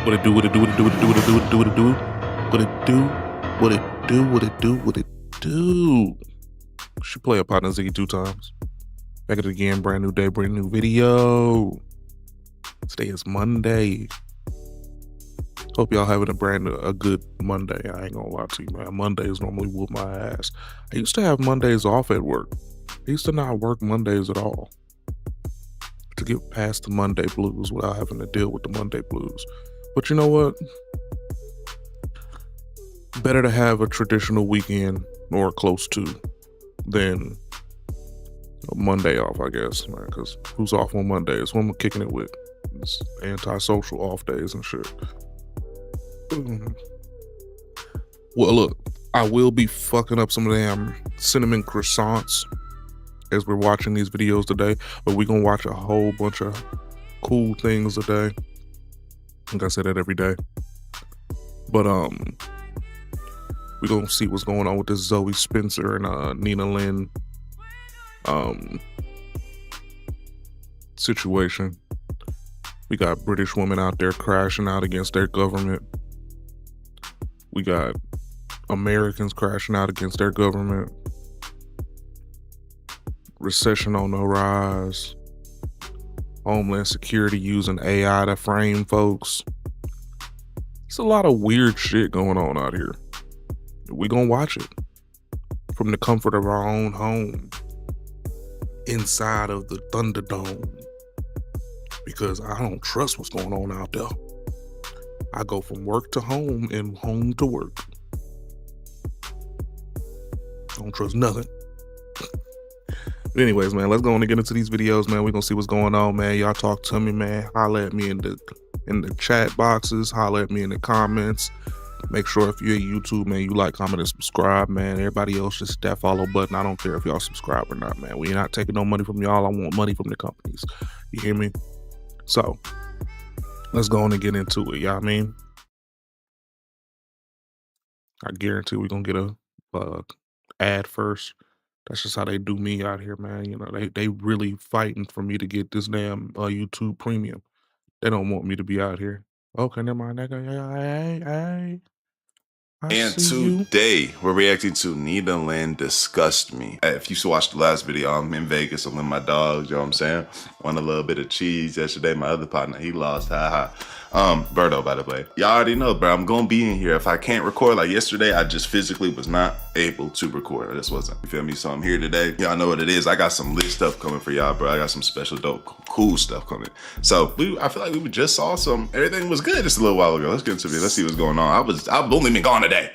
What it do, what it do, what it do, what it do, what it do, what it do, what it do, what it do, what it do, what it do, what it do. She play a partner Ziggy2x. Back at it again, brand new day, brand new video. Today is Monday. Hope y'all having a good Monday. I ain't gonna lie to you, man. Mondays normally whoop my ass. I used to have Mondays off at work. I used to not work Mondays at all. To get past the Monday blues without having to deal with the Monday blues. But you know what? Better to have a traditional weekend or close to than a Monday off, I guess, man. Because who's off on Mondays? Who am I kicking it with? It's antisocial off days and shit. Well, look, I will be fucking up some of them cinnamon croissants as we're watching these videos today, but we're gonna watch a whole bunch of cool things today. I think I say that every day. But we're gonna see what's going on with this Zoe Spencer and Nina Lynn situation. We got British women out there crashing out against their government. We got Americans crashing out against their government. Recession on the rise. Homeland Security using AI to frame folks. It's a lot of weird shit going on out here. We're gonna watch it from the comfort of our own home inside of the Thunderdome, because I don't trust what's going on out there. I go from work to home and home to work. Don't trust nothing. But anyways, man, let's go on and get into these videos, man. We're gonna see what's going on, man. Y'all talk to me, man. Holla at me in the chat boxes. Holla at me in the comments. Make sure if you're at YouTube, man, you like, comment, and subscribe, man. Everybody else, just that follow button. I don't care if y'all subscribe or not, man. We're not taking no money from y'all. I want money from the companies. You hear me? So let's go on and get into it. Y'all mean? I guarantee we're gonna get a ad first. That's just how they do me out here, man. You know, they really fighting for me to get this damn YouTube premium. They don't want me to be out here. Okay, never mind. Hey. And today we're reacting to Nina Lynn Disgust Me. If you watched the last video, I'm in Vegas. I'm with my dogs, you know what I'm saying? Won a little bit of cheese yesterday. My other partner, he lost. Berto, by the way. Y'all already know, bro. I'm gonna be in here. If I can't record like yesterday, I just physically was not able to record. I just wasn't. You feel me? So I'm here today. Y'all know what it is. I got some lit stuff coming for y'all, bro. I got some special dope, cool stuff coming. So I feel like we just saw some. Everything was good just a little while ago. Let's get into it. Let's see what's going on. I've only been gone today.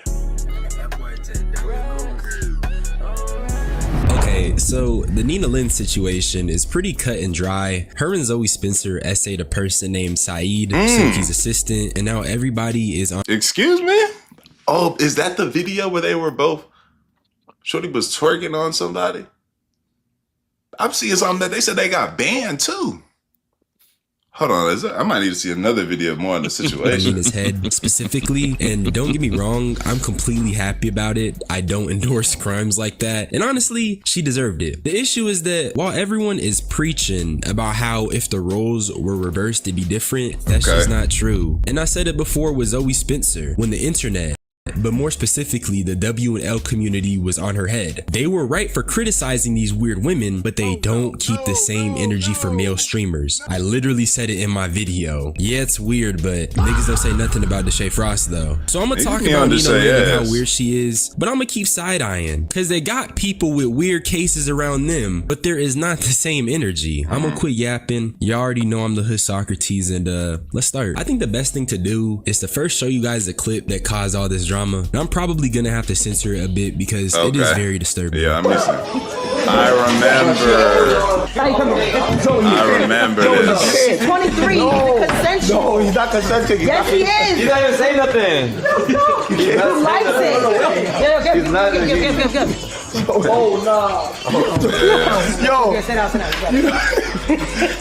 Okay, so the Nina Lynn situation is pretty cut and dry. Her and Zoe Spencer essayed a person named Saeed, Silky's assistant, and now everybody is on. Excuse me? Oh, is that the video where they were both, Shorty was twerking on somebody? I'm seeing something that they said they got banned too. Hold on, I might need to see another video more on the situation. In his head specifically, and don't get me wrong, I'm completely happy about it. I don't endorse crimes like that, and honestly, she deserved it. The issue is that while everyone is preaching about how if the roles were reversed it'd be different, that's just not true. And I said it before with Zoe Spencer, when the internet, but more specifically the W&L community, was on her head. They were right for criticizing these weird women, but they don't keep the same energy for male streamers. I literally said it in my video. Yeah, it's weird, but niggas don't say nothing about Deshae Frost though. So I'm gonna talk about Nina Lynn and how weird she is, but I'm gonna keep side-eyeing, because they got people with weird cases around them, but there is not the same energy. I'm gonna quit yapping. Y'all already know I'm the hood Socrates, and let's start. I think the best thing to do is to first show you guys a clip that caused all this drama. I'm probably gonna have to censor it a bit because it is very disturbing. Yeah, I'm listening. I remember this. 23, he's consensual. No, he's not consenting. Yes, he is. He's not even saying nothing. Who likes it? He's not. Yo,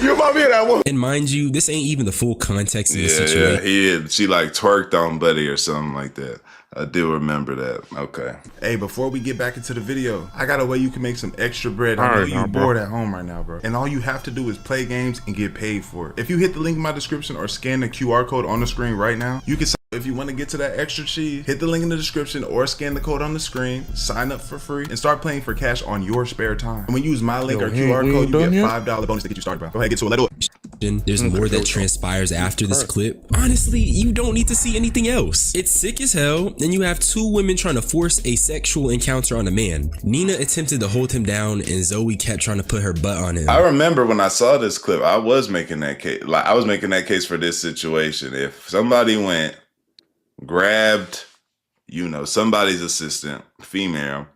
you about me that one. And mind you, this ain't even the full context of the Yeah, situation. she like twerked on Buddy or something like that. I do remember that. Okay. Hey, before we get back into the video, I got a way you can make some extra bread. I know Alright, you're now, bro. bored at home right now, bro. And all you have to do is play games and get paid for it. If you hit the link in my description or scan the QR code on the screen right now, you can sign up. If you want to get to that extra cheese, hit the link in the description or scan the code on the screen, sign up for free, and start playing for cash on your spare time. And when you use my link or we QR ain't code, you get done yet? $5 bonus to get you started, bro. Go ahead, get to it. Let it. There's more that transpires after this clip. Honestly, you don't need to see anything else. It's sick as hell, and you have two women trying to force a sexual encounter on a man. Nina attempted to hold him down, and Zoe kept trying to put her butt on him. I remember when I saw this clip, I was making that case. Like I was making that case for this situation. If somebody went, grabbed, you know, somebody's assistant, female,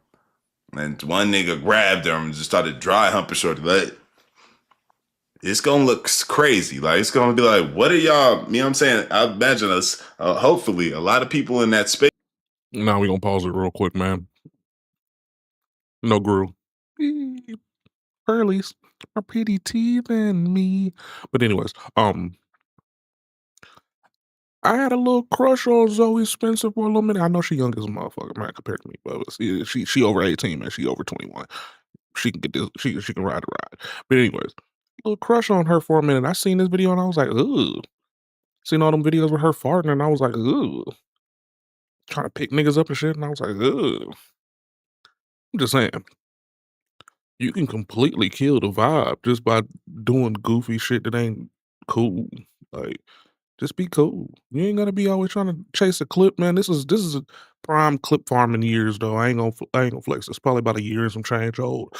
and one nigga grabbed her and just started dry humping shorty, like, it's gonna look crazy. Like it's gonna be like, what are y'all? You know what I'm saying? I imagine us, hopefully, a lot of people in that space. Now we gonna pause it real quick, man. No Gru. Pearlies are pretty teeth than me. But anyways, I had a little crush on Zoe Spencer for a little minute. I know she young as a motherfucker, man, compared to me, but she over 18, man. She over 21. She can get this. She can ride the ride. But anyways, little crush on her for a minute. I seen this video and I was like, ooh. Seen all them videos with her farting and I was like, ooh. Trying to pick niggas up and shit, and I was like, ooh. I'm just saying, you can completely kill the vibe just by doing goofy shit that ain't cool. Like, just be cool. You ain't gotta be always trying to chase a clip, man. This is a prime clip farming years though. I ain't gonna flex. It's probably about a year and some change old.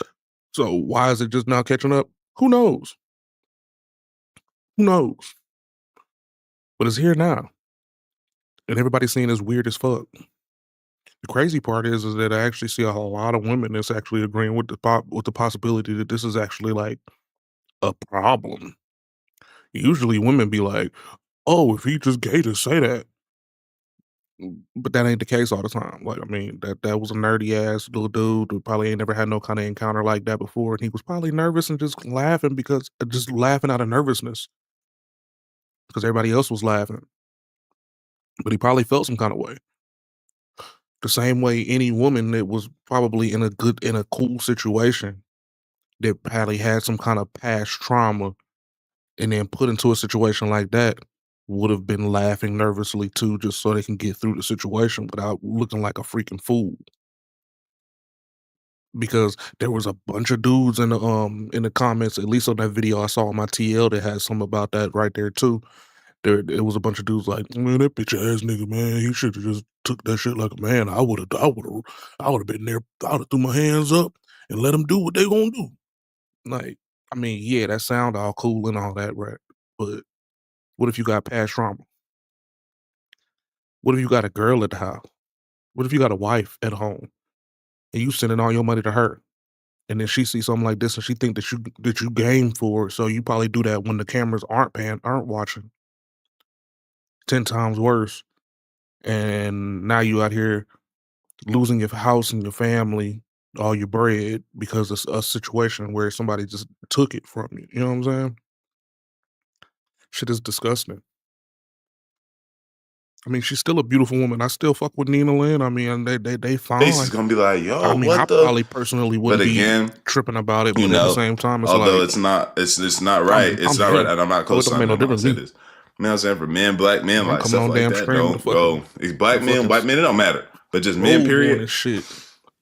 So why is it just now catching up? Who knows? Who knows? But it's here now, and everybody's seeing it's weird as fuck. The crazy part is that I actually see a lot of women that's actually agreeing with the possibility that this is actually like a problem. Usually women be like, "Oh, if he just gay to say that," but that ain't the case all the time. Like, I mean, that was a nerdy ass little dude who probably ain't never had no kind of encounter like that before, and he was probably nervous and just laughing out of nervousness because everybody else was laughing, but he probably felt some kind of way. The same way any woman that was probably in a cool situation that probably had some kind of past trauma and then put into a situation like that would have been laughing nervously too, just so they can get through the situation without looking like a freaking fool. Because there was a bunch of dudes in the comments, at least on that video I saw on my TL that had some about that right there too. It was a bunch of dudes like, man, that bitch ass nigga, man, he should have just took that shit like a man. I would have been there. I would have threw my hands up and let them do what they gonna do. Like, I mean, yeah, that sound all cool and all that, right? But what if you got past trauma? What if you got a girl at the house? What if you got a wife at home and you sending all your money to her? And then she sees something like this and she think that you game for it. So you probably do that when the cameras aren't watching. 10 times worse. And now you out here losing your house and your family, all your bread because of a situation where somebody just took it from you. You know what I'm saying? Shit is disgusting. I mean, she's still a beautiful woman. I still fuck with Nina Lynn. I mean, they fine. Is gonna be like, yo, I mean, I probably personally wouldn't be tripping about it, but at the same time, it's although like, it's not right. It's not right, and I'm not co-signing. No difference. Say this. You know what I'm saying? For men, black men, like stuff like that, don't go. It's black men, white men, it don't matter. But just men, period. Shit.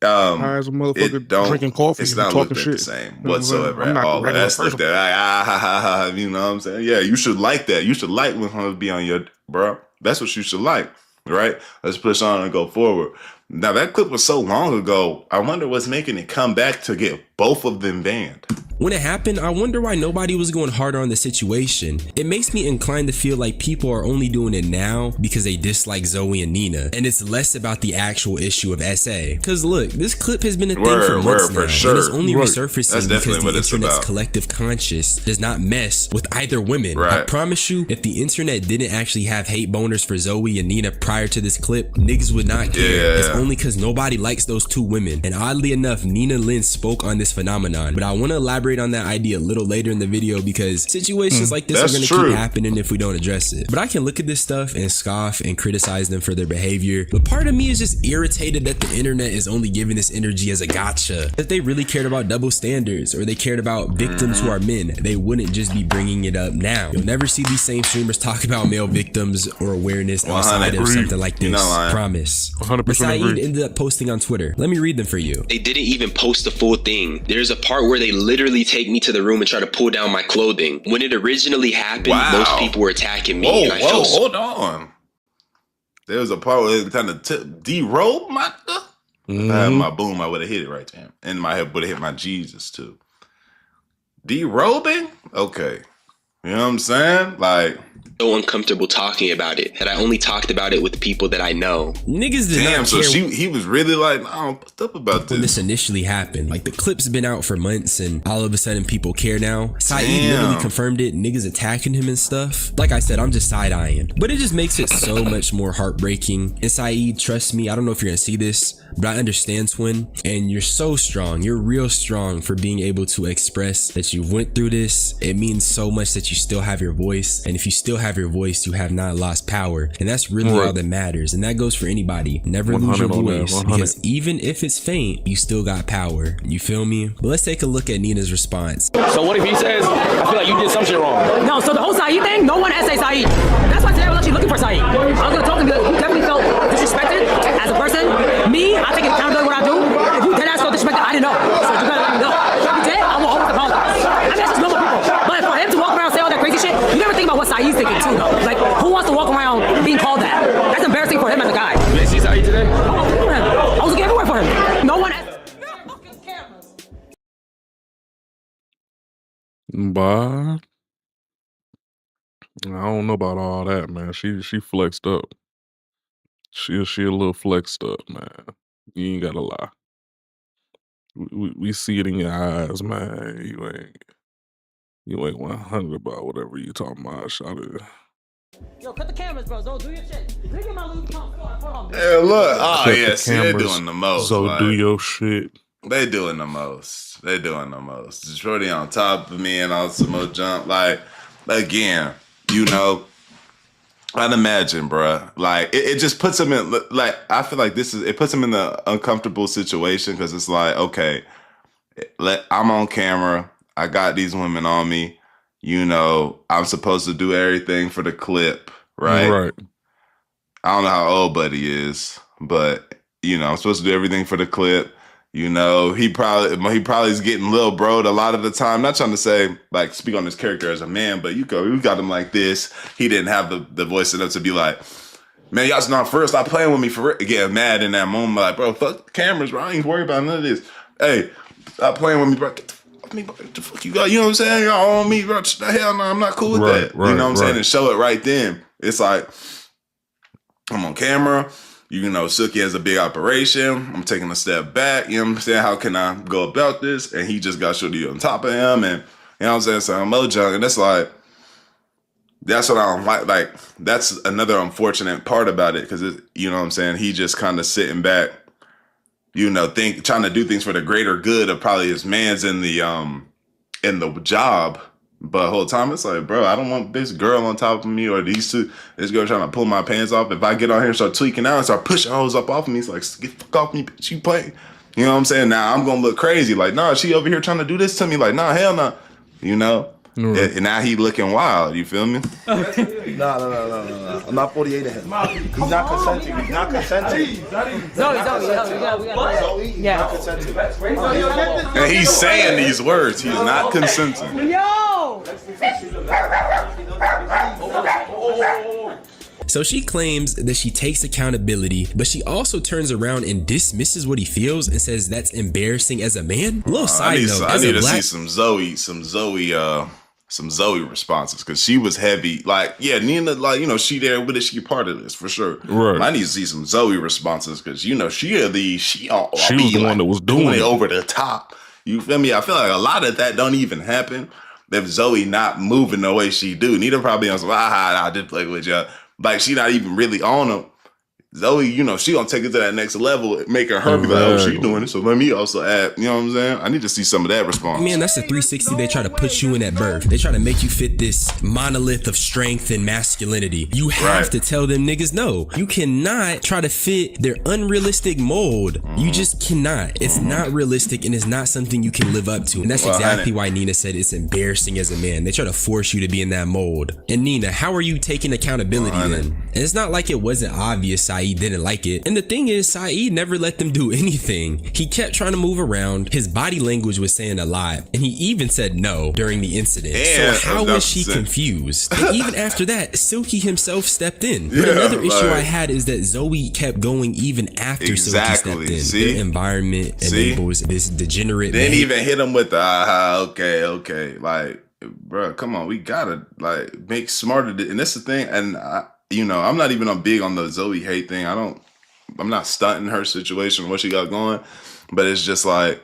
As a motherfucker drinking coffee, it's not talking looked shit the same whatsoever at all. That's looked at, you know what I'm saying? Yeah, you should like that. You should like when hoes be on your, bro. That's what you should like, right? Let's push on and go forward. Now that clip was so long ago. I wonder what's making it come back to get both of them banned. When it happened, I wonder why nobody was going harder on the situation. It makes me inclined to feel like people are only doing it now because they dislike Zoe and Nina, and it's less about the actual issue of SA. Cause look, this clip has been a thing for months now, and it's only resurfacing because the internet's collective conscious does not mess with either women. I promise you, if the internet didn't actually have hate boners for Zoe and Nina prior to this clip, niggas would not care. It's only cause nobody likes those two women. And oddly enough, Nina Lynn spoke on this phenomenon, but I want to elaborate on that idea a little later in the video because situations like this are going to keep happening if we don't address it. But I can look at this stuff and scoff and criticize them for their behavior, but part of me is just irritated that the internet is only giving this energy as a gotcha. If they really cared about double standards or they cared about victims who are men, they wouldn't just be bringing it up now. You'll never see these same streamers talk about male victims or awareness outside of something like this. Promise. 100% Saeed ended up posting on Twitter. Let me read them for you. They didn't even post the full thing. There's a part where they literally take me to the room and try to pull down my clothing. When it originally happened, most people were attacking me. Hold on. There was a part where they kind of derobe my I had my boom, I would have hit it right there. And my head would have hit my Jesus too. Derobing? Okay. You know what I'm saying? Like, so uncomfortable talking about it that I only talked about it with people that I know. Niggas did not so care. he was really like, I don't put up about When this. this initially happened, like the clip's been out for months and all of a sudden people care now. Saeed literally confirmed it, niggas attacking him and stuff. Like I said, I'm just side-eyeing, but it just makes it so much more heartbreaking. And Saeed, trust me, I don't know if you're gonna see this, but I understand, twin, and you're so strong. You're real strong for being able to express that you went through this. It means so much that you still have your voice, and if you still have your voice, you have not lost power, and that's really all that matters. And that goes for anybody. Never lose your voice, because even if it's faint, you still got power. You feel me? But let's take a look at Nina's response. So what if he says, I feel like you did some shit wrong? No, so the whole Saeed thing, no one essay Saeed. That's why today I was actually looking for Saeed. I was gonna talk to him, you definitely felt disrespected as a person. Me, I take accountability what I do. If you dead ass felt disrespected, I didn't know. So you gotta let me know. If you did, I will always apologize. I mean, that's just normal people. But for him to walk around and say all that crazy shit, you never think about what Saeed's thinking too, though. Like, who wants to walk around being called that? That's embarrassing for him as a guy. You didn't see Saeed today? I was looking everywhere for him. No one. Bye. I don't know about all that, man. She flexed up. She a little flexed up, man. You ain't gotta lie. We see it in your eyes, man. You ain't 100 about whatever you talking about, shot it. Yo, cut the cameras, bro. Zo, do your shit. Look at my little phone. Yeah, look. Oh, Cut yeah, the see, they're cameras, doing the most. So like, do your shit. They doing the most. They doing the most. Shorty on top of me and all some more jump. Like, again, you know, I'd imagine, bruh. Like, it just puts him in, like, I feel like it puts him in the uncomfortable situation because it's like, okay, I'm on camera. I got these women on me. You know, I'm supposed to do everything for the clip, right? Right. I don't know how old Buddy is, but, you know, I'm supposed to do everything for the clip. You know, he probably is getting Lil Bro'd a lot of the time. Not trying to say, like, speak on his character as a man, but you got him like this. He didn't have the voice enough to be like, man, y'all's not first. Stop playing with me for real. Get mad in that moment. Like, bro, fuck the cameras, bro. I ain't worried about none of this. Hey, stop playing with me, bro. Get the fuck me, bro. What the fuck you got? You know what I'm saying? Y'all on me, bro. The hell no, I'm not cool with that. You know what I'm saying? And show it right then. It's like, I'm on camera. You know, Suki has a big operation. I'm taking a step back. You know what I'm saying? How can I go about this? And he just got Shorty on top of him. And, you know what I'm saying? So I'm Mojang. And that's like, that's what I don't like. Like, that's another unfortunate part about it. Because, you know what I'm saying? He just kind of sitting back, you know, trying to do things for the greater good of probably his man's in the job. But the whole time it's like, bro, I don't want this girl on top of me or this girl trying to pull my pants off. If I get on here and start tweaking out and start pushing hoes up off of me, it's like, get the fuck off me, bitch, you play. You know what I'm saying? Now I'm gonna look crazy. Like, nah, she over here trying to do this to me. Like, nah, hell no. You know? And now he looking wild. You feel me? No. I'm not 48 of him. He's not consenting. He's not consenting. Zoe, yeah. Not consenting. And he's saying these words. He's not consenting. Yo! So she claims that she takes accountability, but she also turns around and dismisses what he feels and says that's embarrassing as a man. Little side note, I need to see some Zoe responses, because she was heavy. Like, yeah, Nina, like, you know, she there with it, she part of this for sure. Right. I need to see some Zoe responses, because, you know, she was the one that was doing it over the top. You feel me? I feel like a lot of that don't even happen if Zoe not moving the way she do. Nina probably on some, I did play with you. Like, she not even really on them. Zoe, you know, she gonna take it to that next level, making her be like, oh, she doing it, so let me also add, you know what I'm saying? I need to see some of that response. Man, that's the 360 they try to put you in at birth. They try to make you fit this monolith of strength and masculinity. You have to tell them niggas no. You cannot try to fit their unrealistic mold. You just cannot. It's not realistic, and it's not something you can live up to. And that's exactly why Nina said it's embarrassing as a man. They try to force you to be in that mold. And Nina, how are you taking accountability then? And it's not like it wasn't obvious Saeed didn't like it. And the thing is, Saeed never let them do anything. He kept trying to move around. His body language was saying a lot. And he even said no during the incident. So how was she confused? And even after that, Silky himself stepped in. But another issue I had is that Zoe kept going even after Silky stepped in. Their environment enables this degenerate Didn't even hit him with the, okay. Like, bro, come on. We gotta, like, make smarter. And that's the thing. And you know, I'm not even big on the Zoe hate thing. I'm not stunting her situation, what she got going, but it's just like,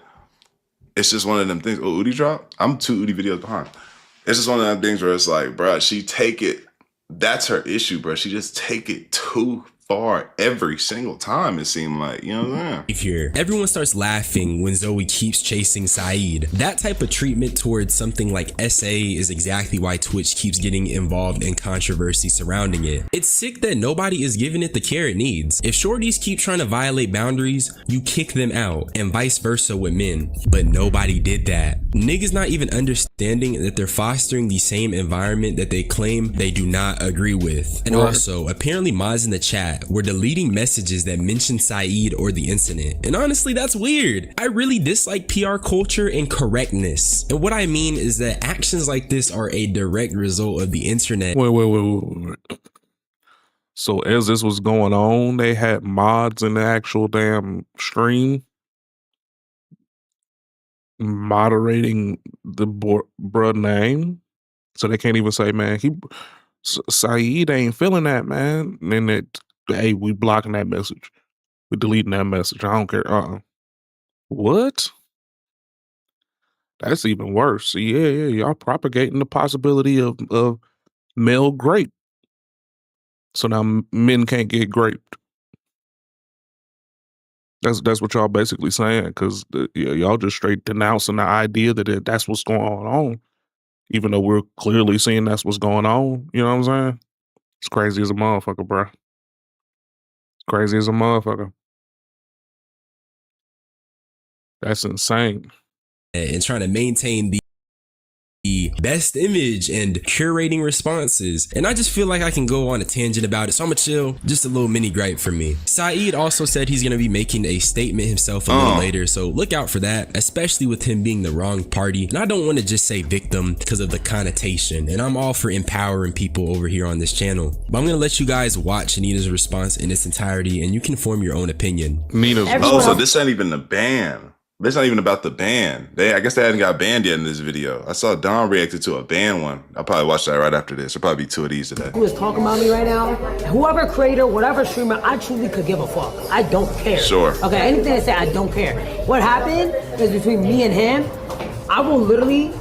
it's just one of them things. Oh, Udi drop? I'm 2 Udi videos behind. It's just one of them things where it's like, bro, she take it, that's her issue, bro. She just take it too far every single time, it seemed like, you know what I'm saying? Here, everyone starts laughing when Zoe keeps chasing Saeed. That type of treatment towards something like SA is exactly why Twitch keeps getting involved in controversy surrounding it. It's sick that nobody is giving it the care it needs. If shorties keep trying to violate boundaries, you kick them out, and vice versa with men. But nobody did that. Niggas not even understanding that they're fostering the same environment that they claim they do not agree with. And also, apparently mods in the chat were deleting messages that mentioned Saeed or the incident. And honestly, that's weird. I really dislike PR culture and correctness. And what I mean is that actions like this are a direct result of the internet. Wait. So as this was going on, they had mods in the actual damn stream moderating the bruh name. So they can't even say, man, Saeed ain't feeling that, man. And then hey, we blocking that message. We deleting that message. I don't care. What? That's even worse. Yeah, y'all propagating the possibility of male grape. So now men can't get graped. That's what y'all basically saying, because y'all just straight denouncing the idea that that's what's going on, even though we're clearly seeing that's what's going on. You know what I'm saying? It's crazy as a motherfucker, bro. Crazy as a motherfucker. That's insane. And trying to maintain the best image and curating responses. And I just feel like I can go on a tangent about it, so I'm gonna chill. Just a little mini gripe for me. Saeed also said he's gonna be making a statement himself a little later, so look out for that, especially with him being the wrong party. And I don't want to just say victim because of the connotation, and I'm all for empowering people over here on this channel, but I'm gonna let you guys watch Nina's response in its entirety and you can form your own opinion. So this ain't even a ban. It's not even about the ban. I guess they hadn't got banned yet in this video. I saw Don reacted to a ban one. I'll probably watch that right after this. There'll probably be 2 of these today. Who is talking about me right now? Whoever creator, whatever streamer, I truly could give a fuck. I don't care. Sure. Okay, anything they say, I don't care. What happened is between me and him. I will literally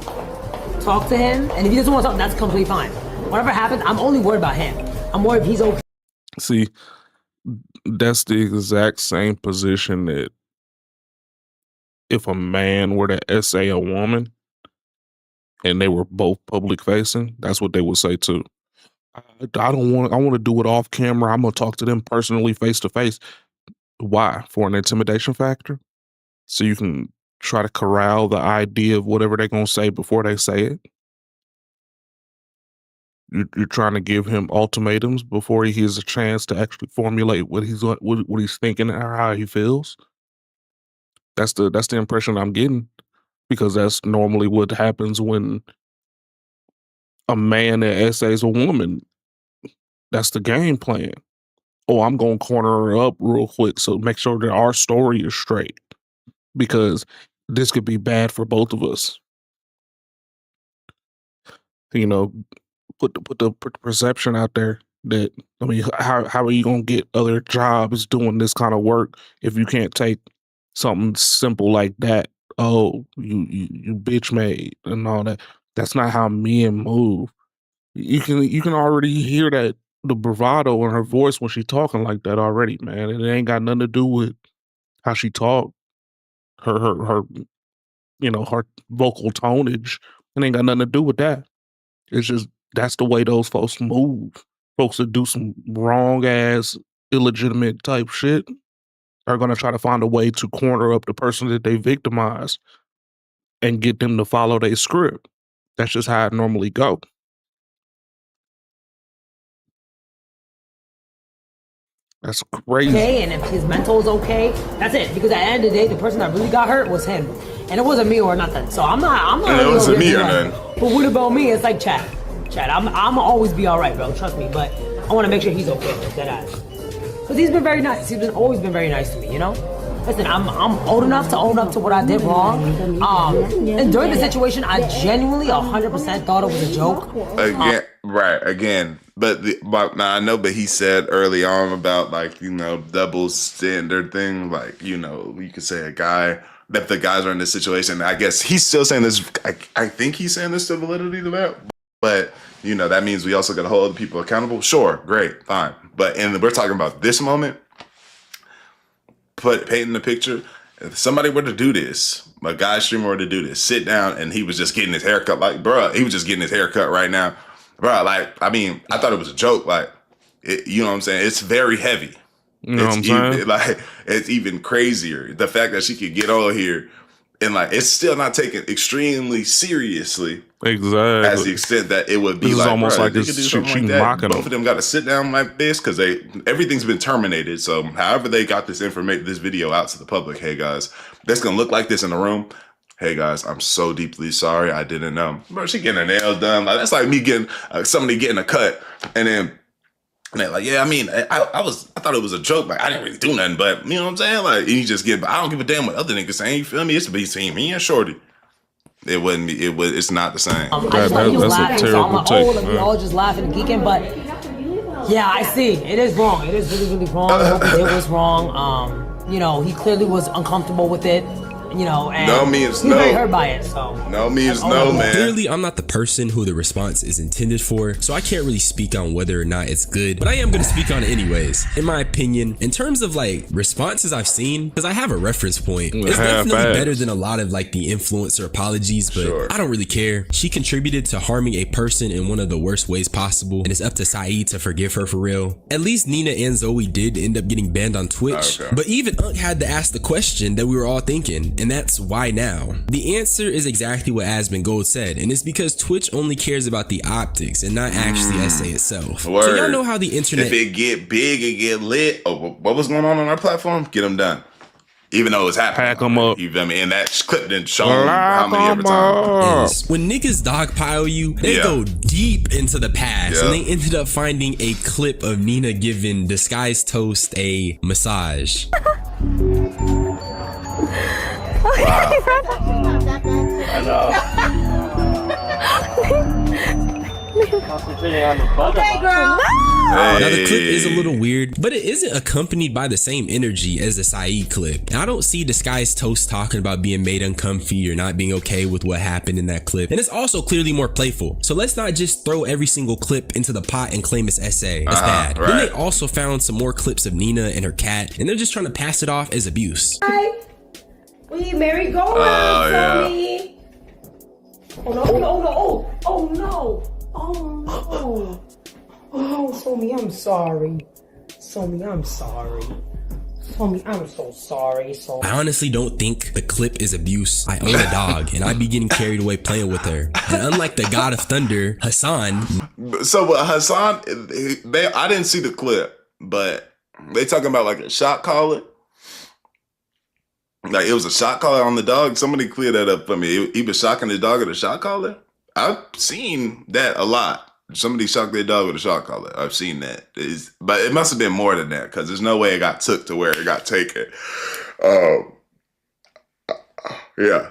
talk to him, and if he doesn't want to talk, that's completely fine. Whatever happens, I'm only worried about him. I'm worried if he's okay. See, that's the exact same position that if a man were to essay a woman and they were both public facing, that's what they would say too. I want to do it off camera. I'm going to talk to them personally, face to face. Why? For an intimidation factor? So you can try to corral the idea of whatever they're going to say before they say it? You're trying to give him ultimatums before he has a chance to actually formulate what he's thinking or how he feels? That's the impression I'm getting, because that's normally what happens when a man that essays a woman. That's the game plan. Oh, I'm going to corner her up real quick, so make sure that our story is straight, because this could be bad for both of us. You know, put the perception out there that, I mean, how are you gonna get other jobs doing this kind of work if you can't take something simple like that? Oh, you bitch made and all that. That's not how men move. You can already hear that, the bravado in her voice when she talking like that already, man. And it ain't got nothing to do with how she talk, her her vocal tonage. It ain't got nothing to do with that. It's just that's the way those folks move. Folks that do some wrong ass, illegitimate type shit are gonna try to find a way to corner up the person that they victimize and get them to follow their script. That's just how it normally go. That's crazy. Okay, and if his mental is okay, that's it. Because at the end of the day, the person that really got hurt was him, and it wasn't me or nothing. So I'm not. And it wasn't me or nothing. But what about me? It's like Chad. I'm always be all right, bro. Trust me. But I want to make sure he's okay with that ass. Because he's been very nice. He's always been very nice to me. You know. Listen, I'm old enough to own up to what I did wrong. And during the situation, I genuinely 100% thought it was a joke. Again. But now I know, but he said early on about, like, double standard thing. Like, you could say if the guys are in this situation, I guess he's still saying this. I think he's saying this to validity to that. But, that means we also got to hold other people accountable. Sure, great, fine. But we're talking about this moment. Painting the picture. If somebody were to do this, a guy streamer were to do this, sit down and he was just getting his hair cut, like, bruh, he was just getting his hair cut right now. Bruh, like, I mean, I thought it was a joke. Like, you know what I'm saying? It's very heavy. You know what I'm saying? Like, it's even crazier. The fact that she could get on here and, like, it's still not taken extremely seriously. Exactly. As the extent that it would be, this like, is almost like this she mocking both of them got to sit down like this because everything's been terminated. So however they got this video out to the public, hey guys, that's gonna look like this in the room. Hey guys, I'm so deeply sorry. I didn't know. Bro, she getting her nails done. Like, that's like me getting somebody getting a cut, and they're like, yeah, I mean, I thought it was a joke. Like, I didn't really do nothing, but you know what I'm saying? Like, you just I don't give a damn what other niggas saying. You feel me? It's between me and Shorty. It's not the same. That's a terrible take. We all just laughing and geeking, but yeah, I see. It is wrong. It is really, really wrong. What he did was wrong. He clearly was uncomfortable with it. And no means he's very hurt by it. So no means no, man. Clearly, I'm not the person who the response is intended for, so I can't really speak on whether or not it's good, but I am going to speak on it anyways. In my opinion, in terms of like responses I've seen, because I have a reference point, it's definitely better than a lot of like the influencer apologies, but I don't really care. She contributed to harming a person in one of the worst ways possible, and it's up to Saeed to forgive her for real. At least Nina and Zoe did end up getting banned on Twitch, but even Unk had to ask the question that we were all thinking. And that's why now. The answer is exactly what Aspen Gold said, and it's because Twitch only cares about the optics and not actually SA itself. Word. So y'all know how the internet... If it get big and get lit, what was going on our platform? Get them done. Even though it's happening. Pack them up. You feel me? And that clip didn't show how many every time. When niggas dogpile you, they go deep into the past, and they ended up finding a clip of Nina giving Disguised Toast a massage. Wow. I know. Okay, girl. Now the clip is a little weird, but it isn't accompanied by the same energy as the Saeed clip. Now I don't see Disguised Toast talking about being made uncomfy or not being okay with what happened in that clip. And it's also clearly more playful. So let's not just throw every single clip into the pot and claim it's SA. That's bad. Then they also found some more clips of Nina and her cat, and they're just trying to pass it off as abuse. Hi. We merry go round for me. Oh no, oh no. Oh, Somi, I'm sorry. Somi, I'm so sorry. I honestly don't think the clip is abuse. I own a dog, and I be getting carried away playing with her. And unlike the God of Thunder, Hassan. So Hassan, I didn't see the clip, but they talking about like a shot collar. Like it was a shot collar on the dog. Somebody clear that up for me. He was shocking his dog at a shot collar. I've seen that a lot. somebody shocked their dog with a shock collar. I've seen that. But it must have been more than that because there's no way it got took to where it got taken. Yeah.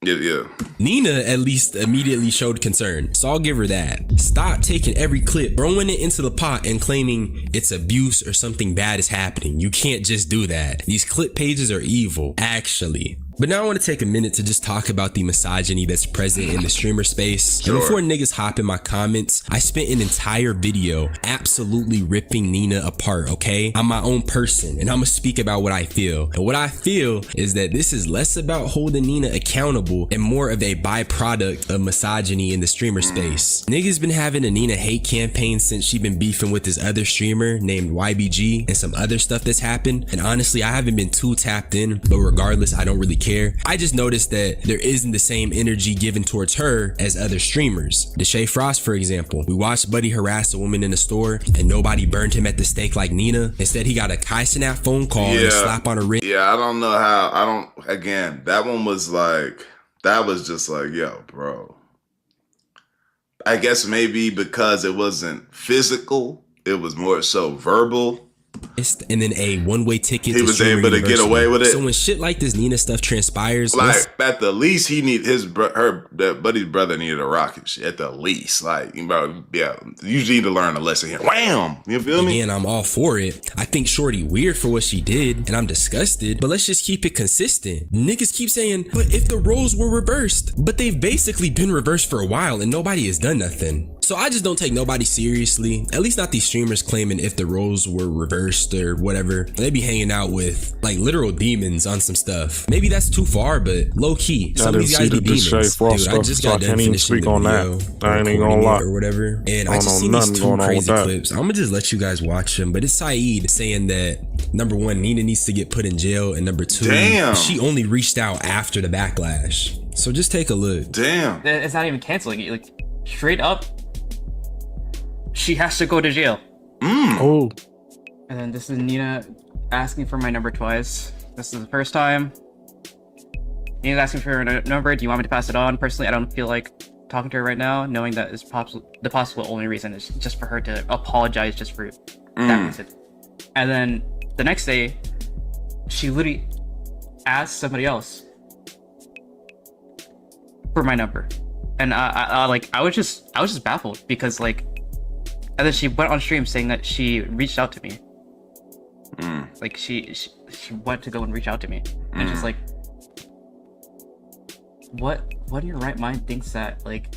Yeah. Nina at least immediately showed concern, so I'll give her that. Stop taking every clip, throwing it into the pot and claiming it's abuse or something bad is happening. You can't just do that. These clip pages are evil, actually. But now I want to take a minute to just talk about the misogyny that's present in the streamer space. Sure. And before niggas hop in my comments, I spent an entire video absolutely ripping Nina apart, okay? I'm my own person and I'm gonna speak about what I feel. And what I feel is that this is less about holding Nina accountable and more of a byproduct of misogyny in the streamer space. Niggas been having a Nina hate campaign since she been beefing with this other streamer named YBG and some other stuff that's happened. And honestly, I haven't been too tapped in, but regardless, I don't really care. I just noticed that there isn't the same energy given towards her as other streamers. Deshae Frost, for example, we watched Buddy harass a woman in the store and nobody burned him at the stake like Nina. Instead, he got a Kai Cenat phone call and a slap on a wrist. Yeah, I don't know how. Again, that one was like, that was just like, yo, bro. I guess maybe because it wasn't physical, it was more so verbal. And then a one-way ticket. He was able to get away with it. So when shit like this Nina stuff transpires, like at the least, he need buddy's brother needed a rocket shit at the least. Like, bro, yeah, you need to learn a lesson here. Wham! You feel me? Again, I'm all for it. I think Shorty weird for what she did, and I'm disgusted. But let's just keep it consistent. Niggas keep saying, but if the roles were reversed, but they've basically been reversed for a while, and nobody has done nothing. So I just don't take nobody seriously, at least not these streamers claiming if the roles were reversed or whatever. They be hanging out with like literal demons on some stuff. Maybe that's too far, but low key, some of these guys be demons. Dude, I just got done finishing the video, I ain't even gonna lie, or whatever, and I just seen these two crazy clips. I'm gonna just let you guys watch them, but it's Saeed saying that number one, Nina needs to get put in jail, and number two, she only reached out after the backlash. So just take a look. Damn, it's not even canceling it. Like straight up, she has to go to jail. Oh. And then this is Nina asking for my number twice. This is the first time. Nina's asking for her number. Do you want me to pass it on? Personally, I don't feel like talking to her right now, knowing that it's the possible only reason is just for her to apologize just for that reason. And then the next day, she literally asked somebody else for my number. And I was just baffled because like, and then she went on stream saying that she reached out to me. Like she went to go and reach out to me, and just like, what in your right mind thinks that like?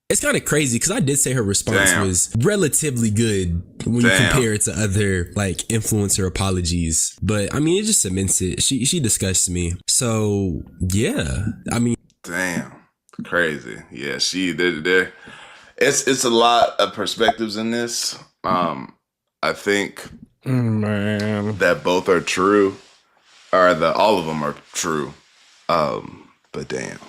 It's kind of crazy because I did say her response was relatively good when you compare it to other like influencer apologies, but I mean it just cements it. She disgusts me. So yeah, I mean, damn, crazy. Yeah, it's a lot of perspectives in this. I think that both are true, or all of them are true. But damn,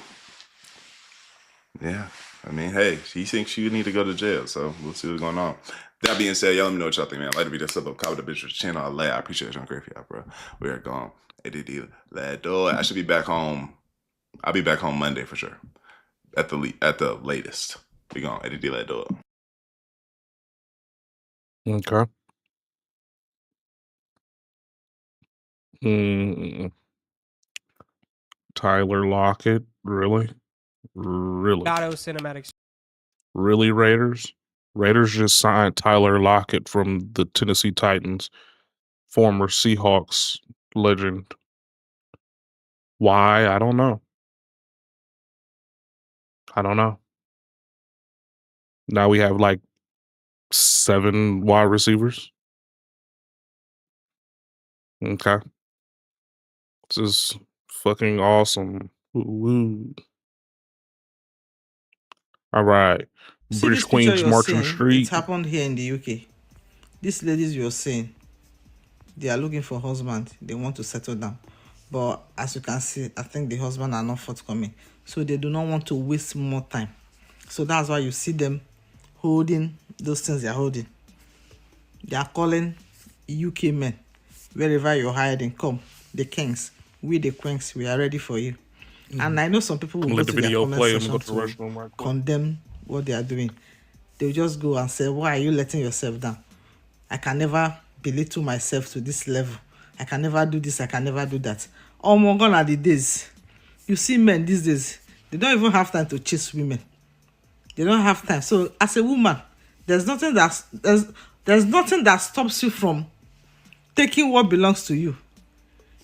yeah. I mean, hey, he thinks she need to go to jail, so we'll see what's going on. That being said, y'all let me know what y'all think, man. Like to be the sub, comment, the bitch channel. I appreciate y'all, great for y'all, bro. We are gone. I should be back home. I'll be back home Monday for sure. At the latest. We gone. Okay. Tyler Lockett, really? Auto cinematics. Really, Raiders? Raiders just signed Tyler Lockett from the Tennessee Titans, former Seahawks legend. Why? I don't know. Now we have like 7 wide receivers. Okay. This is fucking awesome. Woo. All right. British Queens Marching Street. It happened here in the UK. These ladies you're saying, they are looking for husband. They want to settle down. But as you can see, I think the husband are not forthcoming. So they do not want to waste more time. So that's why you see them holding those things they are holding. They are calling UK men. Wherever you're hiding, come. The kings. We the queens, we are ready for you. And I know some people will go Let the to their video comment play. I'm section gonna go to the to restroom right quick. condemn what they are doing. They'll just go and say, why are you letting yourself down? I can never belittle myself to this level. I can never do this. I can never do that. Oh my God, are the days. You see men these days, they don't even have time to chase women. They don't have time. So as a woman, there's nothing that stops you from taking what belongs to you.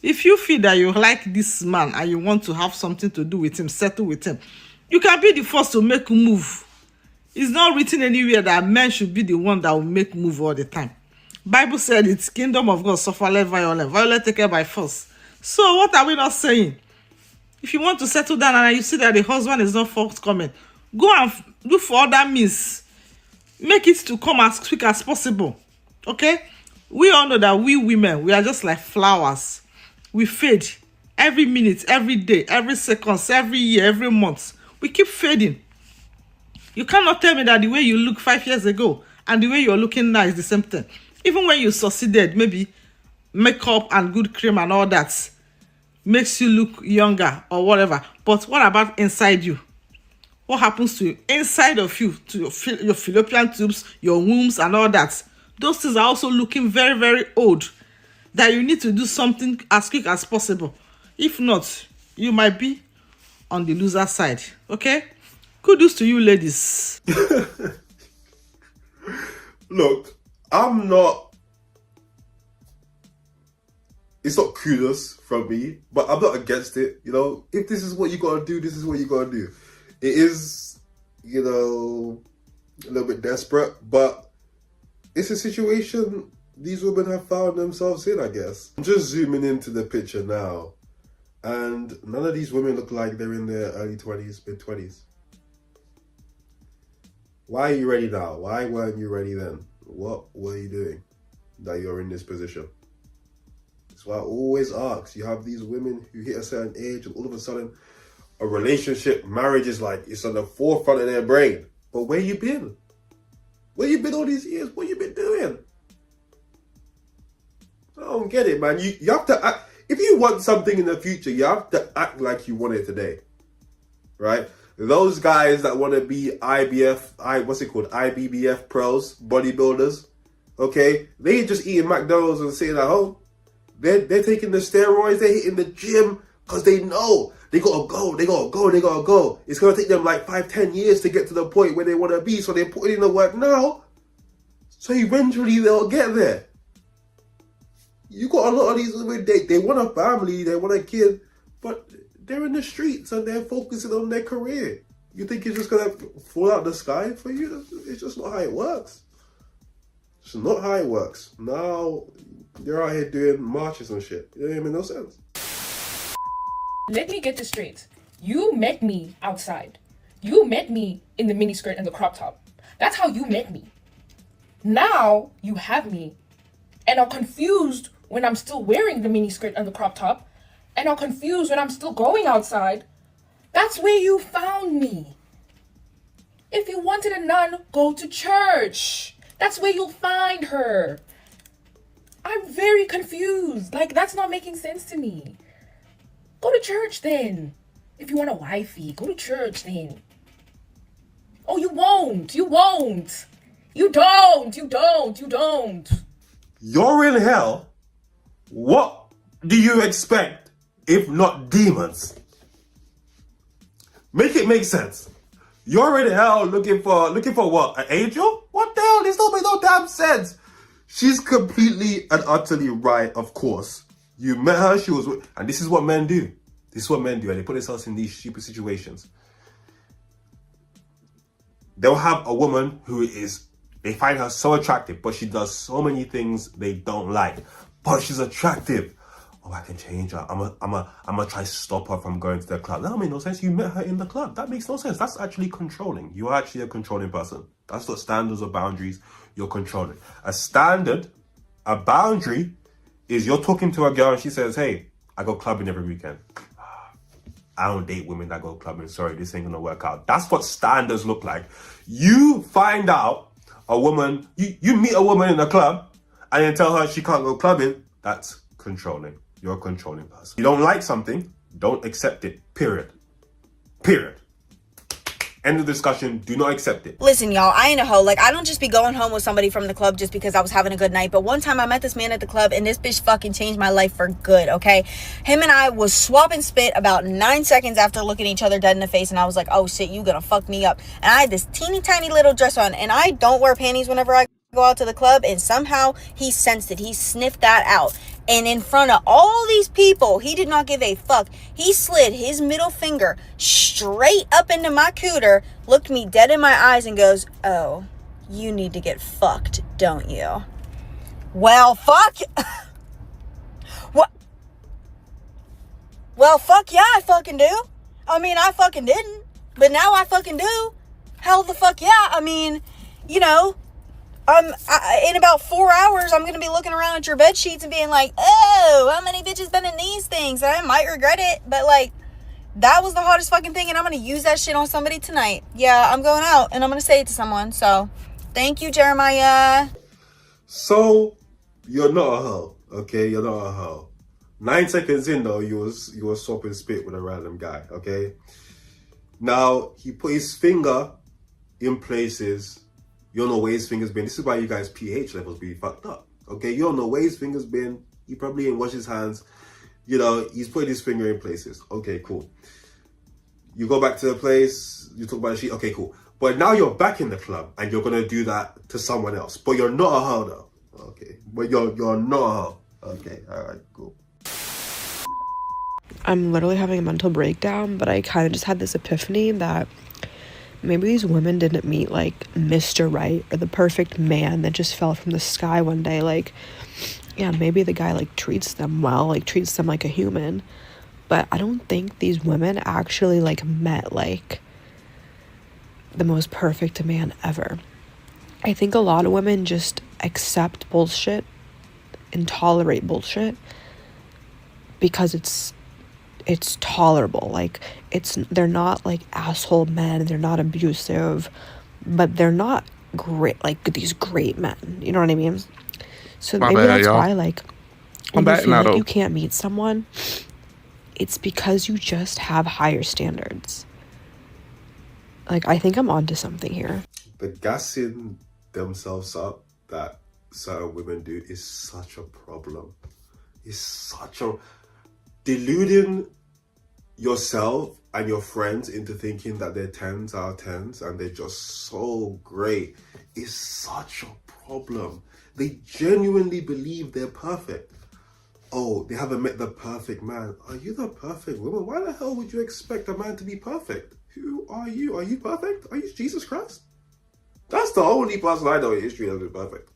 If you feel that you like this man and you want to have something to do with him, settle with him, you can be the first to make a move. It's not written anywhere that men should be the one that will make move all the time. Bible said it's kingdom of God suffereth violence. Violence taken by force. So what are we not saying? If you want to settle down and you see that the husband is not forthcoming, go and look for other means. Make it to come as quick as possible. Okay? We all know that we women, we are just like flowers. We fade every minute, every day, every second, every year, every month. We keep fading. You cannot tell me that the way you look 5 years ago and the way you're looking now is the same thing. Even when you succeeded, maybe makeup and good cream and all that makes you look younger or whatever. But what about inside you? What happens to you inside of you, to your fallopian tubes, your wombs and all that? Those things are also looking very, very old, that you need to do something as quick as possible. If not, you might be on the loser side. Okay? Kudos to you, ladies. Look, I'm not... It's not kudos from me, but I'm not against it. You know, if this is what you gotta do, this is what you gotta do. It is, you know, a little bit desperate, but it's a situation these women have found themselves in, I guess. I'm just zooming into the picture now, and none of these women look like they're in their early 20s, mid-20s. Why are you ready now? Why weren't you ready then? What were you doing that you're in this position? That's why I always ask. You have these women who hit a certain age and all of a sudden a relationship, marriage is like, it's on the forefront of their brain. But where you been? Where you been all these years? What you been doing? I don't get it, man. You have to act. If you want something in the future, you have to act like you want it today. Right? Those guys that want to be IBBF pros, bodybuilders, okay? They ain't just eating McDonald's and sitting at home. They're taking the steroids, they're hitting the gym because they know they gotta go. It's gonna take them like 5-10 years to get to the point where they want to be, so they're putting in the work now. So eventually they'll get there. You got a lot of these women, they want a family, they want a kid, but they're in the streets and they're focusing on their career. You think it's just gonna fall out the sky for you? It's just not how it works. It's not how it works. Now they're out here doing marches and shit. It don't make no sense. Let me get this straight. You met me outside. You met me in the miniskirt and the crop top. That's how you met me. Now you have me and are confused when I'm still wearing the miniskirt and the crop top, and are confused when I'm still going outside. That's where you found me. If you wanted a nun, go to church. That's where you'll find her. I'm very confused. Like, that's not making sense to me. Go to church then. If you want a wifey, go to church then. Oh, you won't. You won't. You don't. You're in hell. What do you expect if not demons? Make it make sense. You're in hell looking for what? An angel? What the hell? This don't make no damn sense. She's completely and utterly right, of course. You met her, she was with, and this is what men do. This is what men do, and they put themselves in these stupid situations. They'll have a woman who they find her so attractive, but she does so many things they don't like. But she's attractive. Oh, I can change her. I'm gonna try to stop her from going to the club. That makes no sense. You met her in the club. That makes no sense. That's actually controlling. You're actually a controlling person. That's what standards or boundaries you're controlling. A standard, a boundary, is you're talking to a girl and she says, hey, I go clubbing every weekend. I don't date women that go clubbing. Sorry, this ain't gonna work out. That's what standards look like. You find out a woman, you meet a woman in a club and then tell her she can't go clubbing. That's controlling. You're a controlling person. You don't like something, Don't accept it. Period. Period. End of discussion. Do not accept it. Listen, y'all, I ain't a hoe. Like, I don't just be going home with somebody from the club just because I was having a good night. But one time I met this man at the club, and this bitch fucking changed my life for good, okay? Him and I was swapping spit about 9 seconds after looking each other dead in the face, and I was like, oh shit, you gonna fuck me up. And I had this teeny tiny little dress on, and I don't wear panties whenever I go out to the club, and somehow he sensed it. He sniffed that out. And in front of all these people, he did not give a fuck. He slid his middle finger straight up into my cooter, looked me dead in my eyes, and goes, oh, you need to get fucked, don't you? Well, fuck. What? Well, fuck yeah, I fucking do. I mean, I fucking didn't. But now I fucking do. Hell the fuck yeah. I mean, you know, in about 4 hours, I'm going to be looking around at your bed sheets and being like, oh, how many bitches been in these things? And I might regret it, but like, that was the hottest fucking thing, and I'm going to use that shit on somebody tonight. Yeah, I'm going out, and I'm going to say it to someone. So, thank you, Jeremiah. So, you're not a hoe, okay? You're not a hoe. 9 seconds in, though, you was swapping spit with a random guy, okay? Now, he put his finger in places you don't know where his finger's been. This is why you guys' pH levels be fucked up. Okay, you don't know where his finger's been. He probably didn't wash his hands. You know, he's put his finger in places. Okay, cool. You go back to the place, you talk about the sheet. Okay, cool. But now you're back in the club and you're gonna do that to someone else. But you're not a hoe though. Okay. But you're not a hoe. Okay, alright, cool. I'm literally having a mental breakdown, but I kind of just had this epiphany that maybe these women didn't meet like Mr. Right or the perfect man that just fell from the sky one day. Like, yeah, maybe the guy like treats them well, like treats them like a human, but I don't think these women actually like met like the most perfect man ever. I think a lot of women just accept bullshit and tolerate bullshit because it's tolerable. Like, they're not like asshole men, they're not abusive, but they're not great, like these great men, you know what I mean? So maybe that's why, like, when you feel like you can't meet someone, it's because you just have higher standards. Like, I think I'm onto something here. The gassing themselves up that certain women do is such a problem. It's such a deluding yourself and your friends into thinking that they're 10s out of 10s and they're just so great is such a problem. They genuinely believe they're perfect. Oh, they haven't met the perfect man. Are you the perfect woman? Why the hell would you expect a man to be perfect? Who are you? Are you perfect? Are you Jesus Christ? That's the only person I know in history that's been perfect.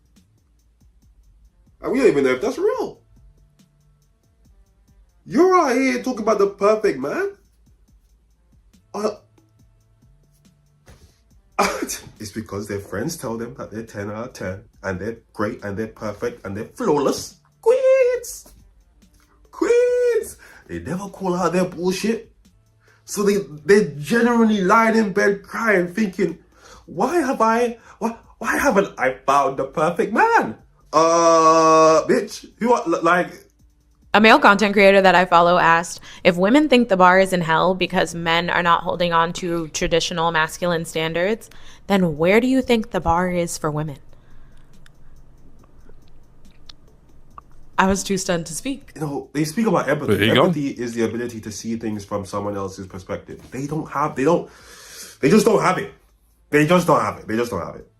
And we don't even know if that's real. You're out here talking about the perfect man? It's because their friends tell them that they're 10 out of 10 and they're great and they're perfect and they're flawless. Queens! They never call out their bullshit. So they're generally lying in bed crying, thinking, why haven't I found the perfect man? Bitch, who are, like... A male content creator that I follow asked, if women think the bar is in hell because men are not holding on to traditional masculine standards, then where do you think the bar is for women? I was too stunned to speak. You know, they speak about empathy. Empathy is the ability to see things from someone else's perspective. They just don't have it. They just don't have it.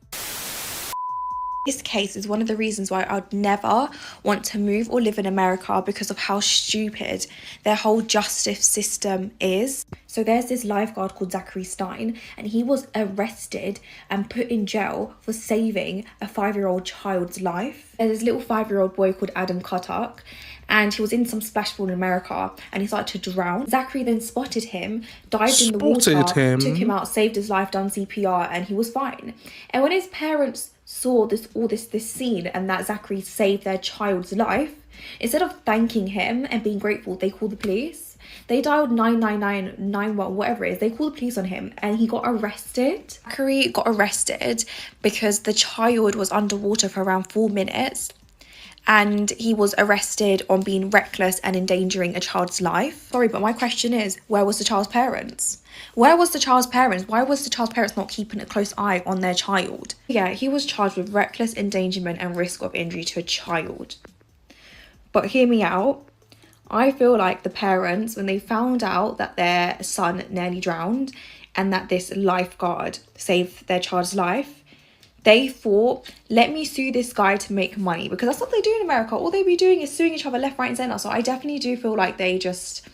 This case is one of the reasons why I'd never want to move or live in America, because of how stupid their whole justice system is. So there's this lifeguard called Zachary Stein, and he was arrested and put in jail for saving a 5-year-old child's life. There's this little 5-year-old boy called Adam Kotak, and he was in some splash pool in America and he started to drown. Zachary then spotted him, dived in the water, took him out, saved his life, done CPR, and he was fine. And when his parents saw this scene and that Zachary saved their child's life, instead of thanking him and being grateful, they called the police. They dialed 999, 911, whatever it is. They called the police on him and he got arrested. Zachary got arrested because the child was underwater for around 4 minutes. and he was arrested on being reckless and endangering a child's life. Sorry, but my question is, where was the child's parents? Where was the child's parents? Why was the child's parents not keeping a close eye on their child? Yeah, he was charged with reckless endangerment and risk of injury to a child. But hear me out. I feel like the parents, when they found out that their son nearly drowned and that this lifeguard saved their child's life, they thought, let me sue this guy to make money, because that's what they do in America. All they be doing is suing each other left, right and centre. So I definitely do feel like they just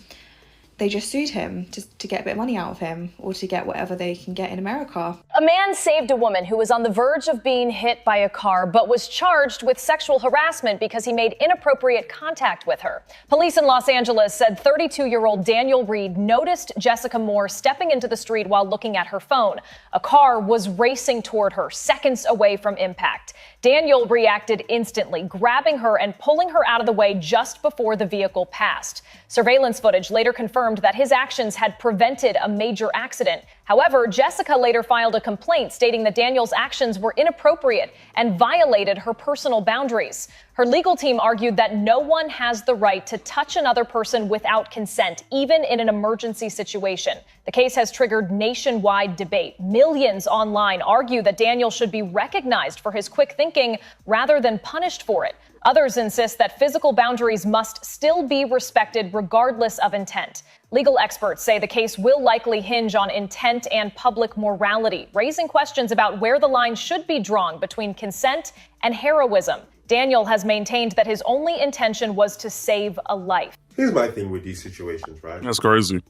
sued him just to get a bit of money out of him, or to get whatever they can get in America. A man saved a woman who was on the verge of being hit by a car, but was charged with sexual harassment because he made inappropriate contact with her. Police in Los Angeles said 32-year-old Daniel Reed noticed Jessica Moore stepping into the street while looking at her phone. A car was racing toward her seconds away from impact. Daniel reacted instantly, grabbing her and pulling her out of the way just before the vehicle passed. Surveillance footage later confirmed that his actions had prevented a major accident. However, Jessica later filed a complaint stating that Daniel's actions were inappropriate and violated her personal boundaries. Her legal team argued that no one has the right to touch another person without consent, even in an emergency situation. The case has triggered nationwide debate. Millions online argue that Daniel should be recognized for his quick thinking rather than punished for it. Others insist that physical boundaries must still be respected regardless of intent. Legal experts say the case will likely hinge on intent and public morality, raising questions about where the line should be drawn between consent and heroism. Daniel has maintained that his only intention was to save a life. Here's my thing with these situations, right? That's crazy.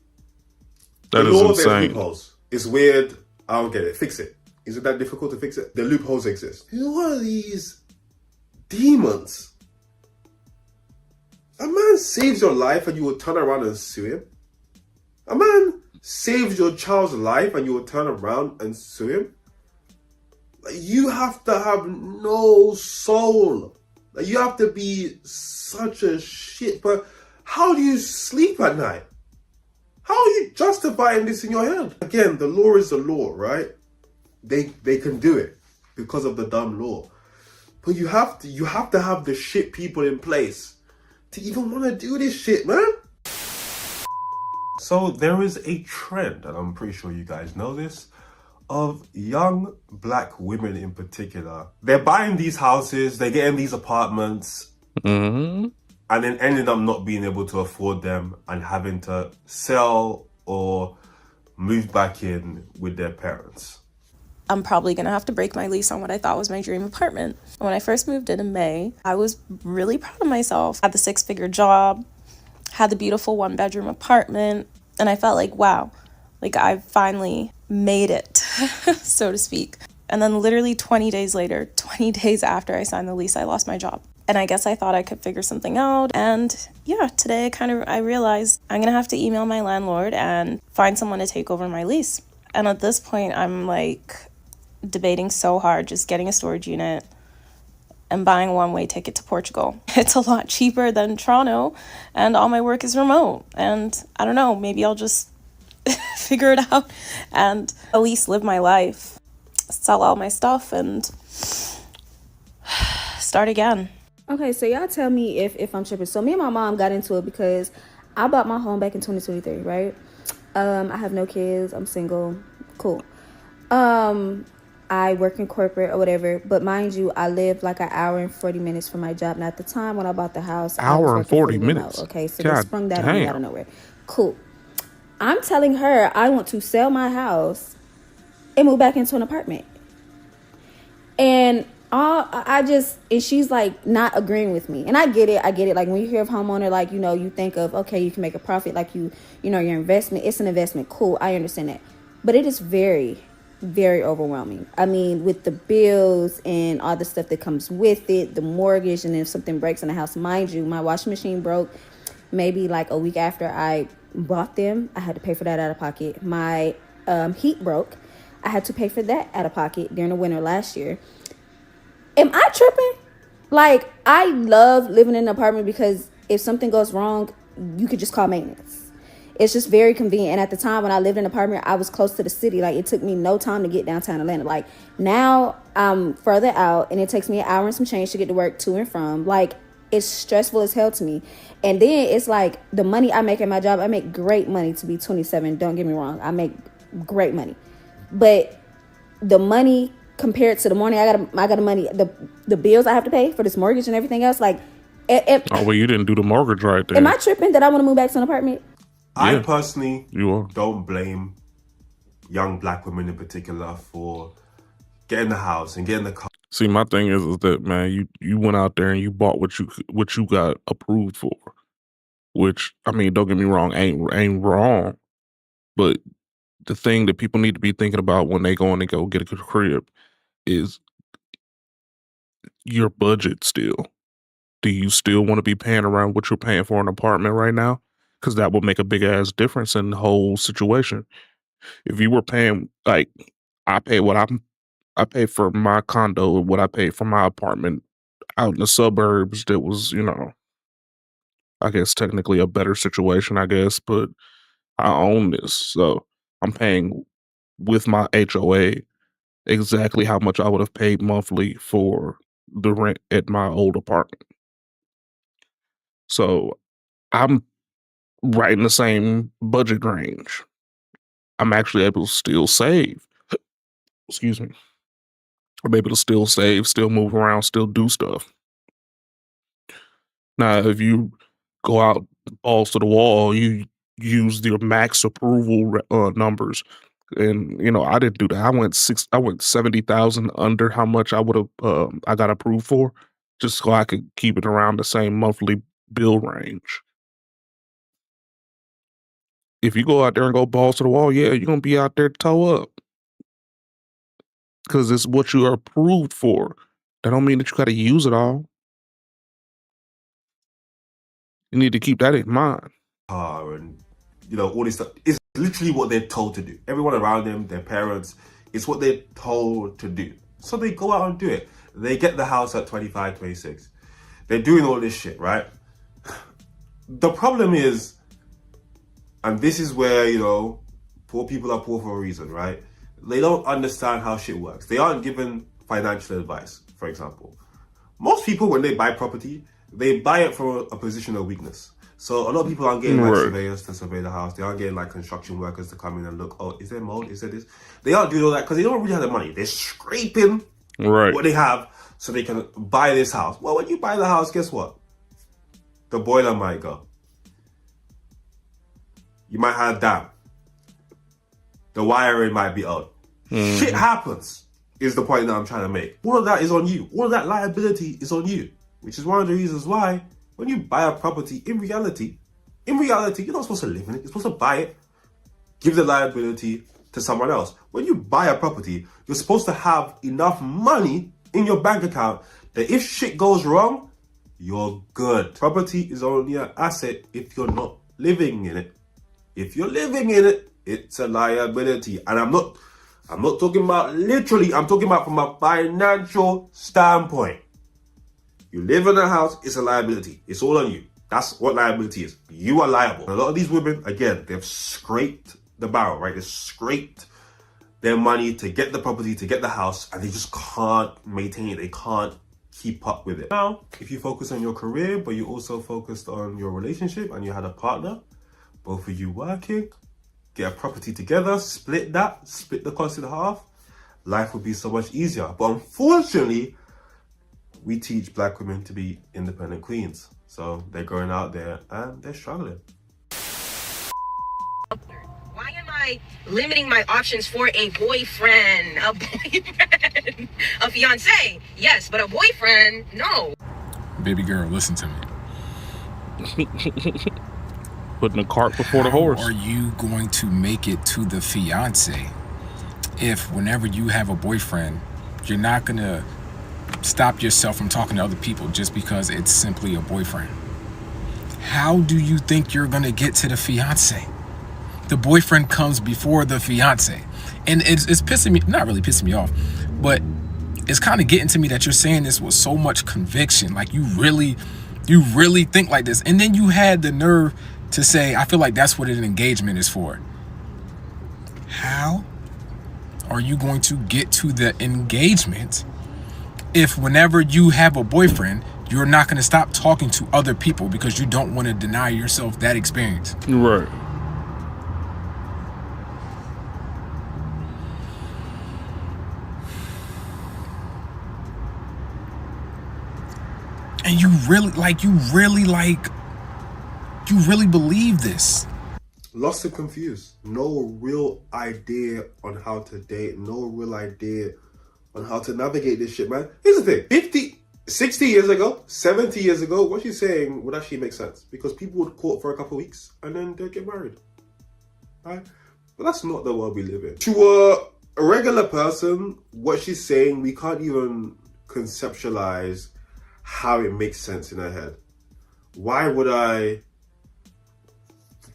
That the is law, insane. there's loopholes. It's weird. I don't get it. Fix it. Is it that difficult to fix it? The loopholes exist. Who are these demons? A man saves your life and you will turn around and sue him? A man saves your child's life and you will turn around and sue him? You have to have no soul. You have to be such a shit. But how do you sleep at night? How are you justifying this in your head? Again, the law is the law, right? They can do it because of the dumb law. But you have to have the shit people in place to even want to do this shit, man. So there is a trend, and I'm pretty sure you guys know this, of young black women in particular. They're buying these houses, they're getting these apartments, and then ending up not being able to afford them and having to sell or move back in with their parents. I'm probably gonna have to break my lease on what I thought was my dream apartment. When I first moved in May, I was really proud of myself. I had the 6-figure job, had the beautiful 1-bedroom apartment, and I felt like, wow, like I finally made it, so to speak. And then literally 20 days later, 20 days after I signed the lease, I lost my job. And I guess I thought I could figure something out. And yeah, today I realized I'm gonna have to email my landlord and find someone to take over my lease. And at this point, I'm like debating so hard, just getting a storage unit and buying a one-way ticket to Portugal. It's a lot cheaper than Toronto, and all my work is remote. And I don't know, maybe I'll just figure it out and at least live my life, sell all my stuff and start again. Okay, so y'all tell me if I'm tripping. So me and my mom got into it because I bought my home back in 2023, right? I have no kids, I'm single, cool. I work in corporate or whatever, but mind you, I live like an hour and 40 minutes from my job. Now at the time when I bought the house, hour and 40 minutes. Okay, so God they sprung that on me damn. out of nowhere. Cool. I'm telling her I want to sell my house and move back into an apartment. And and she's like not agreeing with me. And I get it. Like when you hear of homeowner, like, you know, you think of, okay, you can make a profit, like you know, your investment, it's an investment. Cool. I understand that. But it is very, very overwhelming. I mean, with the bills and all the stuff that comes with it, the mortgage, and if something breaks in the house, mind you, my washing machine broke maybe like a week after I bought them. I had to pay for that out of pocket. My heat broke. I had to pay for that out of pocket during the winter last year. Am I tripping? Like, I love living in an apartment because if something goes wrong, you could just call maintenance. It's just very convenient. And at the time when I lived in an apartment, I was close to the city. Like, it took me no time to get downtown Atlanta. Like, now I'm further out and it takes me an hour and some change to get to work to and from. Like, it's stressful as hell to me. And then it's like the money I make at my job, I make great money to be 27. Don't get me wrong. I make great money. But the money compared to the money I got the money, the bills I have to pay for this mortgage and everything else, like oh well, you didn't do the mortgage right there. Am I tripping that I want to move back to an apartment? I personally you don't blame young black women in particular for getting the house and getting the car. See, my thing is that, man, you went out there and you bought what you got approved for. Which, I mean, don't get me wrong, ain't wrong. But the thing that people need to be thinking about when they go and they go get a crib is your budget still. Do you still want to be paying around what you're paying for an apartment right now? Because that will make a big ass difference in the whole situation. If you were paying, like, I pay for my condo, what I pay for my apartment out in the suburbs, that was, I guess technically a better situation, I guess, but I own this. So I'm paying with my HOA exactly how much I would have paid monthly for the rent at my old apartment. So I'm right in the same budget range. I'm actually able to still save. Excuse me. I'm able to still save, still move around, still do stuff. Now, if you go out balls to the wall, you use your max approval numbers. And I didn't do that. I went 70,000 under how much I would have I got approved for, just so I could keep it around the same monthly bill range. If you go out there and go balls to the wall, yeah, you're gonna be out there toe up. Because it's what you are approved for. That don't mean that you gotta use it all. You need to keep that in mind. And all this stuff. It's literally what they're told to do. Everyone around them, their parents, it's what they're told to do. So they go out and do it. They get the house at 25, 26. They're doing all this shit, right? The problem is, and this is where, poor people are poor for a reason, right? They don't understand how shit works. They aren't given financial advice, for example. Most people, when they buy property, they buy it from a position of weakness. So a lot of people aren't getting surveyors to survey the house. They aren't getting construction workers to come in and look, oh, is there mold? Is there this? They aren't doing all that because they don't really have the money. They're scraping what they have so they can buy this house. Well, when you buy the house, guess what? The boiler might go. You might have damp. The wiring might be out. Shit happens, is the point that I'm trying to make. All of that is on you. All of that liability is on you. Which is one of the reasons why when you buy a property, in reality, you're not supposed to live in it. You're supposed to buy it, give the liability to someone else. When you buy a property, you're supposed to have enough money in your bank account that if shit goes wrong, you're good. Property is only an asset if you're not living in it. If you're living in it, it's a liability. And I'm not talking about literally, I'm talking about from a financial standpoint. You live in a house, it's a liability. It's all on you. That's what liability is. You are liable. A lot of these women, again, they've scraped the barrel, right? They've scraped their money to get the property, to get the house, and they just can't maintain it. They can't keep up with it. Now, if you focus on your career, but you also focused on your relationship and you had a partner, both of you working, get a property together, split the cost in half, life would be so much easier. But unfortunately, we teach black women to be independent queens. So they're going out there and they're struggling. Why am I limiting my options for a boyfriend? A fiance, yes, but a boyfriend, no. Baby girl, listen to me. Putting the cart before the horse. How are you going to make it to the fiance if whenever you have a boyfriend, you're not going to stop yourself from talking to other people just because it's simply a boyfriend? How do you think you're going to get to the fiance? The boyfriend comes before the fiance. And it's pissing me, not really pissing me off, but it's kind of getting to me that you're saying this with so much conviction. Like you really think like this. And then you had the nerve to say, I feel like that's what an engagement is for. How are you going to get to the engagement if whenever you have a boyfriend, you're not going to stop talking to other people because you don't want to deny yourself that experience. Right. And you really believe this. Lost and confused. No real idea on how to date. No real idea on how to navigate this shit, man. Here's the thing. 50, 60 years ago, 70 years ago, what she's saying would actually make sense. Because people would court for a couple of weeks and then they'd get married. Right? But that's not the world we live in. To a regular person, what she's saying, we can't even conceptualize how it makes sense in her head. Why would I,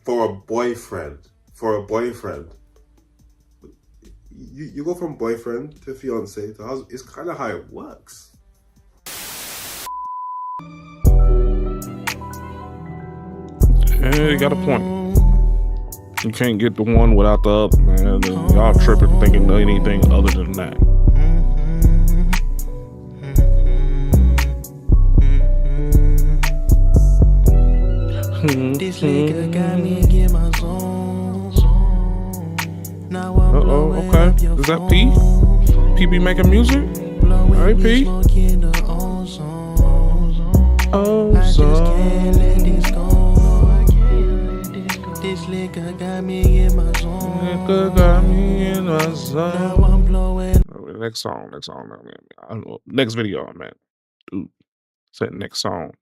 for a boyfriend, you go from boyfriend to fiance to husband. It's kind of how it works. Yeah, you got a point. You can't get the one without the other, man. And y'all tripping thinking anything other than that. This nigga got me in my zone. Uh-oh, okay. Is that P? P be making music? Alright, P. This nigga got me in my zone. Now I'm blowing. Next song. I don't know. Next video, man. Dude, say next song.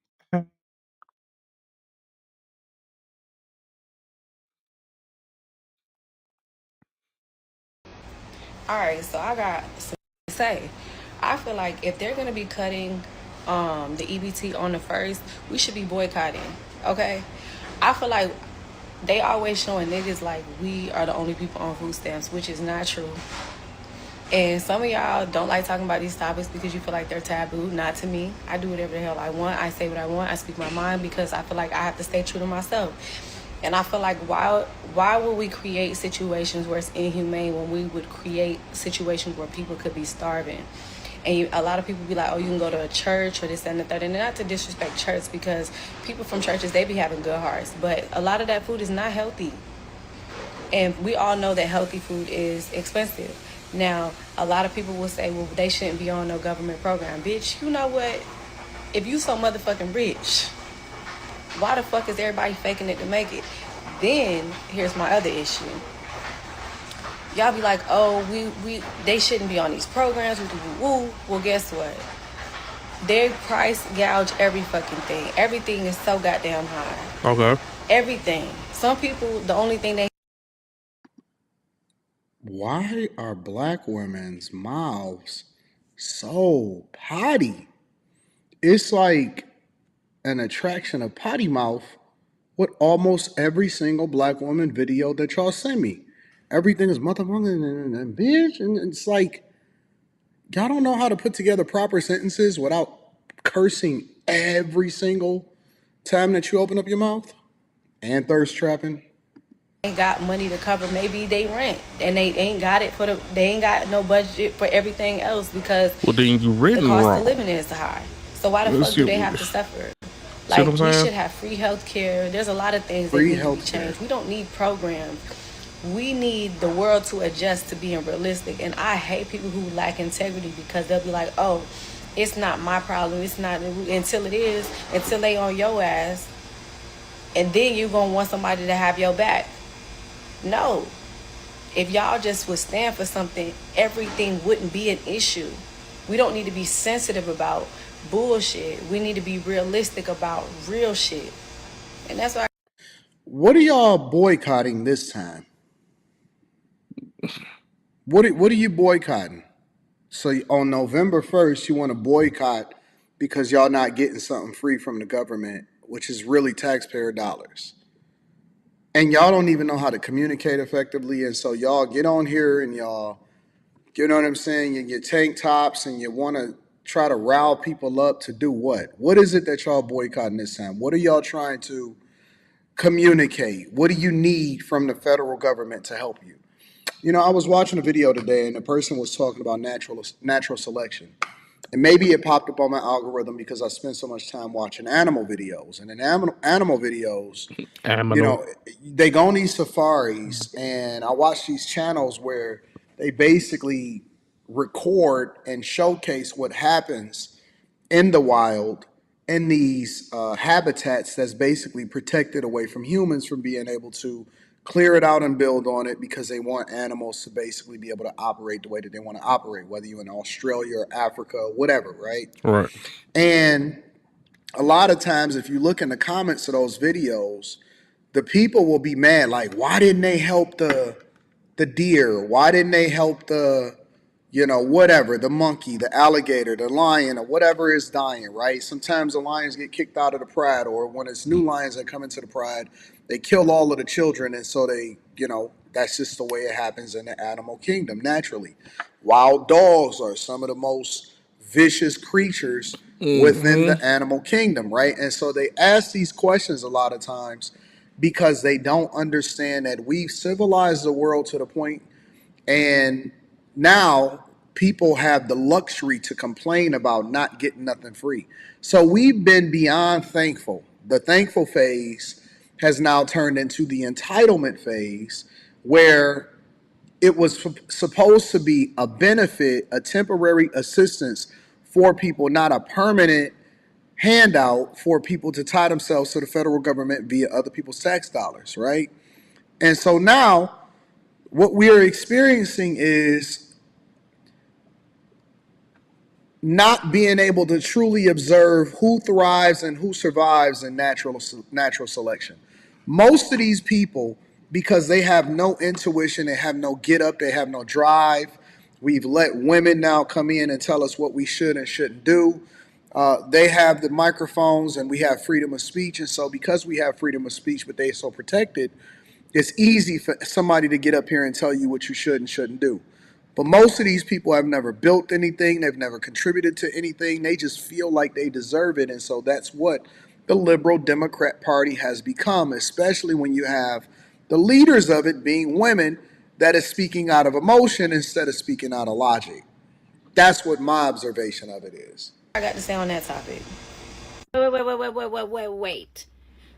All right, so I got some to say. I feel like if they're gonna be cutting the EBT on the 1st, we should be boycotting. Okay, I feel like they always showing niggas like we are the only people on food stamps, which is not true. And some of y'all don't like talking about these topics because you feel like they're taboo. Not to me. I do whatever the hell I want. I say what I want. I speak my mind because I feel like I have to stay true to myself. And I feel like why would we create situations where it's inhumane when we would create situations where people could be starving? And a lot of people be like, oh, you can go to a church or this, that, and the third. And not to disrespect church, because people from churches, they be having good hearts. But a lot of that food is not healthy. And we all know that healthy food is expensive. Now, a lot of people will say, well, they shouldn't be on no government program. Bitch, you know what? If you so motherfucking rich, why the fuck is everybody faking it to make it? Then, here's my other issue. Y'all be like, oh, they shouldn't be on these programs. Woo. Well, guess what? They price gouge every fucking thing. Everything is so goddamn high. Okay. Everything. Some people, the only thing they... Why are black women's mouths so potty? It's like an attraction of potty mouth with almost every single black woman video that y'all send me. Everything is motherfucking and bitch. And it's like, y'all don't know how to put together proper sentences without cursing every single time that you open up your mouth and thirst trapping. Ain't got money to cover maybe they rent, and they ain't got it for they ain't got no budget for everything else because well, then you written the cost wrong. of living is high. So why the fuck do they have to suffer? Like, we should have free health care. There's a lot of things that need to be changed. We don't need programs. We need the world to adjust to being realistic. And I hate people who lack integrity because they'll be like, oh, it's not my problem. It's not until it is, until they on your ass. And then you're going to want somebody to have your back. No. If y'all just would stand for something, everything wouldn't be an issue. We don't need to be sensitive about bullshit. We need to be realistic about real shit. And that's why. What are y'all boycotting this time? What are you boycotting? So on November 1st, you want to boycott because y'all not getting something free from the government, which is really taxpayer dollars. And y'all don't even know how to communicate effectively. And so y'all get on here and y'all, you know what I'm saying? You get tank tops and you want to try to rile people up to do what? What is it that y'all boycotting this time? What are y'all trying to communicate? What do you need from the federal government to help you? You know, I was watching a video today and the person was talking about natural selection. and maybe it popped up on my algorithm because I spend so much time watching animal videos. And in animal videos, you know, they go on these safaris, and I watch these channels where they basically record and showcase what happens in the wild in these habitats that's basically protected away from humans from being able to clear it out and build on it, because they want animals to basically be able to operate the way that they want to operate, whether you're in Australia or Africa or whatever, right? Right. And a lot of times, if you look in the comments of those videos, the people will be mad, like, why didn't they help the deer? Why didn't they help the, you know, whatever, the monkey, the alligator, the lion, or whatever is dying, right? Sometimes the lions get kicked out of the pride, or when it's new lions that come into the pride, they kill all of the children, and so they, you know, that's just the way it happens in the animal kingdom, naturally. Wild dogs are some of the most vicious creatures within the animal kingdom, right? And so they ask these questions a lot of times because they don't understand that we've civilized the world to the point, and now people have the luxury to complain about not getting nothing free. So we've been beyond thankful. The thankful phase has now turned into the entitlement phase, where it was supposed to be a benefit, a temporary assistance for people, not a permanent handout for people to tie themselves to the federal government via other people's tax dollars, right? And so now what we are experiencing is not being able to truly observe who thrives and who survives in natural selection. Most of these people, because they have no intuition, they have no get up, they have no drive. We've let women now come in and tell us what we should and shouldn't do. They have the microphones, and we have freedom of speech. And so because we have freedom of speech, but they're so protected, it's easy for somebody to get up here and tell you what you should and shouldn't do. But most of these people have never built anything. They've never contributed to anything. They just feel like they deserve it. And so that's what the liberal Democrat Party has become, especially when you have the leaders of it being women that is speaking out of emotion instead of speaking out of logic. That's what my observation of it is. I got to say on that topic. Wait.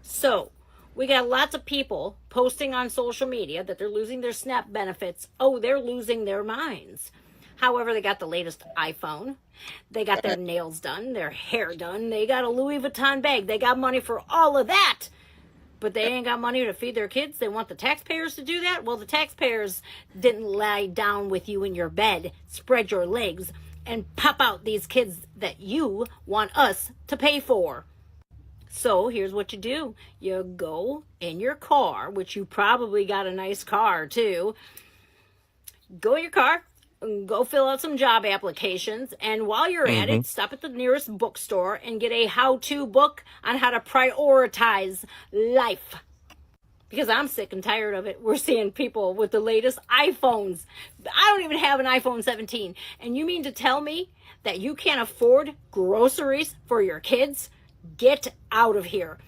So, we got lots of people posting on social media that they're losing their SNAP benefits. Oh, they're losing their minds. However, they got the latest iPhone. They got their nails done, their hair done. They got a Louis Vuitton bag. They got money for all of that. But they ain't got money to feed their kids. They want the taxpayers to do that? Well, the taxpayers didn't lie down with you in your bed, spread your legs, and pop out these kids that you want us to pay for. So here's what you do. You go in your car, which you probably got a nice car too. Go in your car, go fill out some job applications, and while you're at it, stop at the nearest bookstore and get a how-to book on how to prioritize life. Because I'm sick and tired of it. We're seeing people with the latest iPhones. I don't even have an iPhone 17. And you mean to tell me that you can't afford groceries for your kids? Get out of here.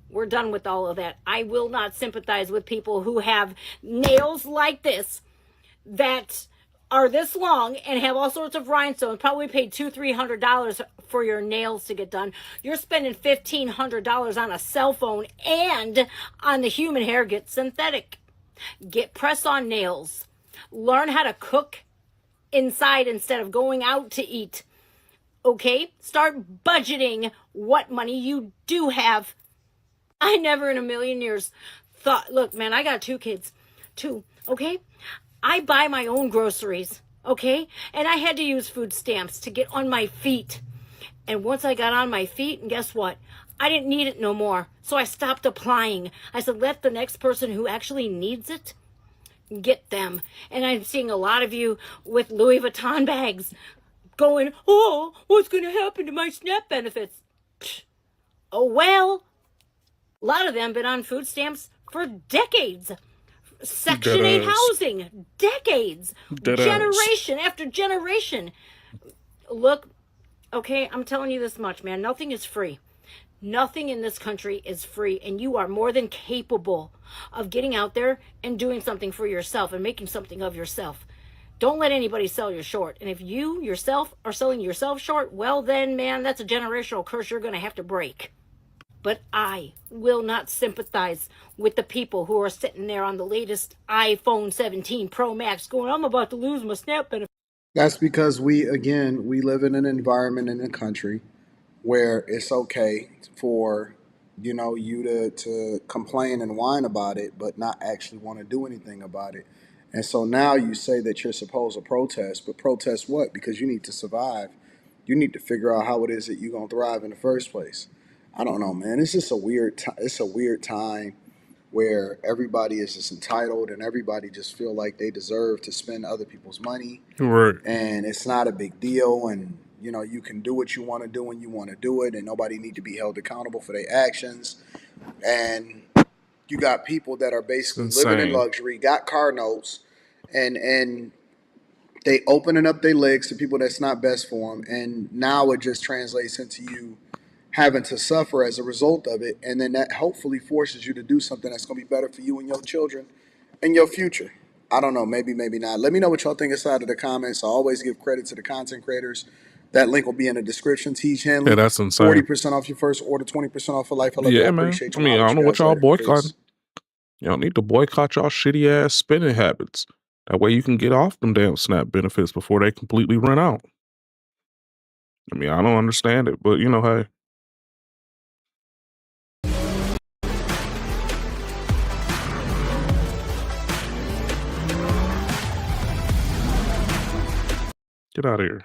We're done with all of that. I will not sympathize with people who have nails like this that are this long and have all sorts of rhinestones. Probably paid $200-300 for your nails to get done. You're spending $1,500 on a cell phone and on the human hair. Get synthetic. Get press-on nails. Learn how to cook inside instead of going out to eat. Okay? Start budgeting what money you do have. I never in a million years thought, look, man, I got 2 kids. 2, okay? I buy my own groceries, okay? And I had to use food stamps to get on my feet. And once I got on my feet, and guess what? I didn't need it no more. So I stopped applying. I said, let the next person who actually needs it get them. And I'm seeing a lot of you with Louis Vuitton bags going, oh, what's going to happen to my SNAP benefits? Psh, oh, well, a lot of them been on food stamps for decades. Section 8 housing, decades, generation after generation. Look, okay, I'm telling you this much, man. Nothing is free. Nothing in this country is free, and you are more than capable of getting out there and doing something for yourself and making something of yourself. Don't let anybody sell you short. And if you yourself are selling yourself short, well then, man, that's a generational curse you're going to have to break. But I will not sympathize with the people who are sitting there on the latest iPhone 17 Pro Max going, I'm about to lose my SNAP benefit. That's because we live in an environment in a country where it's okay for you to complain and whine about it, but not actually want to do anything about it. And so now you say that you're supposed to protest, but protest what? Because you need to survive. You need to figure out how it is that you're gonna thrive in the first place. I don't know, man. It's just a weird. It's a weird time where everybody is just entitled and everybody just feel like they deserve to spend other people's money, Right. and it's not a big deal, and you can do what you want to do when you want to do it, and nobody need to be held accountable for their actions. And you got people that are basically living in insane. luxury, got car notes, and they opening up their legs to people that's not best for them, and now it just translates into you having to suffer as a result of it, and then that hopefully forces you to do something that's going to be better for you and your children and your future. I don't know, maybe not. Let me know what y'all think inside of the comments. I always give credit to the content creators. That link will be in the description. Teach Henley, Yeah, that's insane. 40% off your first order, 20% off for life. I love you. I Yeah, man. appreciate I you. mean, I'll I let don't know you what guys y'all later. boycotting. Peace. Y'all need to boycott y'all shitty ass spending habits. That way you can get off them damn SNAP benefits before they completely run out. I mean, I don't understand it, but hey. Get out of here.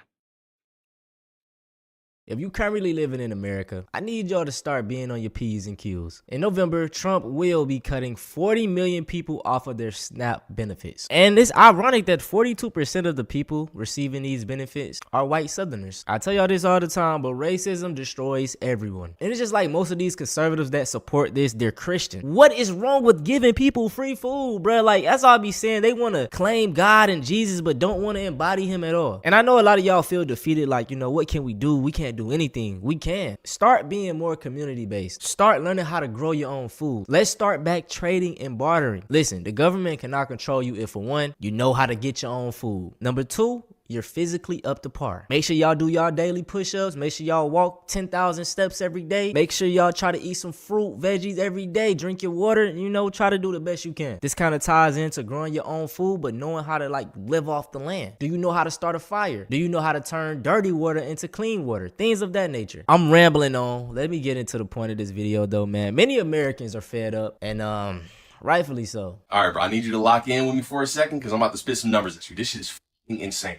If you currently living in America, I need y'all to start being on your P's and Q's. In November, Trump will be cutting 40 million people off of their SNAP benefits. And it's ironic that 42% of the people receiving these benefits are white Southerners. I tell y'all this all the time, but racism destroys everyone. And it's just like most of these conservatives that support this, they're Christian. What is wrong with giving people free food, bro? Like, that's all I be saying. They want to claim God and Jesus, but don't want to embody him at all. And I know a lot of y'all feel defeated, like, what can we do? We can't do anything. We can. Start being more community based. Start learning how to grow your own food. Let's start back trading and bartering. Listen, the government cannot control you if, for one, you know how to get your own food. Number two, you're physically up to par. Make sure y'all do y'all daily push-ups. Make sure y'all walk 10,000 steps every day. Make sure y'all try to eat some fruit, veggies every day. Drink your water. Try to do the best you can. This kind of ties into growing your own food, but knowing how to live off the land. Do you know how to start a fire? Do you know how to turn dirty water into clean water? Things of that nature. I'm rambling on. Let me get into the point of this video though, man. Many Americans are fed up, and rightfully so. All right, bro. I need you to lock in with me for a second because I'm about to spit some numbers at you. This shit is fucking insane.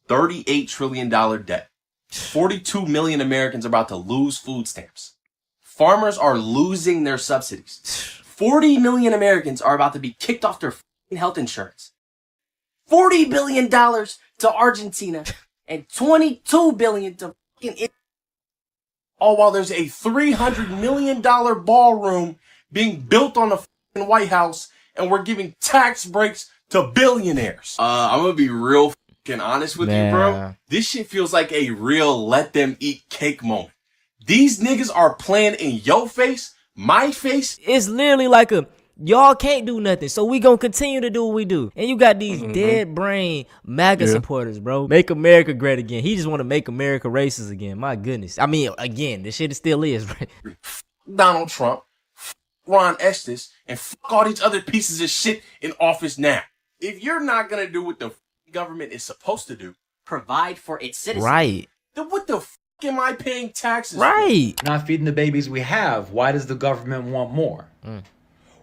$38 trillion debt. 42 million Americans are about to lose food stamps. Farmers are losing their subsidies. 40 million Americans are about to be kicked off their health insurance. $40 billion to Argentina and $22 billion to Italy. All while there's a $300 million ballroom being built on the White House, and we're giving tax breaks to billionaires. I'm gonna be real honest with you, bro. This shit feels like a real let them eat cake moment. These niggas are playing in your face, my face. It's literally like y'all can't do nothing, so we gonna continue to do what we do. And you got these dead brain MAGA supporters, bro. Make America great again. He just want to make America racist again. My goodness. I mean, again, this shit still is, right? Donald Trump, Ron Estes, and all these other pieces of shit in office now. If you're not gonna do what the government is supposed to do, provide for its citizens, right, then what the am I paying taxes right for? Not feeding the babies we have. Why does the government want more?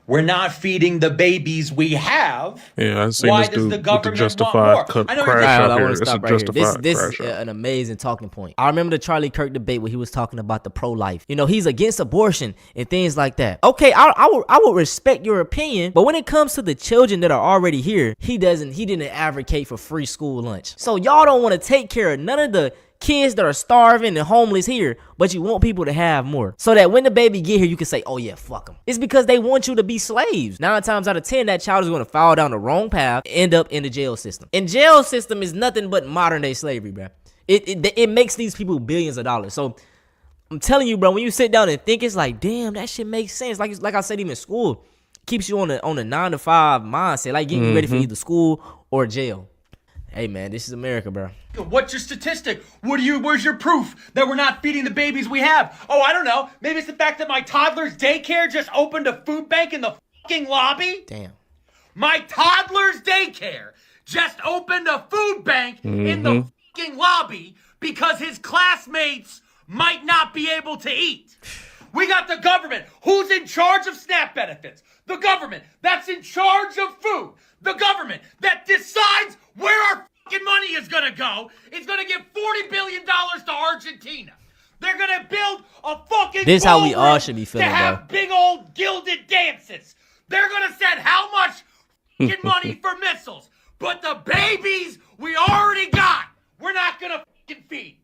We're not feeding the babies we have. Yeah, I seen Why this does dude the with the government justified want more? crash out I here. want to It's a stop right here. justified This crash is out. an amazing talking point. I remember the Charlie Kirk debate where he was talking about the pro-life. He's against abortion and things like that. Okay, I would respect your opinion, but when it comes to the children that are already here, he didn't advocate for free school lunch. So y'all don't want to take care of none of the kids that are starving and homeless here, but you want people to have more, so that when the baby get here, you can say, oh yeah, fuck them. It's because they want you to be slaves. 9 times out of 10, that child is going to fall down the wrong path, end up in the jail system. And jail system is nothing but modern day slavery, bro. It makes these people billions of dollars. So I'm telling you, bro, when you sit down and think, it's like, damn, that shit makes sense. Like I said, even school keeps you on a 9 to 5 mindset, like getting you ready for either school or jail. Hey man, this is America, bro. What's your statistic? Where's your proof that we're not feeding the babies we have? Oh, I don't know. Maybe it's the fact that my toddler's daycare just opened a food bank in the fucking lobby. Damn. My toddler's daycare just opened a food bank in the fucking lobby because his classmates might not be able to eat. We got the government. Who's in charge of SNAP benefits? The government that's in charge of food. The government that decides where our fucking money is gonna go is gonna give $40 billion to Argentina. They're gonna build a fucking This how we all ballroom should be to feeling, have bro. big old gilded dances. They're gonna send how much fucking money for missiles? But the babies we already got, we're not gonna fucking feed.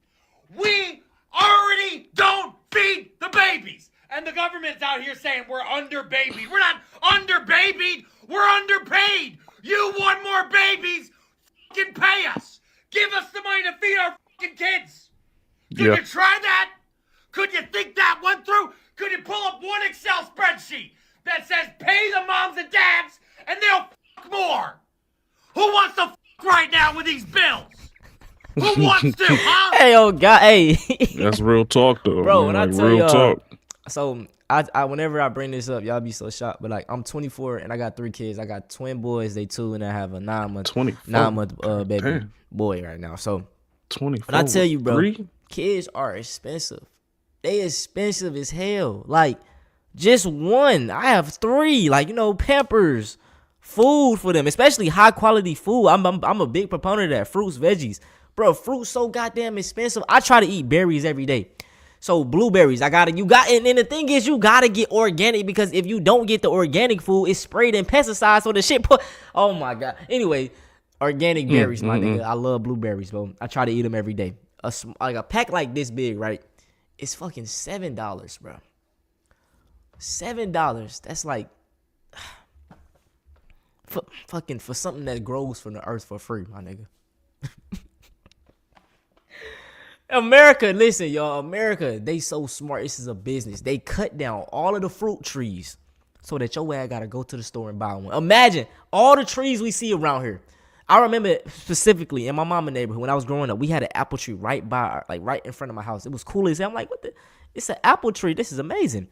We already don't feed the babies. And the government's out here saying we're under-babied. We're not under-babied. We're underpaid. You want more babies? Fucking pay us. Give us the money to feed our fucking kids. Could you try that? Could you think that one through? Could you pull up one Excel spreadsheet that says pay the moms and dads and they'll fuck more? Who wants to fuck right now with these bills? Who wants to, huh? Hey, oh God, hey. That's real talk, though. Bro, man. when I Like, tell real y'all, talk. so I whenever I bring this up, y'all be so shocked. But like, I'm 24 and I got 3 kids. I got twin boys, they 2, and I have a 9-month baby boy right now. So 24. when I tell you, bro, 3? kids are expensive. They expensive as hell. Like, just one. I have 3. Like, you know, Pampers, food for them, especially high quality food. I'm a big proponent of that. Fruits, veggies. Bro, fruit's so goddamn expensive. I try to eat berries every day. So blueberries, and the thing is, you gotta get organic, because if you don't get the organic food, it's sprayed in pesticides, so the shit oh my God. Anyway, organic berries, my nigga. I love blueberries, bro. I try to eat them every day. Like a pack like this big, right? It's fucking $7, bro. $7. That's like for something that grows from the earth for free, my nigga. America, listen, y'all. America, they so smart. This is a business. They cut down all of the fruit trees so that your ass gotta go to the store and buy one. Imagine all the trees we see around here. I remember specifically in my mama neighborhood when I was growing up, we had an apple tree right in front of my house. It was cool as hell. I'm like, what the? It's an apple tree. This is amazing.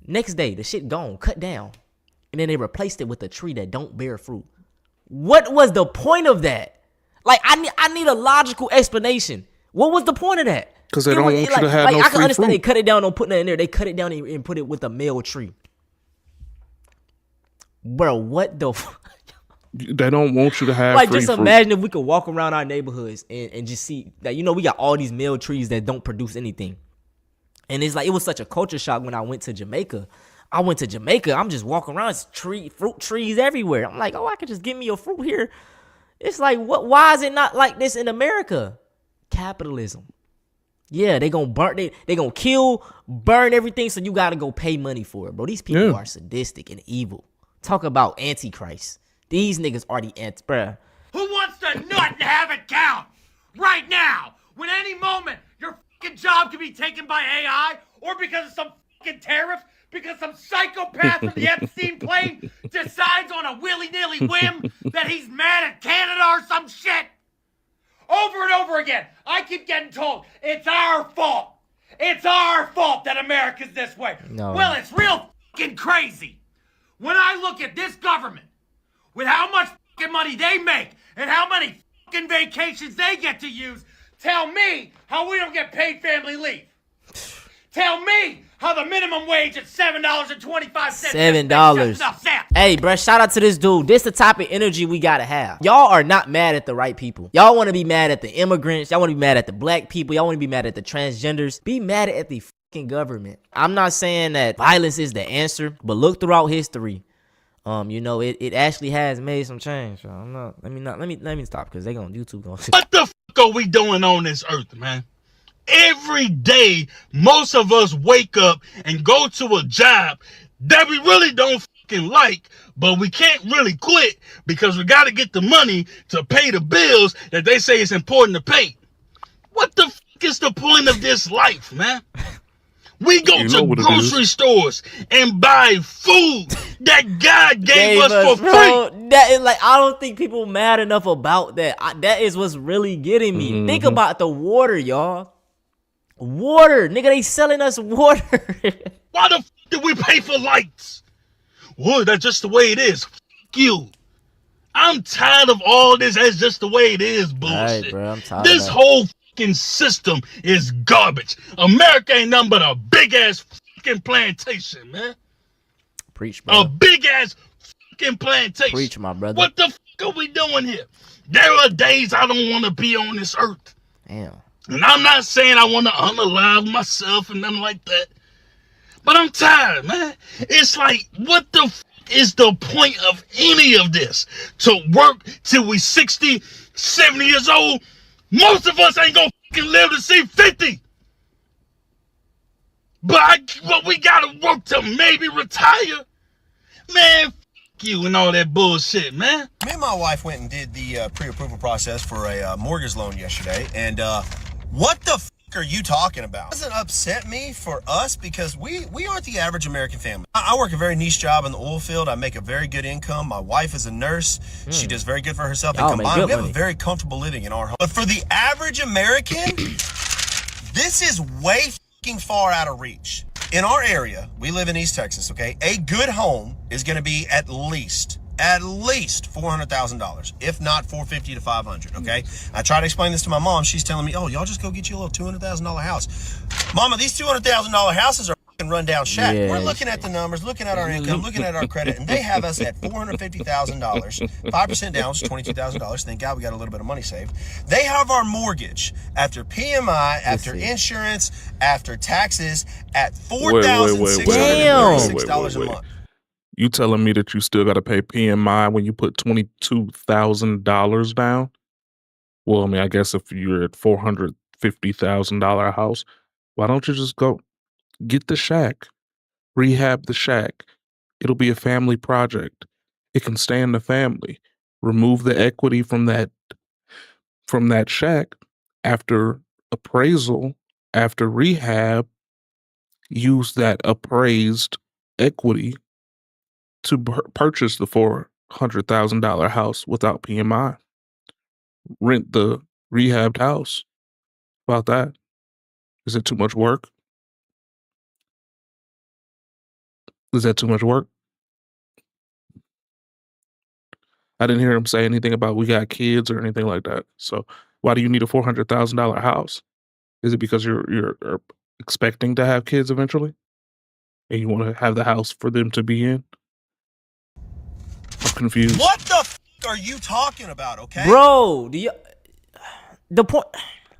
Next day, the shit gone, cut down, and then they replaced it with a tree that don't bear fruit. What was the point of that? Like, I need a logical explanation. What was the point of that? Because they don't want you to have no I can free understand fruit. they cut it down, don't put nothing in there. They cut it down and put it with a male tree. Bro, what the They don't want you to have like, free just fruit. imagine if we could walk around our neighborhoods and just see that, you know, we got all these male trees that don't produce anything. And it's like, it was such a culture shock when I went to Jamaica. I'm just walking around, it's fruit trees everywhere. I'm like, oh, I could just get me a fruit here. It's like, what? Why is it not like this in America? Capitalism. Yeah, they gonna kill, burn everything, so you gotta go pay money for it, bro. These people are sadistic and evil. Talk about antichrist. These niggas are the bruh. Who wants to nut and have it count? Right now, when any moment your fucking job could be taken by AI, or because of some fucking tariff, because some psychopath from the Epstein plane decides on a willy-nilly whim that he's mad at Canada or some shit. Over and over again, I keep getting told, it's our fault. It's our fault that America's this way. No. Well, it's real fucking crazy. When I look at this government, with how much fucking money they make, and how many fucking vacations they get to use, tell me how we don't get paid family leave. Tell me how the minimum wage at $7.25. $7. Hey, bruh, shout out to this dude. This the type of energy we gotta have. Y'all are not mad at the right people. Y'all want to be mad at the immigrants. Y'all want to be mad at the black people. Y'all want to be mad at the transgenders. Be mad at the fucking government. I'm not saying that violence is the answer, but look throughout history. You know, it actually has made some change. So let me stop, because they gonna YouTube gonna. What the fuck are we doing on this earth, man? Every day, most of us wake up and go to a job that we really don't fucking like, but we can't really quit because we got to get the money to pay the bills that they say is important to pay. What the fuck is the point of this life, man? We go You know to what it grocery is. stores and buy food that God gave us for free. Bro, that is like, I don't think people mad enough about that. That is what's really getting me. Think about the water, y'all. Water, nigga, they selling us water. Why the f did we pay for lights? Well, that's just the way it is. F you. I'm tired of all this. That's just the way it is bullshit. All right, bro, I'm tired This of that. whole fucking system is garbage. America ain't nothing but a big ass fucking plantation, man. Preach, bro. A big ass fucking plantation. Preach, my brother. What the fuck are we doing here? There are days I don't want to be on this earth. Damn. And I'm not saying I want to unalive myself and nothing like that. But I'm tired, man. It's like, what the fuck is the point of any of this? To work till we 60, 70 years old? Most of us ain't gonna fucking live to see 50. But we gotta work to maybe retire. Man, f you and all that bullshit, man. Me and my wife went and did the pre-approval process for a mortgage loan yesterday, and what the f are you talking about? It doesn't upset me for us because we aren't the average American family. I work a very niche job in the oil field. I make a very good income. My wife is a nurse. She does very good for herself. And combined, we have a very comfortable living in our home. But for the average American, this is way f***ing far out of reach. In our area, we live in East Texas, okay? A good home is going to be at least $400,000, if not $450 to $500, okay? I try to explain this to my mom. She's telling me, oh, y'all just go get you a little $200,000 house. Mama, these $200,000 houses are f***ing rundown shack. Yeah. We're looking at the numbers, looking at our income, looking at our credit, and they have us at $450,000, 5% down, which is $22,000. Thank God we got a little bit of money saved. They have our mortgage after PMI, after insurance, after taxes at $4,636 a month. You telling me that you still got to pay PMI when you put $22,000 down? Well, I mean, I guess if you're at $450,000 house, why don't you just go get the shack, rehab the shack? It'll be a family project. It can stay in the family. Remove the equity from that shack after appraisal, after rehab. Use that appraised equity to purchase the $400,000 house without PMI. Rent the rehabbed house. About that. Is it too much work? Is that too much work? I didn't hear him say anything about we got kids or anything like that. So why do you need a $400,000 house? Is it because you're expecting to have kids eventually? And you want to have the house for them to be in? I'm confused. What the f are you talking about, okay? Bro, the point,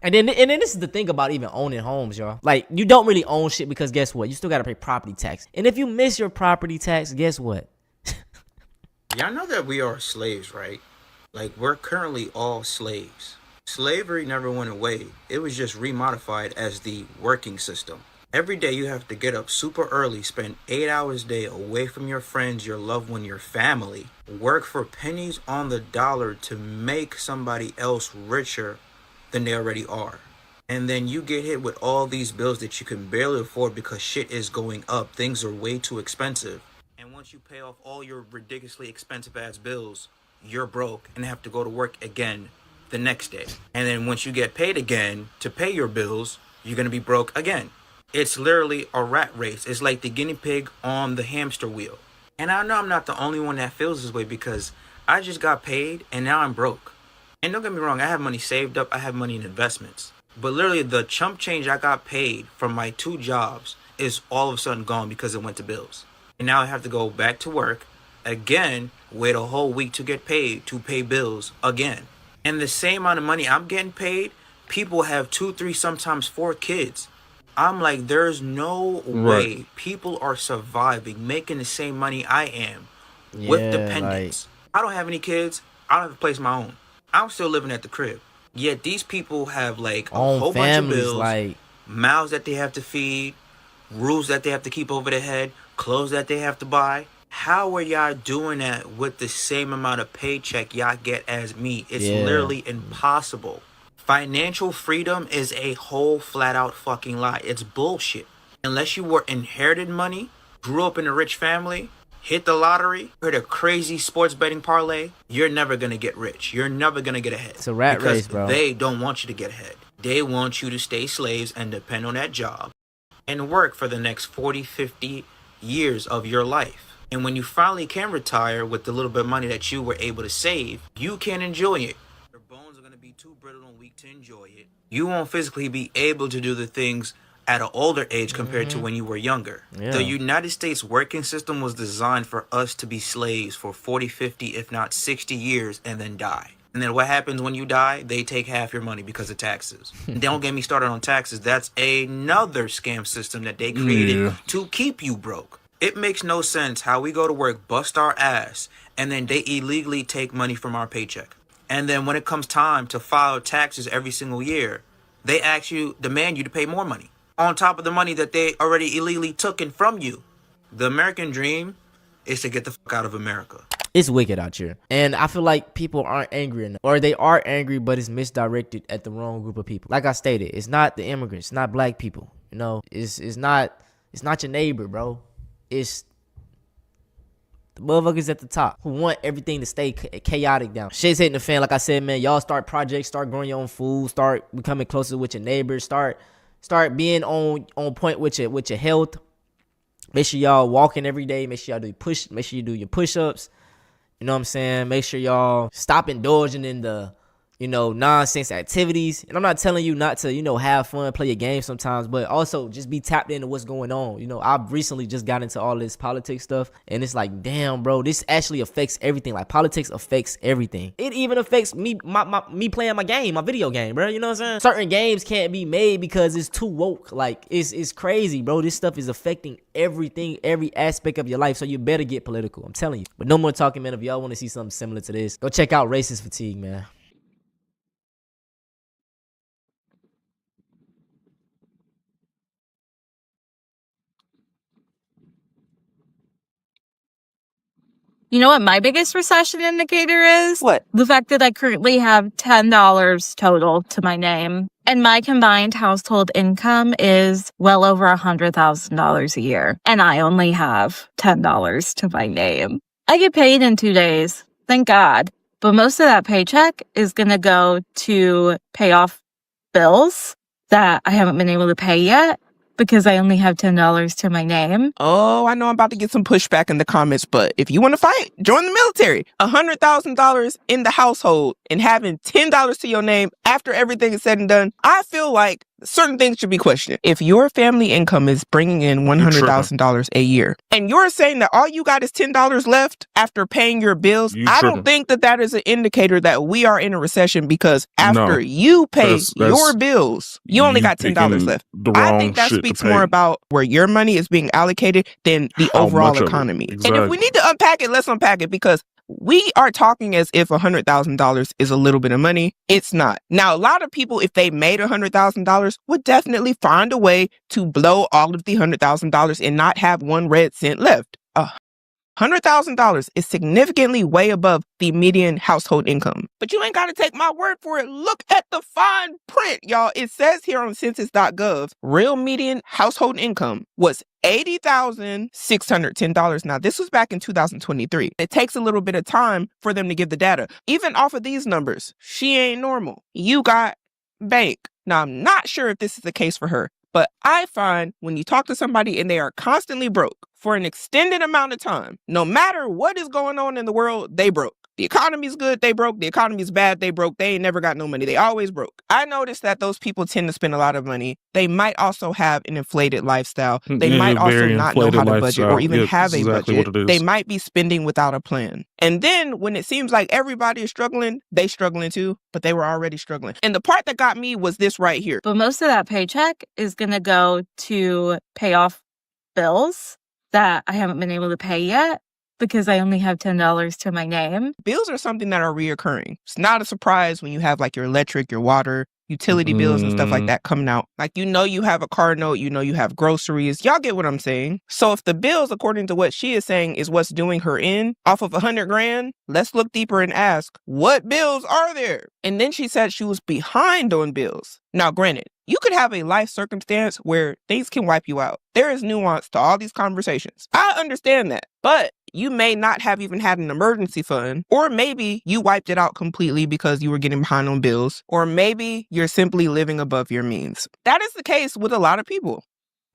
and then this is the thing about even owning homes, y'all. Like, you don't really own shit because guess what? You still gotta pay property tax. And if you miss your property tax, guess what? Y'all know that we are slaves, right? Like, we're currently all slaves. Slavery never went away. It was just remodified as the working system. Every day you have to get up super early, spend 8 hours a day away from your friends, your loved one, your family, work for pennies on the dollar to make somebody else richer than they already are. And then you get hit with all these bills that you can barely afford because shit is going up. Things are way too expensive. And once you pay off all your ridiculously expensive ass bills, you're broke and have to go to work again the next day. And then once you get paid again to pay your bills, you're going to be broke again. It's literally a rat race. It's like the guinea pig on the hamster wheel. And I know I'm not the only one that feels this way because I just got paid and now I'm broke. And don't get me wrong, I have money saved up, I have money in investments. But literally the chump change I got paid from my 2 jobs is all of a sudden gone because it went to bills. And now I have to go back to work again, wait a whole week to get paid to pay bills again. And the same amount of money I'm getting paid, people have 2, 3, sometimes 4 kids. I'm like, there's no way people are surviving, making the same money I am with dependents. I don't have any kids. I don't have a place of my own. I'm still living at the crib. Yet these people have like a whole bunch of bills, mouths that they have to feed, rules that they have to keep over their head, clothes that they have to buy. How are y'all doing that with the same amount of paycheck y'all get as me? It's literally impossible. Financial freedom is a whole flat out fucking lie. It's bullshit. Unless you were inherited money, grew up in a rich family, hit the lottery, heard a crazy sports betting parlay, you're never going to get rich. You're never going to get ahead. It's a rat because race, bro. They don't want you to get ahead. They want you to stay slaves and depend on that job and work for the next 40, 50 years of your life. And when you finally can retire with the little bit of money that you were able to save, you can enjoy it. Your bones are going to be too brittle and weak to enjoy it. You won't physically be able to do the things at an older age compared to when you were younger. Yeah. The United States working system was designed for us to be slaves for 40, 50, if not 60 years and then die. And then what happens when you die? They take half your money because of taxes. Don't get me started on taxes. That's another scam system that they created to keep you broke. It makes no sense how we go to work, bust our ass, and then they illegally take money from our paycheck. And then when it comes time to file taxes every single year, they demand you to pay more money on top of the money that they already illegally took from you. The American dream is to get the fuck out of America. It's wicked out here. And I feel like people aren't angry enough. Or they are angry, but it's misdirected at the wrong group of people. Like I stated, it's not the immigrants. It's not black people. You know, it's not your neighbor, bro. It's the motherfuckers at the top who want everything to stay chaotic down. Shit's hitting the fan. Like I said, man, y'all start projects, start growing your own food, start becoming closer with your neighbors, start being on point with your health. Make sure y'all walking every day. Make sure you do your push-ups. You know what I'm saying? Make sure y'all stop indulging in the, nonsense activities. And I'm not telling you not to, have fun, play your game sometimes, but also just be tapped into what's going on. I've recently just got into all this politics stuff, and it's like, damn, bro, this actually affects everything. Like, politics affects everything. It even affects me playing my game, my video game, bro. You know what I'm saying? Certain games can't be made because it's too woke. Like, it's crazy, bro. This stuff is affecting everything, every aspect of your life, so you better get political. I'm telling you. But no more talking, man. If y'all want to see something similar to this, go check out Racist Fatigue, man. You know what my biggest recession indicator is? What? The fact that I currently have $10 total to my name. And my combined household income is well over $100,000 a year. And I only have $10 to my name. I get paid in 2 days. Thank God. But most of that paycheck is going to go to pay off bills that I haven't been able to pay yet, because I only have $10 to my name. Oh, I know I'm about to get some pushback in the comments, but if you want to fight, join the military. $100,000 in the household and having $10 to your name after everything is said and done, I feel like certain things should be questioned. If your family income is bringing in $100,000 a year, and you're saying that all you got is $10 left after paying your bills, I don't think that is an indicator that we are in a recession, because after you pay your bills, you only got $10 left. I think that speaks more about where your money is being allocated than the overall economy. Exactly. And if we need to unpack it, let's unpack it, because we are talking as if $100,000 is a little bit of money. It's not. Now, a lot of people, if they made $100,000, would definitely find a way to blow all of the $100,000 and not have one red cent left. $100,000 is significantly way above the median household income. But you ain't got to take my word for it. Look at the fine print, y'all. It says here on census.gov, real median household income was $80,610. Now, this was back in 2023. It takes a little bit of time for them to give the data. Even off of these numbers, she ain't normal. You got bank. Now, I'm not sure if this is the case for her, but I find when you talk to somebody and they are constantly broke for an extended amount of time, no matter what is going on in the world, they broke. The economy's good, they broke. The economy's bad, they broke. They ain't never got no money. They always broke. I noticed that those people tend to spend a lot of money. They might also have an inflated lifestyle. They might also not know how to budget or even have a budget. They might be spending without a plan. And then when it seems like everybody is struggling, they struggling too, but they were already struggling. And the part that got me was this right here. But most of that paycheck is going to go to pay off bills that I haven't been able to pay yet, because I only have $10 to my name. Bills are something that are reoccurring. It's not a surprise when you have like your electric, your water, utility bills and stuff like that coming out. Like, you know, you have a car note, you know, you have groceries. Y'all get what I'm saying? So if the bills, according to what she is saying, is what's doing her in off of 100 grand, let's look deeper and ask, what bills are there? And then she said she was behind on bills. Now, granted, you could have a life circumstance where things can wipe you out. There is nuance to all these conversations. I understand that. But you may not have even had an emergency fund, or maybe you wiped it out completely because you were getting behind on bills, or maybe you're simply living above your means. That is the case with a lot of people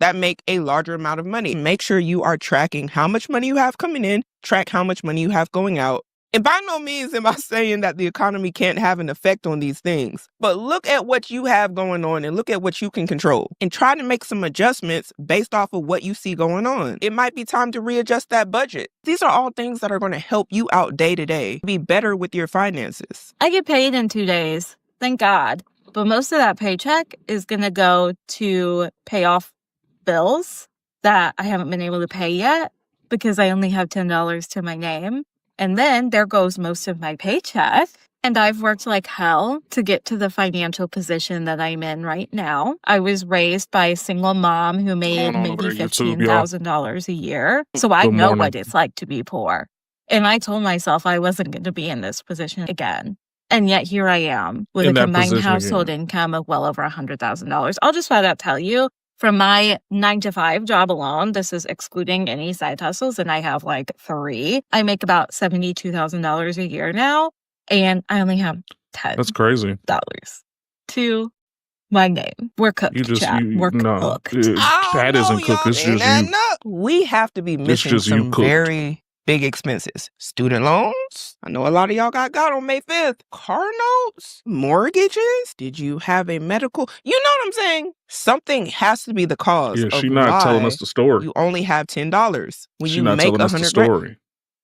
that make a larger amount of money. Make sure you are tracking how much money you have coming in, track how much money you have going out. And by no means am I saying that the economy can't have an effect on these things, but look at what you have going on and look at what you can control and try to make some adjustments based off of what you see going on. It might be time to readjust that budget. These are all things that are going to help you out day to day, be better with your finances. I get paid in 2 days, thank God. But most of that paycheck is going to go to pay off bills that I haven't been able to pay yet because I only have $10 to my name. And then there goes most of my paycheck. And I've worked like hell to get to the financial position that I'm in right now. I was raised by a single mom who made maybe $15,000 a year. So I know what it's like to be poor. And I told myself I wasn't going to be in this position again. And yet here I am with a combined household income of well over $100,000. I'll just flat out tell you, from my 9-to-5 job alone, this is excluding any side hustles, and I have like 3. I make about $72,000 a year now, and I only have $10. That's crazy. To my name. We're cooked, chat. We're cooked. Chat isn't cooked. It's just you. We have to be missing some very big expenses. Student loans. I know a lot of y'all got on May 5th. Car notes. Mortgages. Did you have a medical? You know what I'm saying? Something has to be the cause of she not telling us the story. You only have $10 when She you not make telling us the 100 story. grand.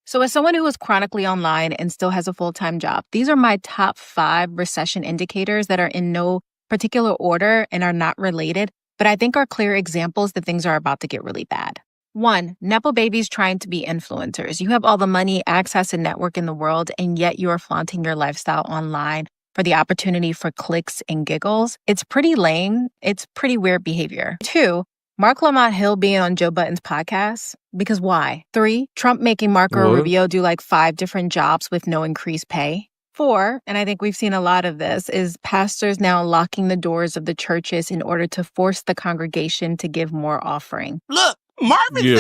So as someone who is chronically online and still has a full-time job, these are my top 5 recession indicators that are in no particular order and are not related, but I think are clear examples that things are about to get really bad. 1, Nepo babies trying to be influencers. You have all the money, access, and network in the world, and yet you are flaunting your lifestyle online for the opportunity for clicks and giggles. It's pretty lame. It's pretty weird behavior. 2, Mark Lamont Hill being on Joe Budden's podcast. Because why? 3, Trump making Marco Rubio do like 5 different jobs with no increased pay. 4, and I think we've seen a lot of this, is pastors now locking the doors of the churches in order to force the congregation to give more offering. Look, Marvin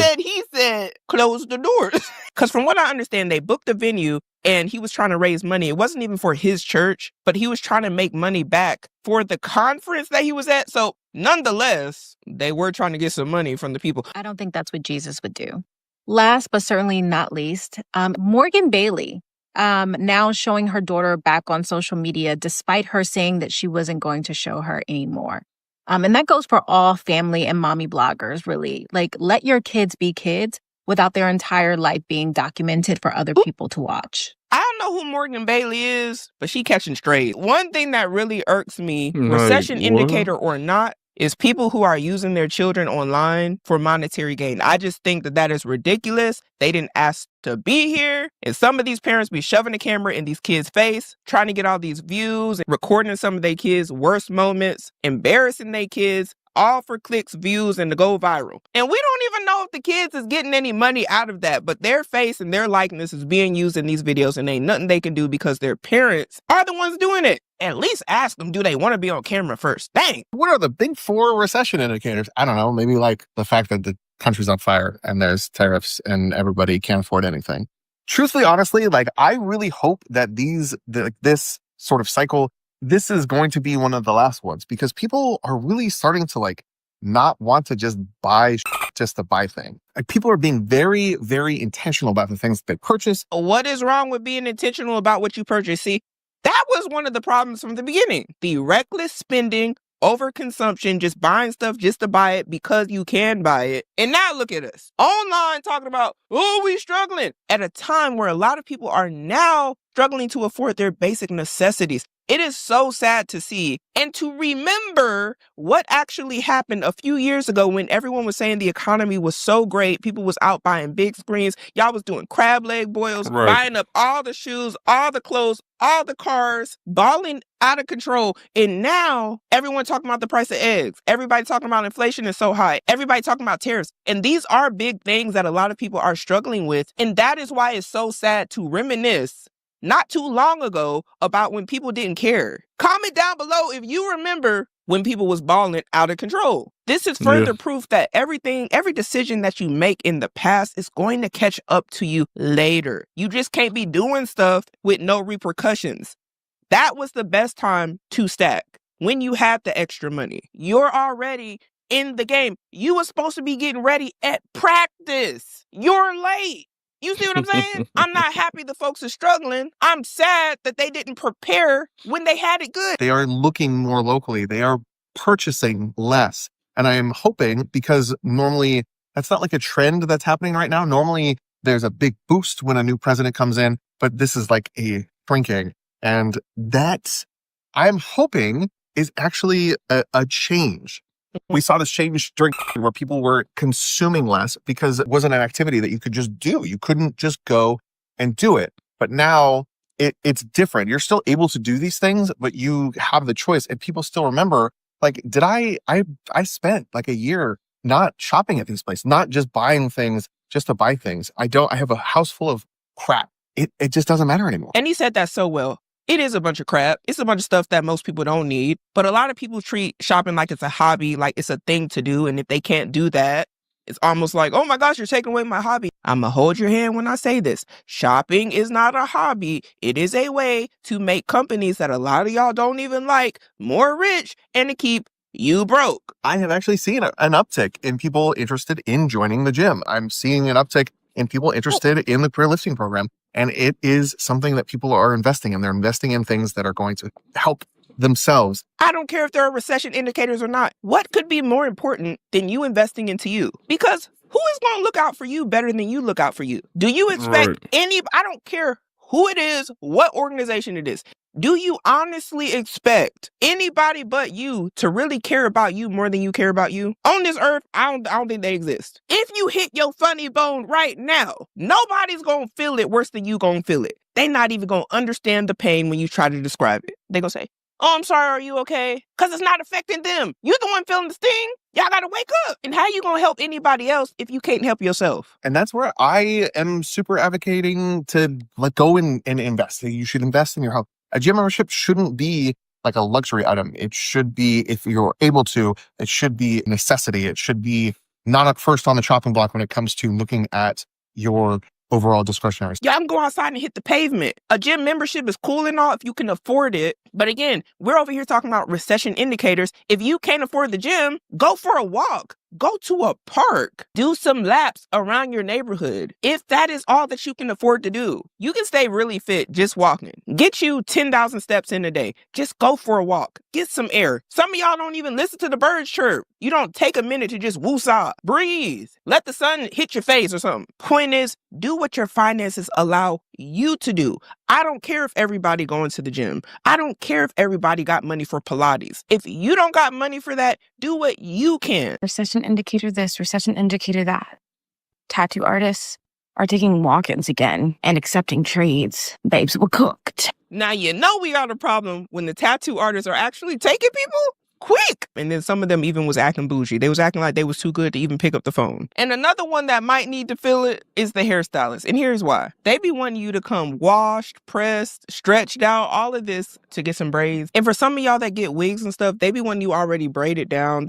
said, close the doors. Because from what I understand, they booked a venue and he was trying to raise money. It wasn't even for his church, but he was trying to make money back for the conference that he was at. So nonetheless, they were trying to get some money from the people. I don't think that's what Jesus would do. Last, but certainly not least, Morgan Bailey now showing her daughter back on social media, despite her saying that she wasn't going to show her anymore. And that goes for all family and mommy bloggers, really. Like, let your kids be kids without their entire life being documented for other people to watch. I don't know who Morgan Bailey is, but she catching strays. One thing that really irks me, recession indicator or not, is people who are using their children online for monetary gain. I just think that is ridiculous. They didn't ask to be here. And some of these parents be shoving the camera in these kids' face, trying to get all these views, and recording some of their kids' worst moments, embarrassing their kids, all for clicks, views, and to go viral. And we don't even know if the kids is getting any money out of that, but their face and their likeness is being used in these videos, and ain't nothing they can do because their parents are the ones doing it. At least ask them, do they want to be on camera first? Dang. What are the big 4 recession indicators? I don't know. Maybe like the fact that the country's on fire and there's tariffs and everybody can't afford anything. Truthfully, honestly, like I really hope that this sort of cycle, this is going to be one of the last ones because people are really starting to like not want to just buy just to buy things. Like people are being very, very intentional about the things they purchase. What is wrong with being intentional about what you purchase? See, that was one of the problems from the beginning. The reckless spending, overconsumption, just buying stuff just to buy it because you can buy it. And now look at us online talking about, oh, we struggling at a time where a lot of people are now struggling to afford their basic necessities. It is so sad to see and to remember what actually happened a few years ago when everyone was saying the economy was so great. People was out buying big screens. Y'all was doing crab leg boils, Right. buying up all the shoes, all the clothes, all the cars, balling out of control. And now everyone talking about the price of eggs. Everybody talking about inflation is so high. Everybody talking about tariffs. And these are big things that a lot of people are struggling with. And that is why it's so sad to reminisce not too long ago about when people didn't care. Comment down below if you remember when people was balling out of control. This is further proof that every decision that you make in the past is going to catch up to you later. You just can't be doing stuff with no repercussions. That was the best time to stack, when you had the extra money. You're already in the game. You were supposed to be getting ready at practice. You're late. You see what I'm saying? I'm not happy the folks are struggling. I'm sad that they didn't prepare when they had it good. They are looking more locally. They are purchasing less. And I am hoping, because normally that's not like a trend that's happening right now. Normally there's a big boost when a new president comes in, but this is like a shrinking. And that, I'm hoping, is actually a change. We saw this change during where people were consuming less because it wasn't an activity that you could just do. You couldn't just go and do it. But now it's different. You're still able to do these things, but you have the choice. And people still remember, like, did I spent like a year not shopping at these places, not just buying things just to buy things. I have a house full of crap. It just doesn't matter anymore. And he said that so well. It is a bunch of crap. It's a bunch of stuff that most people don't need. But a lot of people treat shopping like it's a hobby, like it's a thing to do. And if they can't do that, it's almost like, oh my gosh, you're taking away my hobby. I'm going to hold your hand when I say this. Shopping is not a hobby. It is a way to make companies that a lot of y'all don't even like more rich and to keep you broke. I have actually seen an uptick in people interested in joining the gym. I'm seeing an uptick in people interested in the career lifting program. And it is something that people are investing in. They're investing in things that are going to help themselves. I don't care if there are recession indicators or not. What could be more important than you investing into you? Because who is going to look out for you better than you look out for you? Do you expect I don't care who it is, what organization it is. Do you honestly expect anybody but you to really care about you more than you care about you? On this earth, I don't think they exist. If you hit your funny bone right now, nobody's going to feel it worse than you going to feel it. They not even going to understand the pain when you try to describe it. They going to say, oh, I'm sorry, are you okay? Because it's not affecting them. You're the one feeling the sting. Y'all got to wake up. And how you going to help anybody else if you can't help yourself? And that's where I am super advocating to let go and invest. You should invest in your health. A gym membership shouldn't be like a luxury item. It should be, if you're able to, it should be a necessity. It should be not up first on the chopping block when it comes to looking at your overall discretionary. Yeah, I'm going outside and hit the pavement. A gym membership is cool and all if you can afford it. But again, we're over here talking about recession indicators. If you can't afford the gym, go for a walk. Go to a park. Do some laps around your neighborhood. If that is all that you can afford to do, you can stay really fit just walking. Get you 10,000 steps in a day. Just go for a walk. Get some air. Some of y'all don't even listen to the birds chirp. You don't take a minute to just woosah. Breathe. Let the sun hit your face or something. Point is, do what your finances allow you to do. I don't care if everybody going to the gym. I don't care if everybody got money for Pilates. If you don't got money for that, do what you can. Recession indicator this, recession indicator that. Tattoo artists are taking walk-ins again and accepting trades. Babes were cooked. Now you know we got a problem when the tattoo artists are actually taking people quick. And then some of them even was acting bougie. They was acting like they was too good to even pick up the phone. And another one that might need to feel it is the hairstylist. And here's why. They be wanting you to come washed, pressed, stretched out, all of this to get some braids. And for some of y'all that get wigs and stuff, they be wanting you already braided down.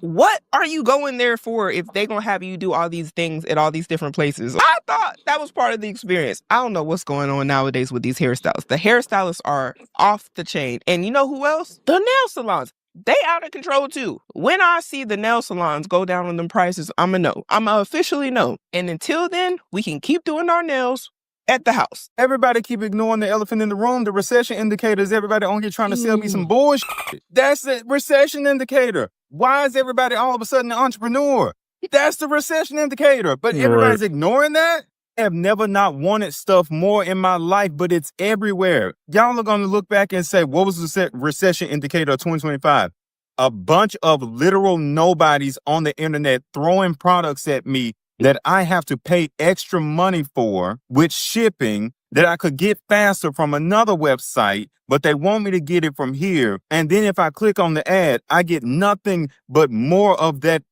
What are you going there for if they gonna have you do all these things at all these different places? I thought that was part of the experience. I don't know what's going on nowadays with these hairstylists. The hairstylists are off the chain. And you know who else? The nail salons. They out of control too. When I see the nail salons go down on them prices, I'ma know. I'ma officially know. And until then, we can keep doing our nails at the house. Everybody keep ignoring the elephant in the room. The recession indicators, everybody on here trying to sell me some bullshit. That's the recession indicator. Why is everybody all of a sudden an entrepreneur? That's the recession indicator. But everybody's ignoring that? have never not wanted stuff more in my life, but it's everywhere. Y'all are going to look back and say, what was the recession indicator of 2025? A bunch of literal nobodies on the internet throwing products at me that I have to pay extra money for with shipping that I could get faster from another website, but they want me to get it from here. And then if I click on the ad, I get nothing but more of that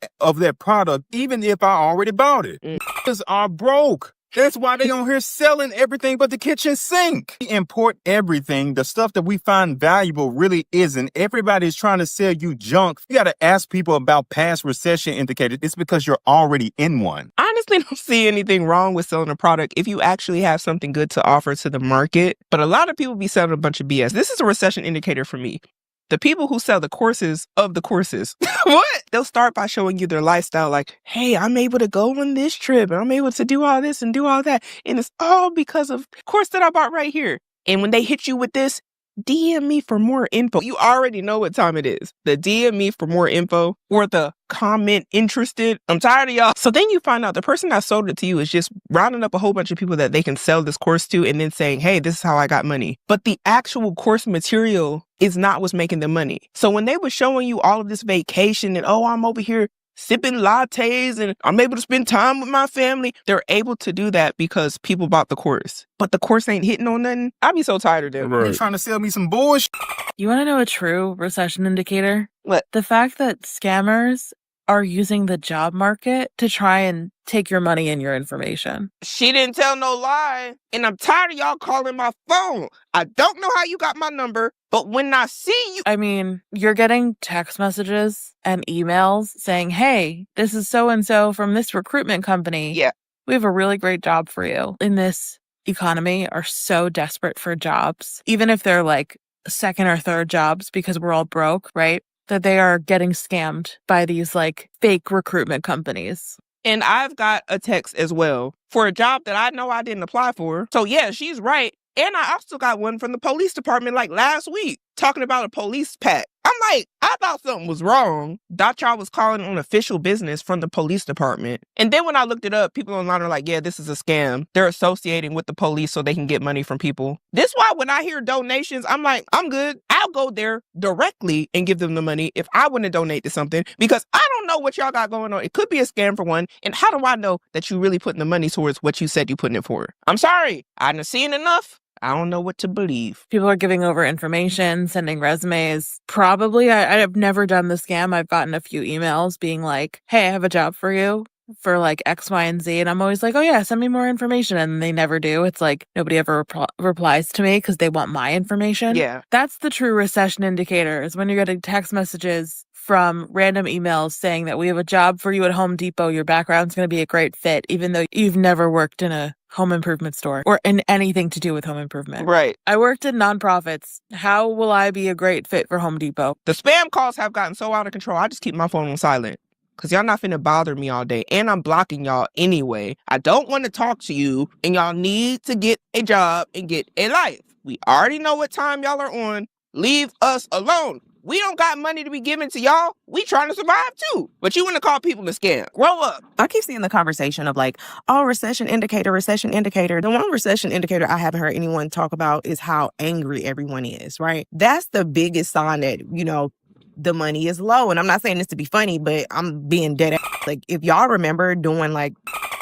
product, even if I already bought it. Niggas are broke. That's why they on here selling everything but the kitchen sink. We import everything. The stuff that we find valuable really isn't. Everybody's trying to sell you junk. You got to ask people about past recession indicators. It's because you're already in one. I honestly don't see anything wrong with selling a product if you actually have something good to offer to the market. But a lot of people be selling a bunch of BS. This is a recession indicator for me. The people who sell the courses of the courses, what? They'll start by showing you their lifestyle like, hey, I'm able to go on this trip and I'm able to do all this and do all that. And it's all because of the course that I bought right here. And when they hit you with this, DM me for more info. You already know what time it is. The DM me for more info or the comment interested. I'm tired of y'all. So then you find out the person that sold it to you is just rounding up a whole bunch of people that they can sell this course to and then saying, hey, this is how I got money. But the actual course material is not what's making the money. So when they were showing you all of this vacation and, oh, I'm over here sipping lattes and I'm able to spend time with my family, they're able to do that because people bought the course. But the course ain't hitting on nothing. I'd be so tired of them. They're trying to sell me some bullshit. You want to know a true recession indicator? What? The fact that scammers are using the job market to try and take your money and your information. She didn't tell no lie. And I'm tired of y'all calling my phone. I don't know how you got my number, but when I see you... I mean, you're getting text messages and emails saying, hey, this is so-and-so from this recruitment company. Yeah. We have a really great job for you. In this economy are so desperate for jobs, even if they're like second or third jobs because we're all broke, right? That they are getting scammed by these like fake recruitment companies. And I've got a text as well for a job that I know I didn't apply for. So yeah, she's right. And I also got one from the police department like last week talking about a police pack. I'm like, I thought something was wrong. Thought y'all was calling on official business from the police department. And then when I looked it up, people online are like, yeah, this is a scam. They're associating with the police so they can get money from people. This why when I hear donations, I'm like, I'm good. I'll go there directly and give them the money if I want to donate to something because I don't know what y'all got going on. It could be a scam for one. And how do I know that you really putting the money towards what you said you putting it for? I'm sorry. I done seen enough. I don't know what to believe. People are giving over information, sending resumes. Probably, I have never done the scam. I've gotten a few emails being like, hey, I have a job for you for like X, Y, and Z. And I'm always like, oh yeah, send me more information. And they never do. It's like nobody ever replies to me because they want my information. Yeah. That's the true recession indicator is when you're getting text messages from random emails saying that we have a job for you at Home Depot. Your background's going to be a great fit, even though you've never worked in a home improvement store or in anything to do with home improvement. Right. I worked in nonprofits. How will I be a great fit for Home Depot? The spam calls have gotten so out of control. I just keep my phone on silent because y'all not finna bother me all day. And I'm blocking y'all anyway. I don't want to talk to you and y'all need to get a job and get a life. We already know what time y'all are on. Leave us alone. We don't got money to be given to y'all. We trying to survive too. But you want to call people a scam. Grow up. I keep seeing the conversation of like, oh, recession indicator, recession indicator. The one recession indicator I haven't heard anyone talk about is how angry everyone is, right? That's the biggest sign that, you know, the money is low. And I'm not saying this to be funny, but I'm being dead ass. Like, if y'all remember doing like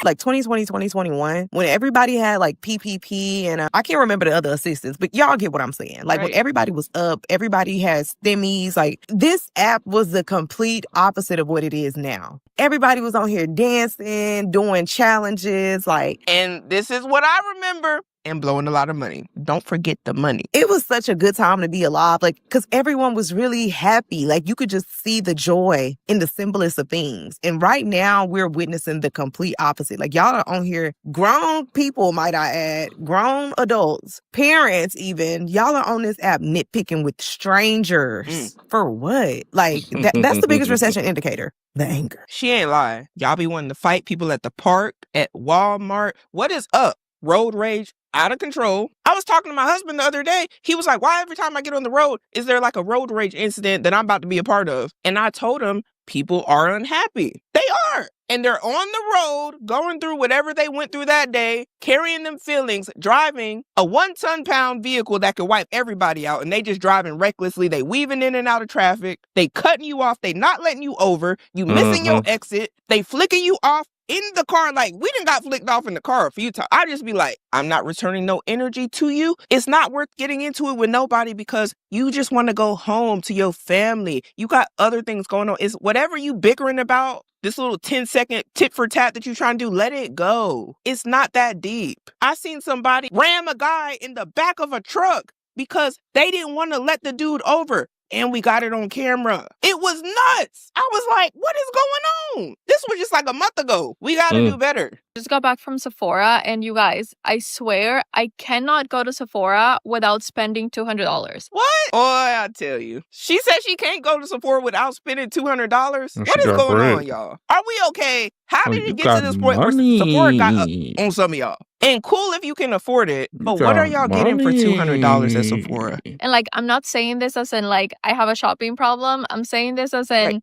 2020, 2021, when everybody had like PPP and I can't remember the other assistance, but y'all get what I'm saying. Like when everybody was up, everybody has stimmies. Like this app was the complete opposite of what it is now. Everybody was on here dancing, doing challenges, like. And this is what I remember. And blowing a lot of money. Don't forget the money. It was such a good time to be alive, like, because everyone was really happy. Like, you could just see the joy in the simplest of things. And right now, we're witnessing the complete opposite. Like, y'all are on here, grown people, might I add, grown adults, parents even. Y'all are on this app nitpicking with strangers. For what? Like, that's the biggest recession indicator. The anger. She ain't lying. Y'all be wanting to fight people at the park, at Walmart. What is up? Road rage. Out of control. I was talking to my husband the other day. He was like, why every time I get on the road, is there like a road rage incident that I'm about to be a part of? And I told him, people are unhappy. They are. And they're on the road, going through whatever they went through that day, carrying them feelings, driving a 1-ton-pound vehicle that could wipe everybody out, and they just driving recklessly. They weaving in and out of traffic. They cutting you off. They not letting you over. You missing your exit. They flicking you off in the car. Like, we done got flicked off in the car a few times. I just be like, I'm not returning no energy to you. It's not worth getting into it with nobody because you just want to go home to your family. You got other things going on. It's whatever you bickering about, this little 10-second tit for tat that you're trying to do, let it go. It's not that deep. I seen somebody ram a guy in the back of a truck because they didn't want to let the dude over. And we got it on camera. It was nuts. I was like, what is going on? This was just like a month ago. We got to do better. Just got back from Sephora, and you guys, I swear, I cannot go to Sephora without spending $200. What? Boy, I tell you. She said she can't go to Sephora without spending $200. What is going on, y'all? Are we okay? How did it get to this point where Sephora got up on some of y'all? And cool if you can afford it, but what are y'all getting for $200 at Sephora? And like, I'm not saying this as in like I have a shopping problem. I'm saying this as in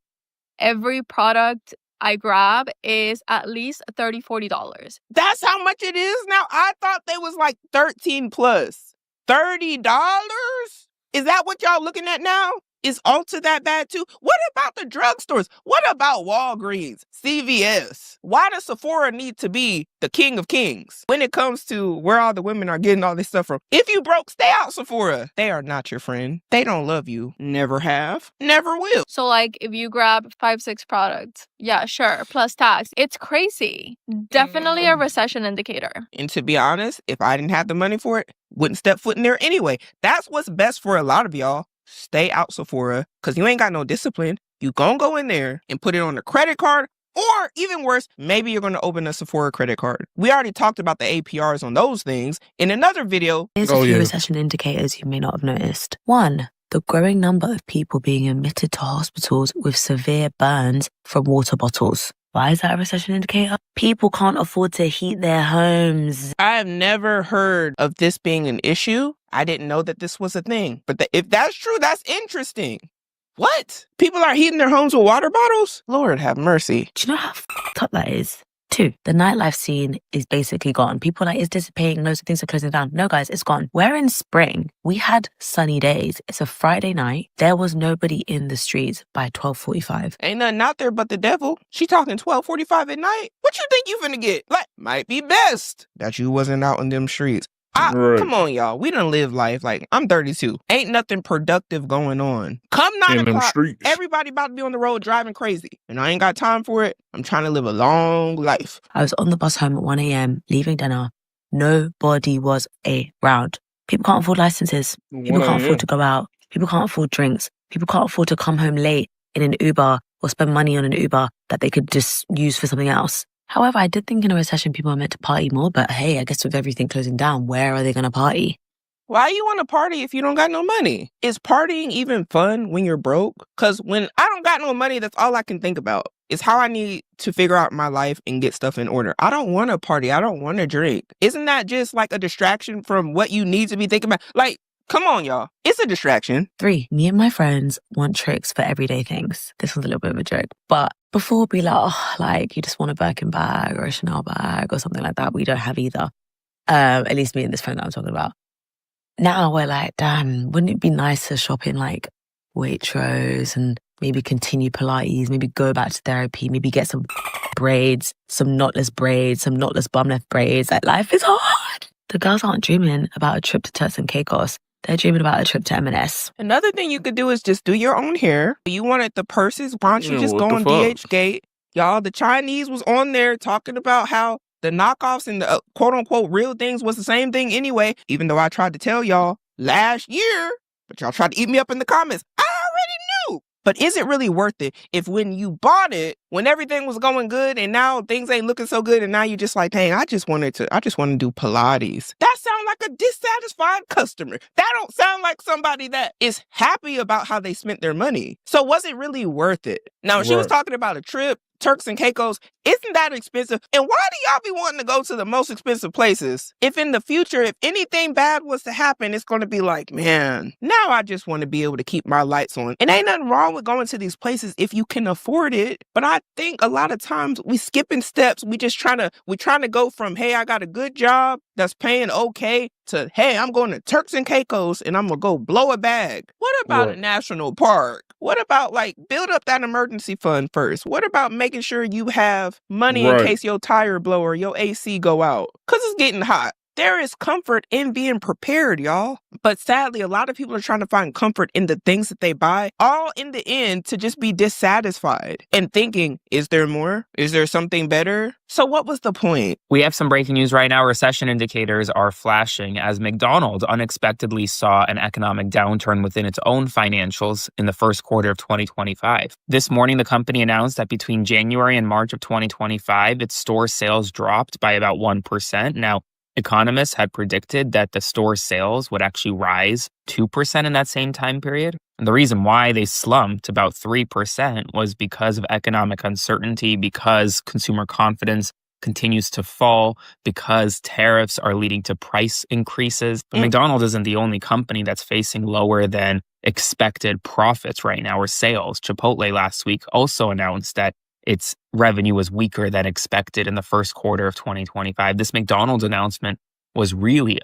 every product I grab is at least $30, $40. That's how much it is now? I thought they was like 13 plus. $30? Is that what y'all looking at now? Is Ulta that bad too? What about the drugstores? What about Walgreens, CVS? Why does Sephora need to be the king of kings when it comes to where all the women are getting all this stuff from? If you broke, stay out Sephora. They are not your friend. They don't love you. Never have. Never will. So like if you grab 5-6 products, yeah, sure, plus tax, it's crazy. Definitely a recession indicator. And to be honest, if I didn't have the money for it, wouldn't step foot in there anyway. That's what's best for a lot of y'all. Stay out Sephora, because you ain't got no discipline. You gonna go in there and put it on a credit card, or even worse, maybe you're gonna open a Sephora credit card. We already talked about the APRs on those things in another video. Here's a few recession indicators you may not have noticed. 1, the growing number of people being admitted to hospitals with severe burns from water bottles. Why is that a recession indicator? People can't afford to heat their homes. I have never heard of this being an issue. I didn't know that this was a thing. But if that's true, that's interesting. What? People are heating their homes with water bottles? Lord have mercy. Do you know how f***ed up that is? 2, the nightlife scene is basically gone. People are like, it's dissipating, loads of things are closing down. No, guys, it's gone. We're in spring. We had sunny days. It's a Friday night. There was nobody in the streets by 12:45. Ain't nothing out there but the devil. She talking 12:45 at night? What you think you finna get? Like, might be best that you wasn't out in them streets. Come on, y'all. We done live life. Like, I'm 32. Ain't nothing productive going on. Come 9 o'clock, everybody about to be on the road driving crazy. And I ain't got time for it. I'm trying to live a long life. I was on the bus home at 1 a.m., leaving dinner. Nobody was around. People can't afford licenses. People can't afford to go out. People can't afford drinks. People can't afford to come home late in an Uber or spend money on an Uber that they could just use for something else. However, I did think in a recession people are meant to party more, but hey, I guess with everything closing down, where are they going to party? Why you want to party if you don't got no money? Is partying even fun when you're broke? Because when I don't got no money, that's all I can think about. Is how I need to figure out my life and get stuff in order. I don't want to party. I don't want to drink. Isn't that just like a distraction from what you need to be thinking about? Like, come on, y'all. It's a distraction. 3, me and my friends want tricks for everyday things. This was a little bit of a joke, but before be like, oh, like you just want a Birkin bag or a Chanel bag or something like that. We don't have either. At least me and this friend that I'm talking about. Now we're like, damn, wouldn't it be nice to shop in like Waitrose and maybe continue Pilates, maybe go back to therapy, maybe get some braids, some knotless bum left braids. Like, life is hard. The girls aren't dreaming about a trip to Turks and Caicos. They're dreaming about a trip to M&S. Another thing you could do is just do your own hair. You wanted the purses, why don't you just go on DHgate? Y'all, the Chinese was on there talking about how the knockoffs and the quote-unquote real things was the same thing anyway, even though I tried to tell y'all last year, but y'all tried to eat me up in the comments. I already knew. But is it really worth it if when you bought it, when everything was going good and now things ain't looking so good and now you just like, dang, I just want to do Pilates. That sounds like a dissatisfied customer. That don't sound like somebody that is happy about how they spent their money. So was it really worth it? Now, she was talking about a trip Turks and Caicos, isn't that expensive? And why do y'all be wanting to go to the most expensive places? If in the future, if anything bad was to happen, it's going to be like, man, now I just want to be able to keep my lights on. And ain't nothing wrong with going to these places if you can afford it. But I think a lot of times we skipping steps. We trying to go from, hey, I got a good job that's paying okay, to, hey, I'm going to Turks and Caicos and I'm going to go blow a bag. What about a national park? What about, like, build up that emergency fund first? What about making sure you have money in case your tire blow or your AC go out? Because it's getting hot. There is comfort in being prepared, y'all. But sadly, a lot of people are trying to find comfort in the things that they buy, all in the end to just be dissatisfied and thinking, is there more? Is there something better? So what was the point? We have some breaking news right now. Recession indicators are flashing as McDonald's unexpectedly saw an economic downturn within its own financials in the first quarter of 2025. This morning, the company announced that between January and March of 2025, its store sales dropped by about 1%. Now, economists had predicted that the store sales would actually rise 2% in that same time period. And the reason why they slumped about 3% was because of economic uncertainty, because consumer confidence continues to fall, because tariffs are leading to price increases. But McDonald's isn't the only company that's facing lower than expected profits right now, or sales. Chipotle last week also announced that its revenue was weaker than expected in the first quarter of 2025. This McDonald's announcement was really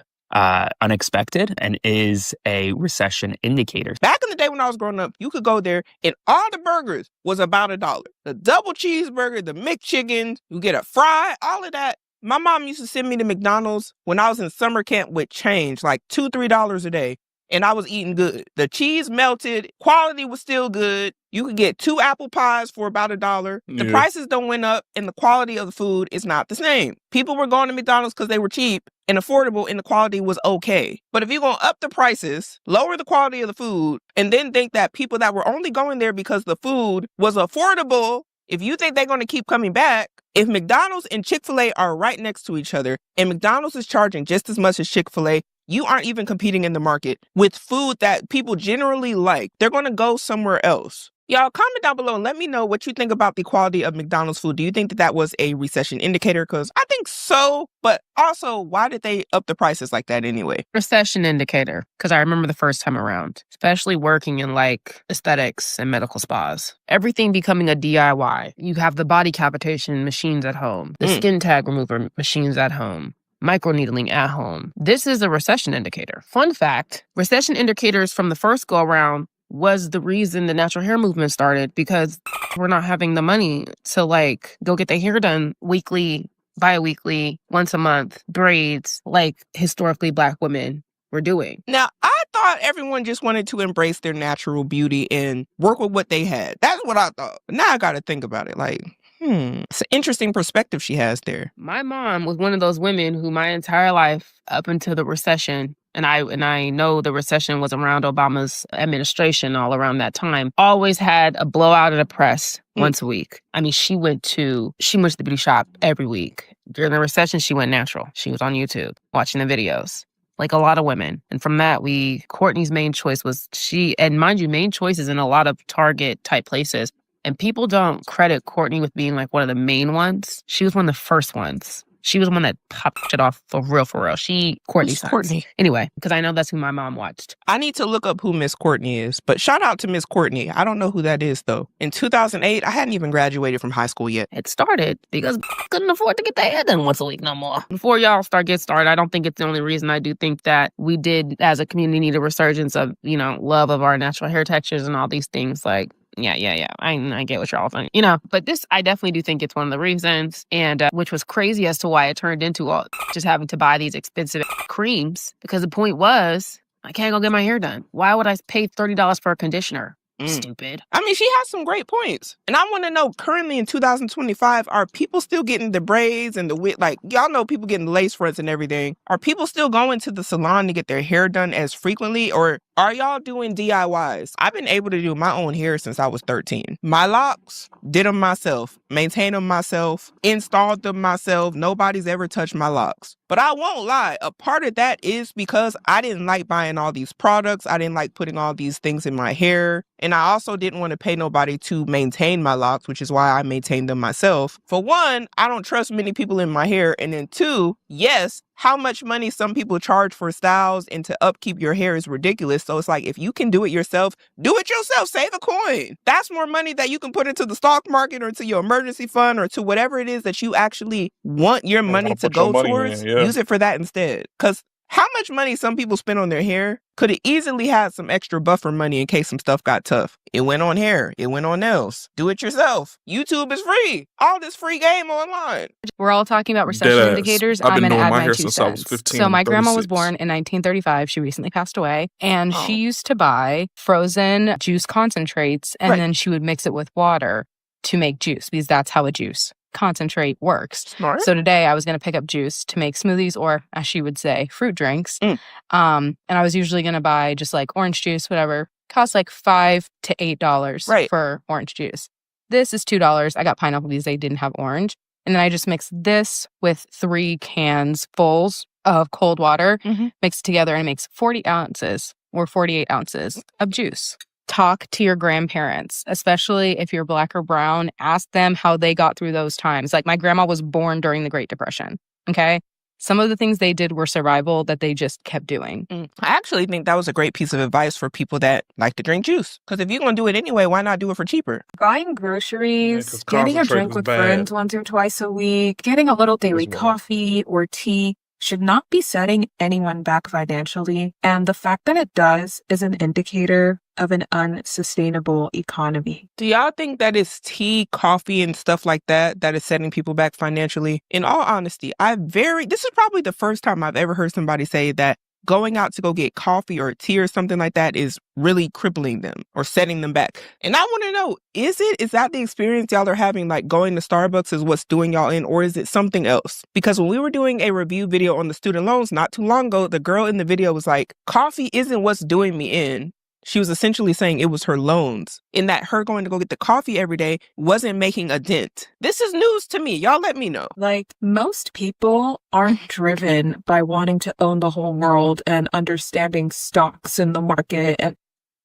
unexpected and is a recession indicator. Back in the day when I was growing up, you could go there and all the burgers was about $1. The double cheeseburger, the McChicken, you get a fry, all of that. My mom used to send me to McDonald's when I was in summer camp with change, like $2, $3 a day. And I was eating good. The cheese melted. Quality was still good. You could get 2 apple pies for about $1. The prices don't went up and the quality of the food is not the same. People were going to McDonald's because they were cheap and affordable and the quality was okay. But if you're going to up the prices, lower the quality of the food, and then think that people that were only going there because the food was affordable, if you think they're going to keep coming back, if McDonald's and Chick-fil-A are right next to each other and McDonald's is charging just as much as Chick-fil-A, you aren't even competing in the market with food that people generally like. They're going to go somewhere else. Y'all, comment down below and let me know what you think about the quality of McDonald's food. Do you think that that was a recession indicator? Because I think so, but also, why did they up the prices like that anyway? Recession indicator, because I remember the first time around, especially working in like aesthetics and medical spas. Everything becoming a DIY. You have the body cavitation machines at home, the skin tag remover machines at home, microneedling at home. This is a recession indicator. Fun fact, recession indicators from the first go around was the reason the natural hair movement started, because we're not having the money to like go get their hair done weekly, bi-weekly, once a month, braids, like historically Black women were doing. Now, I thought everyone just wanted to embrace their natural beauty and work with what they had. That's what I thought. But now I got to think about it. Like, it's an interesting perspective she has there. My mom was one of those women who my entire life up until the recession, and I know the recession was around Obama's administration all around that time, always had a blowout of the press once a week. I mean, she went to the beauty shop every week. During the recession, she went natural. She was on YouTube watching the videos, like a lot of women. And from that, Courtney's main choice was and mind you, main choices in a lot of Target type places. And people don't credit Courtney with being like one of the main ones. She was one of the first ones. She was the one that popped it off for real. Courtney. Anyway, because I know that's who my mom watched. I need to look up who Miss Courtney is, but shout out to Miss Courtney. I don't know who that is, though. In 2008, I hadn't even graduated from high school yet. It started because couldn't afford to get their hair done once a week no more. Before y'all get started, I don't think it's the only reason. I do think that we did, as a community, need a resurgence of, love of our natural hair textures and all these things. Like, yeah. I get what you're all saying, But this, I definitely do think it's one of the reasons, and which was crazy as to why it turned into just having to buy these expensive creams, because the point was, I can't go get my hair done. Why would I pay $30 for a conditioner? Stupid. I mean, she has some great points. And I want to know, currently in 2025, are people still getting the braids and the wig? Like, y'all know people getting lace fronts and everything. Are people still going to the salon to get their hair done as frequently? Or Are y'all doing DIYs? I've been able to do my own hair since I was 13. My locks, did them myself, maintained them myself, installed them myself. Nobody's ever touched my locks. But I won't lie, a part of that is because I didn't like buying all these products. I didn't like putting all these things in my hair. And I also didn't want to pay nobody to maintain my locks, which is why I maintained them myself. For one, I don't trust many people in my hair. And then two, yes, how much money some people charge for styles and to upkeep your hair is ridiculous. So it's like, if you can do it yourself, do it yourself. Save a coin. That's more money that you can put into the stock market or to your emergency fund or to whatever it is that you actually want your money to go towards. Use it for that instead. Because how much money some people spend on their hair could have easily had some extra buffer money in case some stuff got tough. It went on hair. It went on nails. Do it yourself. YouTube is free. All this free game online. We're all talking about recession Deadass. indicators. I've I'm been going to doing add my my hair 2 since I was cents. 15. So my grandma was 36. born in 1935. She recently passed away. And she used to buy frozen juice concentrates, and then she would mix it with water to make juice, because that's how a juice concentrate works. Smart. So today I was going to pick up juice to make smoothies, or as she would say, fruit drinks. And I was usually going to buy just like orange juice, whatever. Costs like $5 to $8 for orange juice. This is $2. I got pineapple because they didn't have orange. And then I just mixed this with 3 cans fulls of cold water, mixed together, and it makes 40 ounces or 48 ounces of juice. Talk to your grandparents, especially if you're Black or brown. Ask them how they got through those times. Like, my grandma was born during the Great Depression, okay? Some of the things they did were survival that they just kept doing. I actually think that was a great piece of advice for people that like to drink juice. Because if you're going to do it anyway, why not do it for cheaper? Buying groceries, getting a concentrate drink is with bad. friends once or twice a week, getting a little daily coffee or tea should not be setting anyone back financially. And the fact that it does is an indicator of an unsustainable economy. Do y'all think that it's tea, coffee, and stuff like that that is setting people back financially? In all honesty, this is probably the first time I've ever heard somebody say that going out to go get coffee or tea or something like that is really crippling them or setting them back. And I want to know, is that the experience y'all are having, like going to Starbucks is what's doing y'all in, or is it something else? Because when we were doing a review video on the student loans not too long ago, the girl in the video was like, coffee isn't what's doing me in. She was essentially saying it was her loans, in that her going to go get the coffee every day wasn't making a dent. This is news to me. Y'all let me know. Like, most people aren't driven by wanting to own the whole world and understanding stocks in the market. And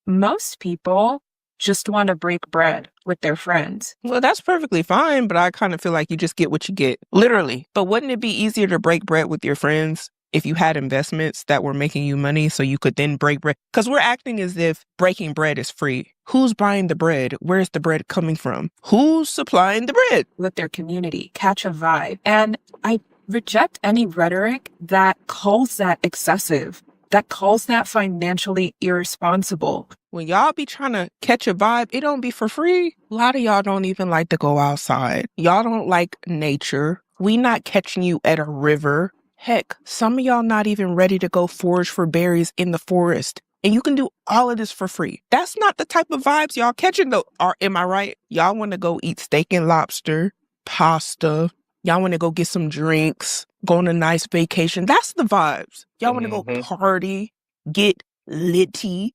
most people just want to break bread with their friends. Well, that's perfectly fine, but I kind of feel like you just get what you get. Literally. But wouldn't it be easier to break bread with your friends if you had investments that were making you money so you could then break bread? Because we're acting as if breaking bread is free. Who's buying the bread? Where's the bread coming from? Who's supplying the bread? With their community, catch a vibe. And I reject any rhetoric that calls that excessive, that calls that financially irresponsible. When y'all be trying to catch a vibe, it don't be for free. A lot of y'all don't even like to go outside. Y'all don't like nature. We not catching you at a river. Heck, some of y'all not even ready to go forage for berries in the forest. And you can do all of this for free. That's not the type of vibes y'all catching though. Am I right? Y'all want to go eat steak and lobster, pasta. Y'all want to go get some drinks, go on a nice vacation. That's the vibes. Y'all want to go party, get litty.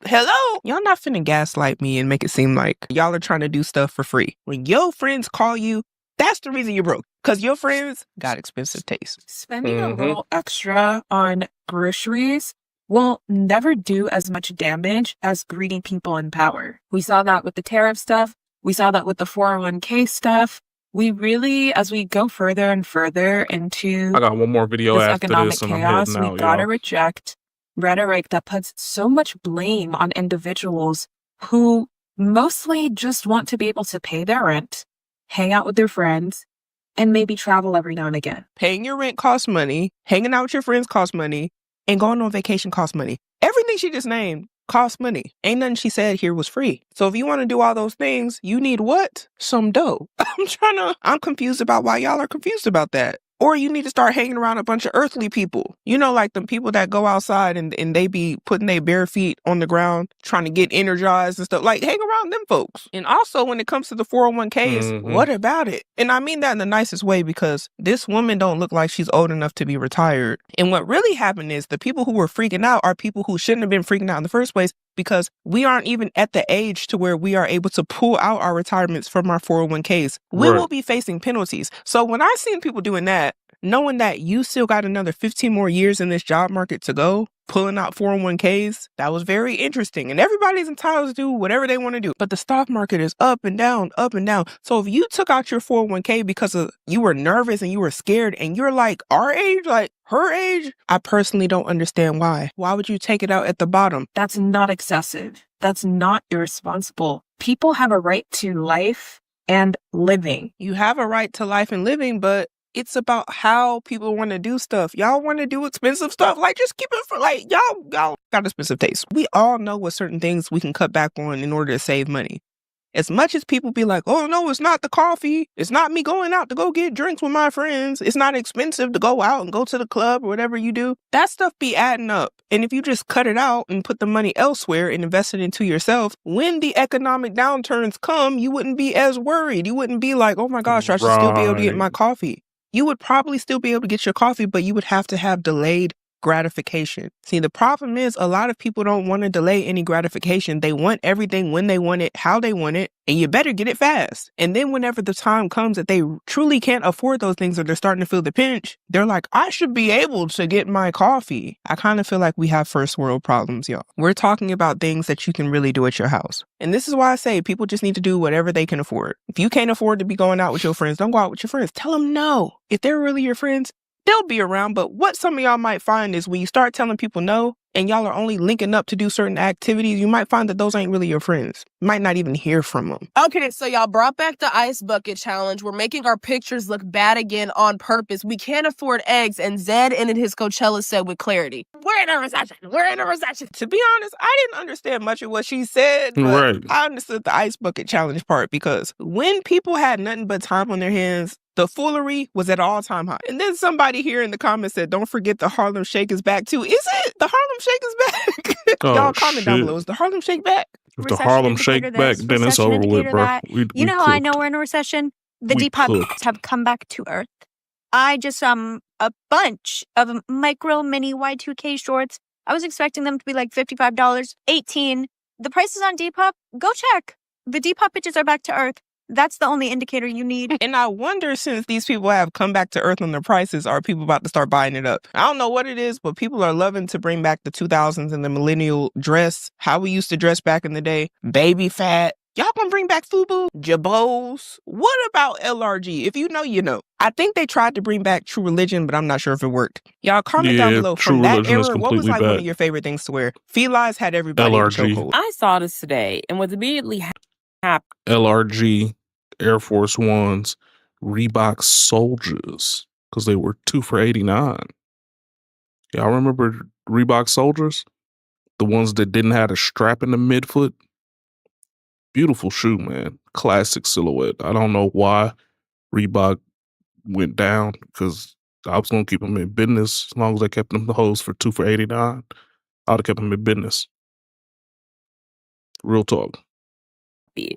Hello? Y'all not finna gaslight me and make it seem like y'all are trying to do stuff for free. When your friends call you, that's the reason you're broke. Because your friends got expensive taste. Spending a little extra on groceries will never do as much damage as greedy people in power. We saw that with the tariff stuff. We saw that with the 401k stuff. We really, as we go further and further into I got one more video this after economic this and I'm chaos, heading out, we gotta y'all. reject rhetoric that puts so much blame on individuals who mostly just want to be able to pay their rent, hang out with their friends, and maybe travel every now and again. Paying your rent costs money. Hanging out with your friends costs money. And going on vacation costs money. Everything she just named costs money. Ain't nothing she said here was free. So if you want to do all those things, you need what? Some dough. I'm confused about why y'all are confused about that. Or you need to start hanging around a bunch of earthly people. You know, like the people that go outside and they be putting their bare feet on the ground, trying to get energized and stuff. Like, hang around them folks. And also, when it comes to the 401ks, what about it? And I mean that in the nicest way, because this woman don't look like she's old enough to be retired. And what really happened is the people who were freaking out are people who shouldn't have been freaking out in the first place, because we aren't even at the age to where we are able to pull out our retirements from our 401ks. We will be facing penalties. So when I seen people doing that, knowing that you still got another 15 more years in this job market to go, pulling out 401ks, that was very interesting. And everybody's entitled to do whatever they want to do. But the stock market is up and down, up and down. So if you took out your 401k because you were nervous and you were scared and you're like our age, like her age, I personally don't understand why. Why would you take it out at the bottom? That's not excessive. That's not irresponsible. People have a right to life and living. You have a right to life and living, but it's about how people want to do stuff. Y'all want to do expensive stuff? Like, just keep it for, like, y'all got expensive taste. We all know what certain things we can cut back on in order to save money. As much as people be like, oh, no, it's not the coffee. It's not me going out to go get drinks with my friends. It's not expensive to go out and go to the club or whatever you do. That stuff be adding up. And if you just cut it out and put the money elsewhere and invest it into yourself, when the economic downturns come, you wouldn't be as worried. You wouldn't be like, oh my gosh, I should still be able to get my coffee. You would probably still be able to get your coffee, but you would have to have delayed gratification. See, the problem is a lot of people don't want to delay any gratification. They want everything when they want it, how they want it, and you better get it fast. And then whenever the time comes that they truly can't afford those things or they're starting to feel the pinch, they're like, I should be able to get my coffee. I kind of feel like we have first world problems, y'all. We're talking about things that you can really do at your house. And this is why I say people just need to do whatever they can afford. If you can't afford to be going out with your friends, don't go out with your friends. Tell them no. If they're really your friends, they'll be around. But what some of y'all might find is when you start telling people no and y'all are only linking up to do certain activities, you might find that those ain't really your friends. You might not even hear from them. Okay, so y'all brought back the ice bucket challenge. We're making our pictures look bad again on purpose. We can't afford eggs. And Zed ended his Coachella set with clarity. We're in a recession. We're in a recession. To be honest, I didn't understand much of what she said, but I understood the ice bucket challenge part, because when people had nothing but time on their hands, the foolery was at all-time high. And then somebody here in the comments said, don't forget the Harlem Shake is back too. Is it? The Harlem Shake is back? Y'all comment down below. Is the Harlem Shake back? If the Harlem Shake back, then it's over with, bro. You know how I know we're in a recession? The Depop have come back to earth. I just, a bunch of micro mini Y2K shorts. I was expecting them to be like $55, $18. The prices on Depop, go check. The Depop bitches are back to earth. That's the only indicator you need. And I wonder, since these people have come back to earth on their prices, are people about to start buying it up? I don't know what it is, but people are loving to bring back the 2000s and the millennial dress, how we used to dress back in the day, baby fat. Y'all gonna bring back FUBU? Jabos? What about LRG? If you know, you know. I think they tried to bring back True Religion, but I'm not sure if it worked. Y'all comment down below. From that era, what was like one of your favorite things to wear? Feli's had everybody in chokehold. I saw this today and was immediately happy. LRG, Air Force Ones, Reebok Soldiers, because they were 2 for $89. Y'all remember Reebok Soldiers? The ones that didn't have a strap in the midfoot? Beautiful shoe, man. Classic silhouette. I don't know why Reebok went down, because I was going to keep them in business. As long as I kept them the hoes for 2 for $89, I would have kept them in business. Real talk.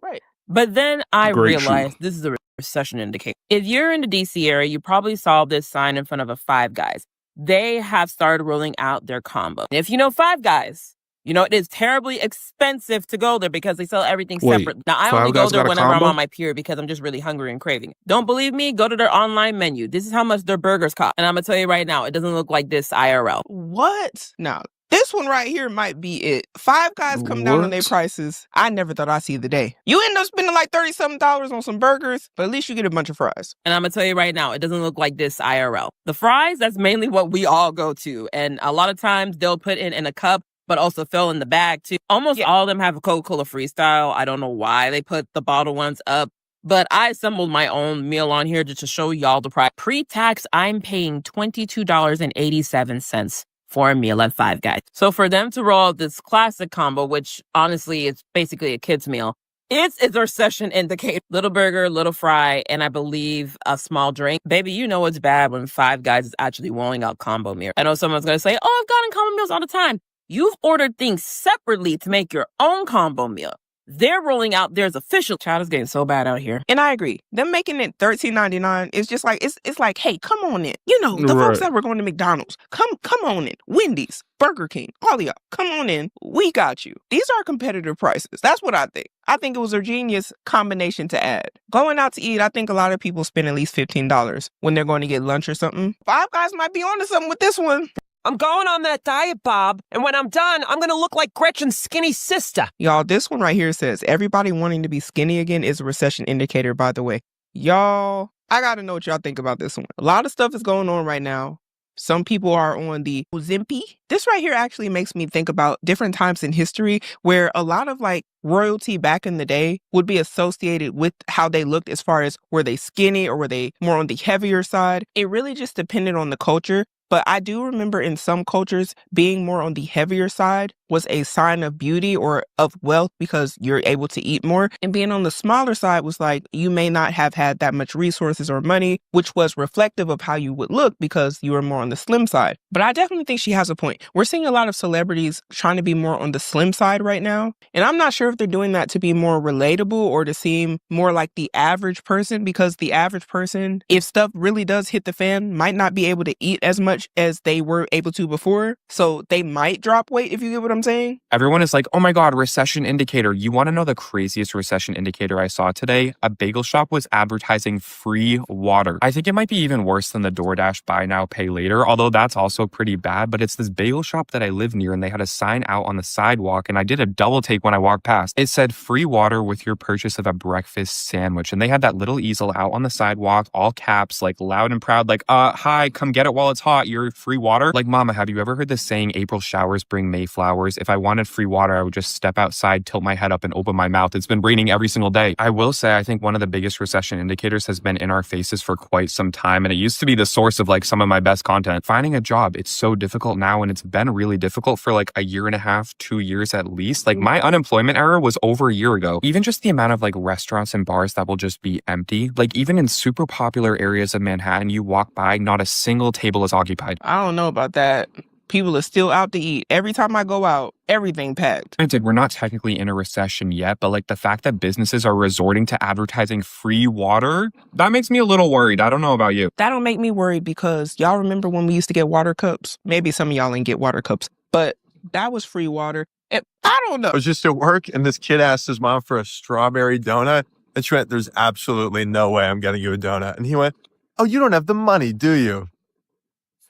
Right. But then I Great realized shoe. this is a recession indicator. If you're in the DC area, you probably saw this sign in front of a Five Guys. They have started rolling out their combo. If you know Five Guys, you know it is terribly expensive to go there because they sell everything separate. Now, I only go there whenever I'm on my period because I'm just really hungry and craving it. Don't believe me? Go to their online menu. This is how much their burgers cost. And I'm going to tell you right now, it doesn't look like this IRL. What? No. This one right here might be it. Five Guys come down on their prices. I never thought I'd see the day. You end up spending like $30-something on some burgers, but at least you get a bunch of fries. And I'm going to tell you right now, it doesn't look like this IRL. The fries, that's mainly what we all go to. And a lot of times they'll put in a cup, but also fill in the bag too. Almost all of them have a Coca-Cola Freestyle. I don't know why they put the bottle ones up, but I assembled my own meal on here just to show y'all the price. Pre-tax, I'm paying $22.87 for a meal at Five Guys. So for them to roll out this classic combo, which honestly is basically a kid's meal, It's a recession indicator. Little burger, little fry, and I believe a small drink. Baby, you know it's bad when Five Guys is actually rolling out combo meals. I know someone's going to say, oh, I've gotten combo meals all the time. You've ordered things separately to make your own combo meal. They're rolling out theirs official. Child is getting so bad out here. And I agree. Them making it $13.99 is just like it's like, hey, come on in. You know, the folks that were going to McDonald's, come on in. Wendy's, Burger King, all of y'all, come on in. We got you. These are competitive prices. That's what I think. I think it was a genius combination to add. Going out to eat, I think a lot of people spend at least $15 when they're going to get lunch or something. Five Guys might be onto something with this one. I'm going on that diet, Bob, and when I'm done, I'm gonna look like Gretchen's skinny sister. Y'all, this one right here says, everybody wanting to be skinny again is a recession indicator, by the way. Y'all, I gotta know what y'all think about this one. A lot of stuff is going on right now. Some people are on the Ozempic. This right here actually makes me think about different times in history where a lot of like royalty back in the day would be associated with how they looked as far as were they skinny or were they more on the heavier side. It really just depended on the culture. But I do remember in some cultures, being more on the heavier side was a sign of beauty or of wealth because you're able to eat more. And being on the smaller side was like, you may not have had that much resources or money, which was reflective of how you would look because you were more on the slim side. But I definitely think she has a point. We're seeing a lot of celebrities trying to be more on the slim side right now. And I'm not sure if they're doing that to be more relatable or to seem more like the average person, because the average person, if stuff really does hit the fan, might not be able to eat as much as they were able to before. So they might drop weight, if you get what I'm saying. Everyone is like, oh my God, recession indicator. You want to know the craziest recession indicator I saw today? A bagel shop was advertising free water. I think it might be even worse than the DoorDash buy now, pay later, although that's also pretty bad. But it's this bagel shop that I live near, and they had a sign out on the sidewalk, and I did a double take when I walked past. It said free water with your purchase of a breakfast sandwich. And they had that little easel out on the sidewalk, all caps, like loud and proud, like, hi, come get it while it's hot. Your free water. Like, mama, have you ever heard the saying, April showers bring May flowers? If I wanted free water, I would just step outside, tilt my head up, and open my mouth. It's been raining every single day. I will say, I think one of the biggest recession indicators has been in our faces for quite some time. And it used to be the source of like some of my best content. Finding a job, it's so difficult now. And it's been really difficult for like a year and a half, 2 years at least. Like my unemployment era was over a year ago. Even just the amount of like restaurants and bars that will just be empty. Like even in super popular areas of Manhattan, you walk by, not a single table is occupied. I don't know about that. People are still out to eat. Every time I go out, everything packed. Granted, we're not technically in a recession yet, but like the fact that businesses are resorting to advertising free water, that makes me a little worried. I don't know about you. That don't make me worried because y'all remember when we used to get water cups? Maybe some of y'all didn't get water cups, but that was free water. And I don't know. I was just at work and this kid asked his mom for a strawberry donut. And she went, there's absolutely no way I'm getting you a donut. And he went, oh, you don't have the money, do you?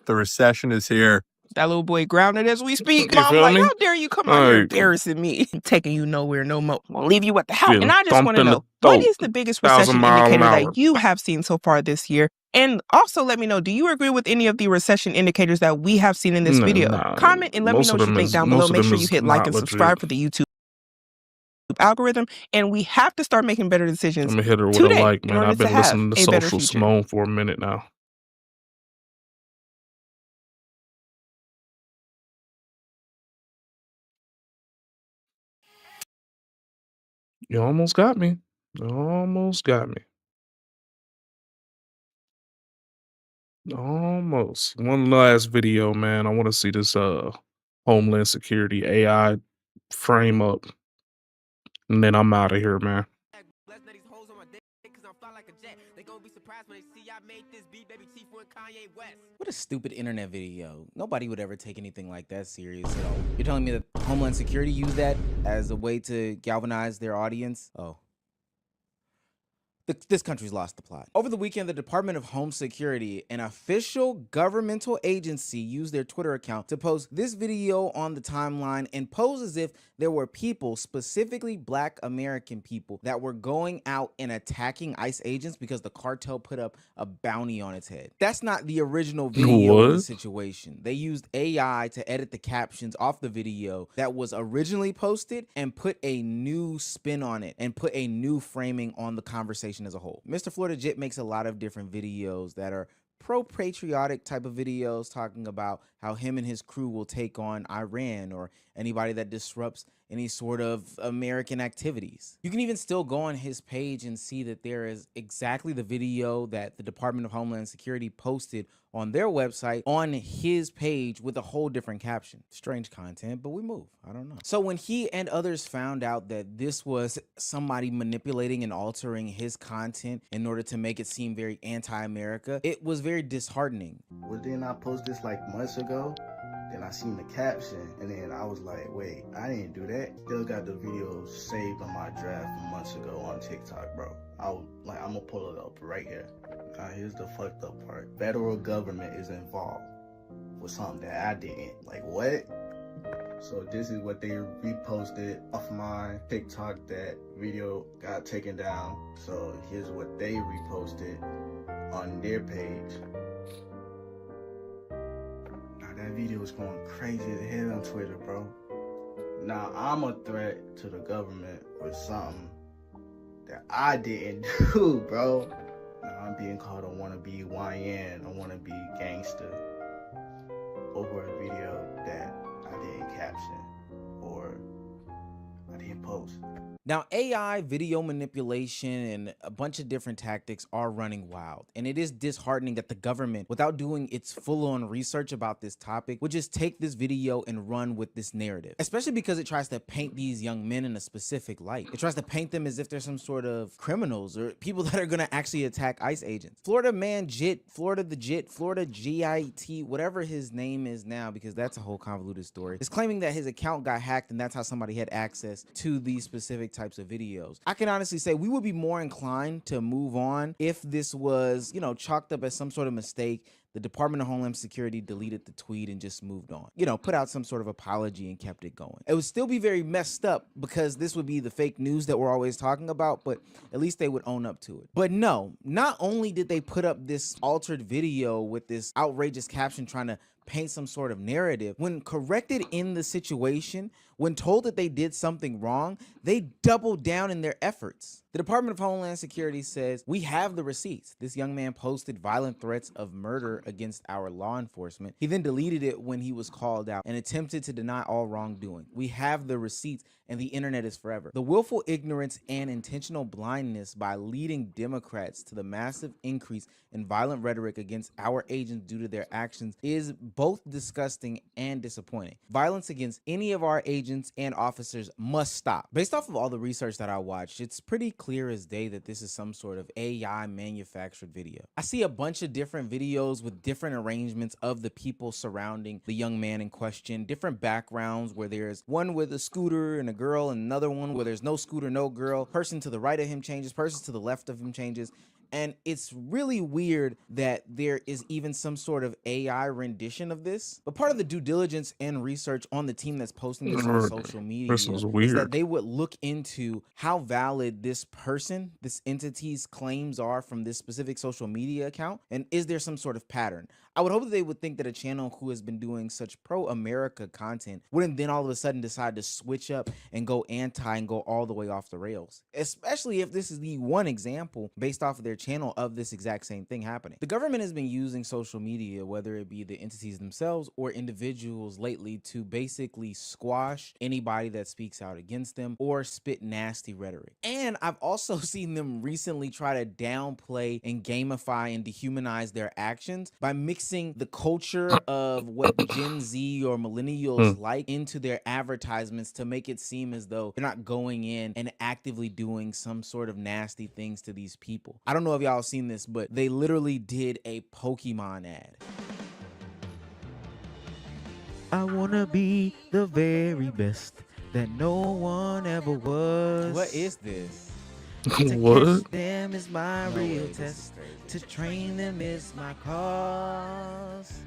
The recession is here. That little boy grounded as we speak. You Mom, feel like, me? how dare you come out here embarrassing me? Taking you nowhere no more. I'm gonna leave you at the house. And I just want to know, what is the biggest recession indicator that you have seen so far this year? And also let me know, do you agree with any of the recession indicators that we have seen in this video? Comment and let me know what you think down below. Make sure you hit like and subscribe for the YouTube algorithm. And we have to start making better decisions. I'm gonna hit her with today a like, man. I've been listening to a better Social future. Simone for a minute now. You almost got me. Almost got me. Almost. One last video, man. I want to see this Homeland Security AI frame up. And then I'm out of here, man. What a stupid internet video. Nobody would ever take anything like that serious at all. You're telling me that Homeland Security used that as a way to galvanize their audience? Oh. This country's lost the plot. Over the weekend, the Department of Home Security, an official governmental agency, used their Twitter account to post this video on the timeline and pose as if there were people, specifically Black American people, that were going out and attacking ICE agents because the cartel put up a bounty on its head. That's not the original video of the situation. They used AI to edit the captions off the video that was originally posted and put a new spin on it and put a new framing on the conversation as a whole. Mr. Florida Jit makes a lot of different videos that are pro-patriotic type of videos talking about how him and his crew will take on Iran or anybody that disrupts any sort of American activities. You can even still go on his page and see that there is exactly the video that the Department of Homeland Security posted on their website on his page with a whole different caption. Strange content, but we move. I don't know. So when he and others found out that this was somebody manipulating and altering his content in order to make it seem very anti-America, it was very disheartening. Well, then I posted this like months ago. Then I seen the caption, and then I was like, wait, I didn't do that. Still got the video saved on my draft from months ago on TikTok, bro. I'm gonna pull it up right here. Here's the fucked up part. Federal government is involved with something that I didn't. Like, what? So this is what they reposted off my TikTok. That video got taken down. So here's what they reposted on their page. That video is going crazy as hell on Twitter, bro. Now, I'm a threat to the government for something that I didn't do, bro. Now, I'm being called a wannabe YN, a wannabe gangster over a video that I didn't caption or I didn't post. Now, AI, video manipulation, and a bunch of different tactics are running wild. And it is disheartening that the government, without doing its full-on research about this topic, would just take this video and run with this narrative. Especially because it tries to paint these young men in a specific light. It tries to paint them as if they're some sort of criminals or people that are gonna actually attack ICE agents. Florida Man Jit, Florida the Jit, Florida GIT, whatever his name is now, because that's a whole convoluted story, is claiming that his account got hacked and that's how somebody had access to these specific types of videos. I can honestly say we would be more inclined to move on if this was, you know, chalked up as some sort of mistake. The Department of Homeland Security deleted the tweet and just moved on. You know, put out some sort of apology and kept it going. It would still be very messed up because this would be the fake news that we're always talking about, but at least they would own up to it. But no, not only did they put up this altered video with this outrageous caption trying to paint some sort of narrative, when corrected in the situation, when told that they did something wrong, they doubled down in their efforts. The Department of Homeland Security says, we have the receipts. This young man posted violent threats of murder against our law enforcement. He then deleted it when he was called out and attempted to deny all wrongdoing. We have the receipts and the internet is forever. The willful ignorance and intentional blindness by leading Democrats to the massive increase in violent rhetoric against our agents due to their actions is both disgusting and disappointing. Violence against any of our agents and officers must stop. Based off of all the research that I watched, it's pretty clear as day that this is some sort of AI manufactured video. I see a bunch of different videos with different arrangements of the people surrounding the young man in question, different backgrounds where there's one with a scooter and a girl and another one where there's no scooter, no girl. Person to the right of him changes, person to the left of him changes. And it's really weird that there is even some sort of AI rendition of this. But part of the due diligence and research on the team that's posting this on social media This is is weird. that they would look into how valid this person, this entity's claims are from this specific social media account. And is there some sort of pattern? I would hope that they would think that a channel who has been doing such pro-America content wouldn't then all of a sudden decide to switch up and go anti and go all the way off the rails. Especially if this is the one example based off of their channel of this exact same thing happening. The government has been using social media, whether it be the entities themselves or individuals lately, to basically squash anybody that speaks out against them or spit nasty rhetoric. And I've also seen them recently try to downplay and gamify and dehumanize their actions by mixing the culture of what Gen Z or millennials like into their advertisements to make it seem as though they're not going in and actively doing some sort of nasty things to these people. I don't know if y'all seen this, but they literally did a Pokemon ad. I wanna be the very best that no one ever was. What is this? To What? catch them is my real test. To train them is my cause.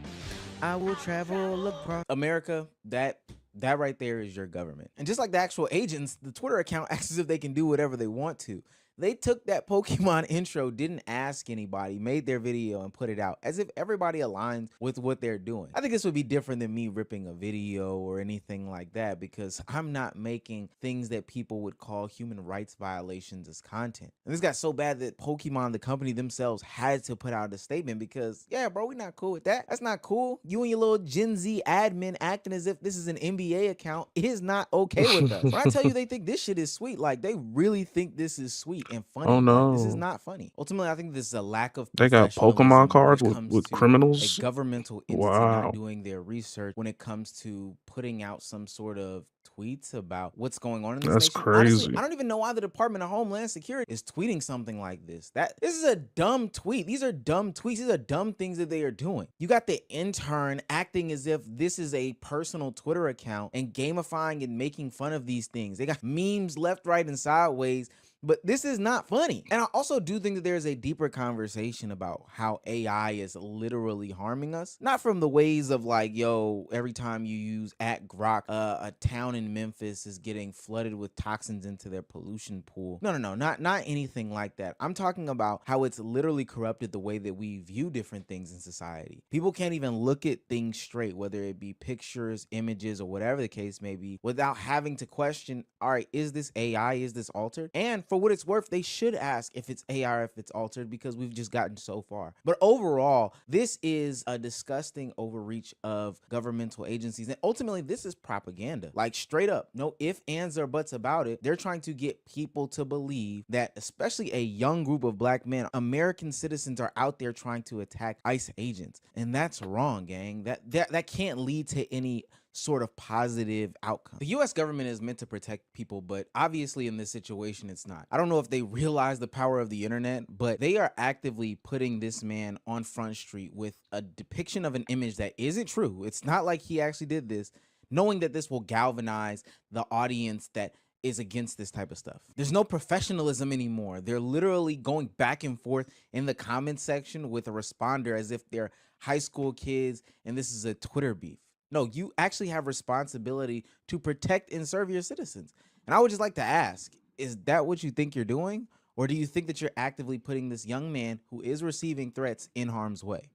I will travel across America, that right there is your government. And just like the actual agents, the Twitter account acts as if they can do whatever they want to. They took that Pokemon intro, didn't ask anybody, made their video and put it out as if everybody aligns with what they're doing. I think this would be different than me ripping a video or anything like that, because I'm not making things that people would call human rights violations as content. And this got so bad that Pokemon, the company themselves, had to put out a statement because, yeah, bro, we're not cool with that. That's not cool. You and your little Gen Z admin acting as if this is an NBA account is not okay with us. When I tell you they think this shit is sweet, like they really think this is sweet and funny. Oh Like, this is no. not funny. Ultimately, I think this is a lack of They got Pokemon professionalism cards when it with, comes with to a criminals. governmental entity Wow. not doing their research when it comes to putting out some sort of tweets about what's going on in this That's nation. crazy. Honestly, I don't even know why the Department of Homeland Security is tweeting something like this. This is a dumb tweet. These are dumb tweets. These are dumb things that they are doing. You got the intern acting as if this is a personal Twitter account and gamifying and making fun of these things. They got memes left, right, and sideways. But this is not funny. And I also do think that there's a deeper conversation about how AI is literally harming us. Not from the ways of like, yo, every time you use @Grok, a town in Memphis is getting flooded with toxins into their pollution pool. No, not anything like that. I'm talking about how it's literally corrupted the way that we view different things in society. People can't even look at things straight, whether it be pictures, images, or whatever the case may be, without having to question, all right, is this AI? Is this altered? And for what it's worth, they should ask if it's AI or if it's altered, because we've just gotten so far. But overall, this is a disgusting overreach of governmental agencies. And ultimately, this is propaganda. Like, straight up, no ifs, ands, or buts about it. They're trying to get people to believe that, especially a young group of black men, American citizens are out there trying to attack ICE agents. And that's wrong, gang. That can't lead to any sort of positive outcome. The US government is meant to protect people, but obviously in this situation, it's not. I don't know if they realize the power of the internet, but they are actively putting this man on Front Street with a depiction of an image that isn't true. It's not like he actually did this, knowing that this will galvanize the audience that is against this type of stuff. There's no professionalism anymore. They're literally going back and forth in the comment section with a responder as if they're high school kids and this is a Twitter beef. No, you actually have responsibility to protect and serve your citizens. And I would just like to ask, is that what you think you're doing? Or do you think that you're actively putting this young man who is receiving threats in harm's way?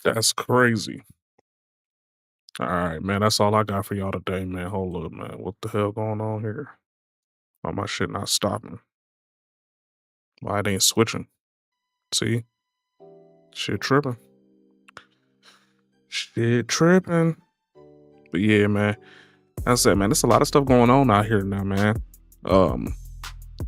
That's crazy. All right, man. That's all I got for y'all today, man. Hold up, man. What the hell going on here? Why my shit not stopping? Why it ain't switching? See? Shit tripping. Shit tripping. But yeah, man. That's it, man. There's a lot of stuff going on out here now, man.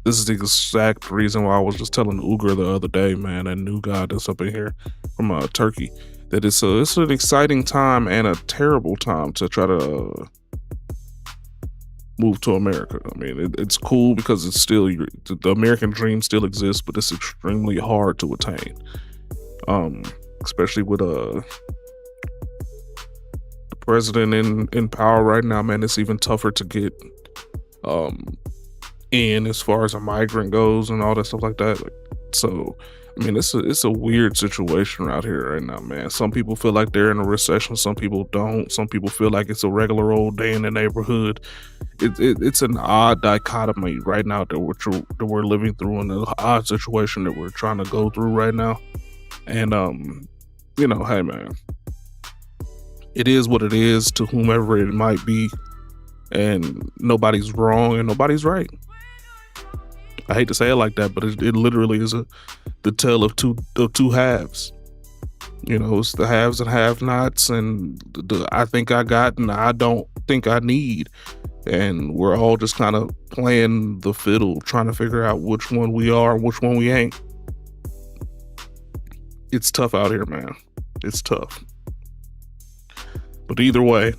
This is the exact reason why I was just telling Uger the other day, man, that new guy that's up in here from Turkey, that it's an exciting time and a terrible time to try to move to America. I mean, it's cool because it's still the American dream still exists, but it's extremely hard to attain. Especially with the president in power right now, man. It's even tougher to get in as far as a migrant goes and all that stuff like that. So I mean, it's a weird situation out here right now, man. Some people feel like they're in a recession, some people don't. Some people feel like it's a regular old day in the neighborhood. It's an odd dichotomy right now that we're living through, in an odd situation that we're trying to go through right now. And you know, hey man, it is what it is to whomever it might be, and nobody's wrong and nobody's right. I hate to say it like that, but it literally is the tale of two halves. You know, it's the haves and have-nots, and the I think I got and I don't think I need. And we're all just kind of playing the fiddle, trying to figure out which one we are and which one we ain't. It's tough out here, man. It's tough. But either way,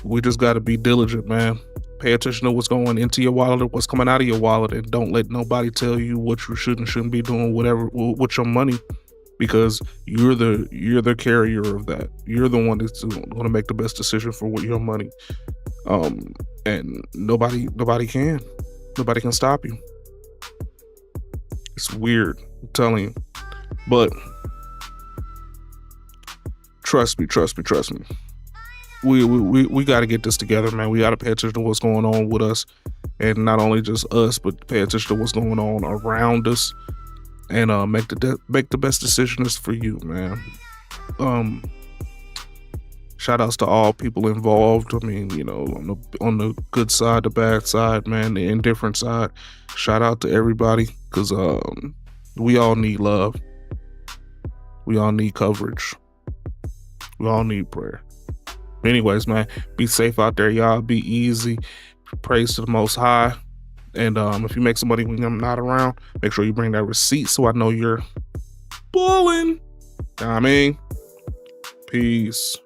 we just got to be diligent, man. Pay attention to what's going into your wallet or what's coming out of your wallet, and don't let nobody tell you what you should and shouldn't be doing with your money, because you're the carrier of that. You're the one that's going to make the best decision for your money. And nobody can stop you. It's weird, I'm telling you. But trust me. We got to get this together, man. We got to pay attention to what's going on with us, and not only just us, but pay attention to what's going on around us, and make the best decisions for you, man. Shout outs to all people involved. I mean, you know, on the good side, the bad side, man, the indifferent side. Shout out to everybody, because we all need love. We all need coverage. We all need prayer. Anyways, man, be safe out there, y'all. Be easy. Praise to the Most High. And if you make some money when I'm not around, make sure you bring that receipt so I know you're bulling. You know what I mean? Peace.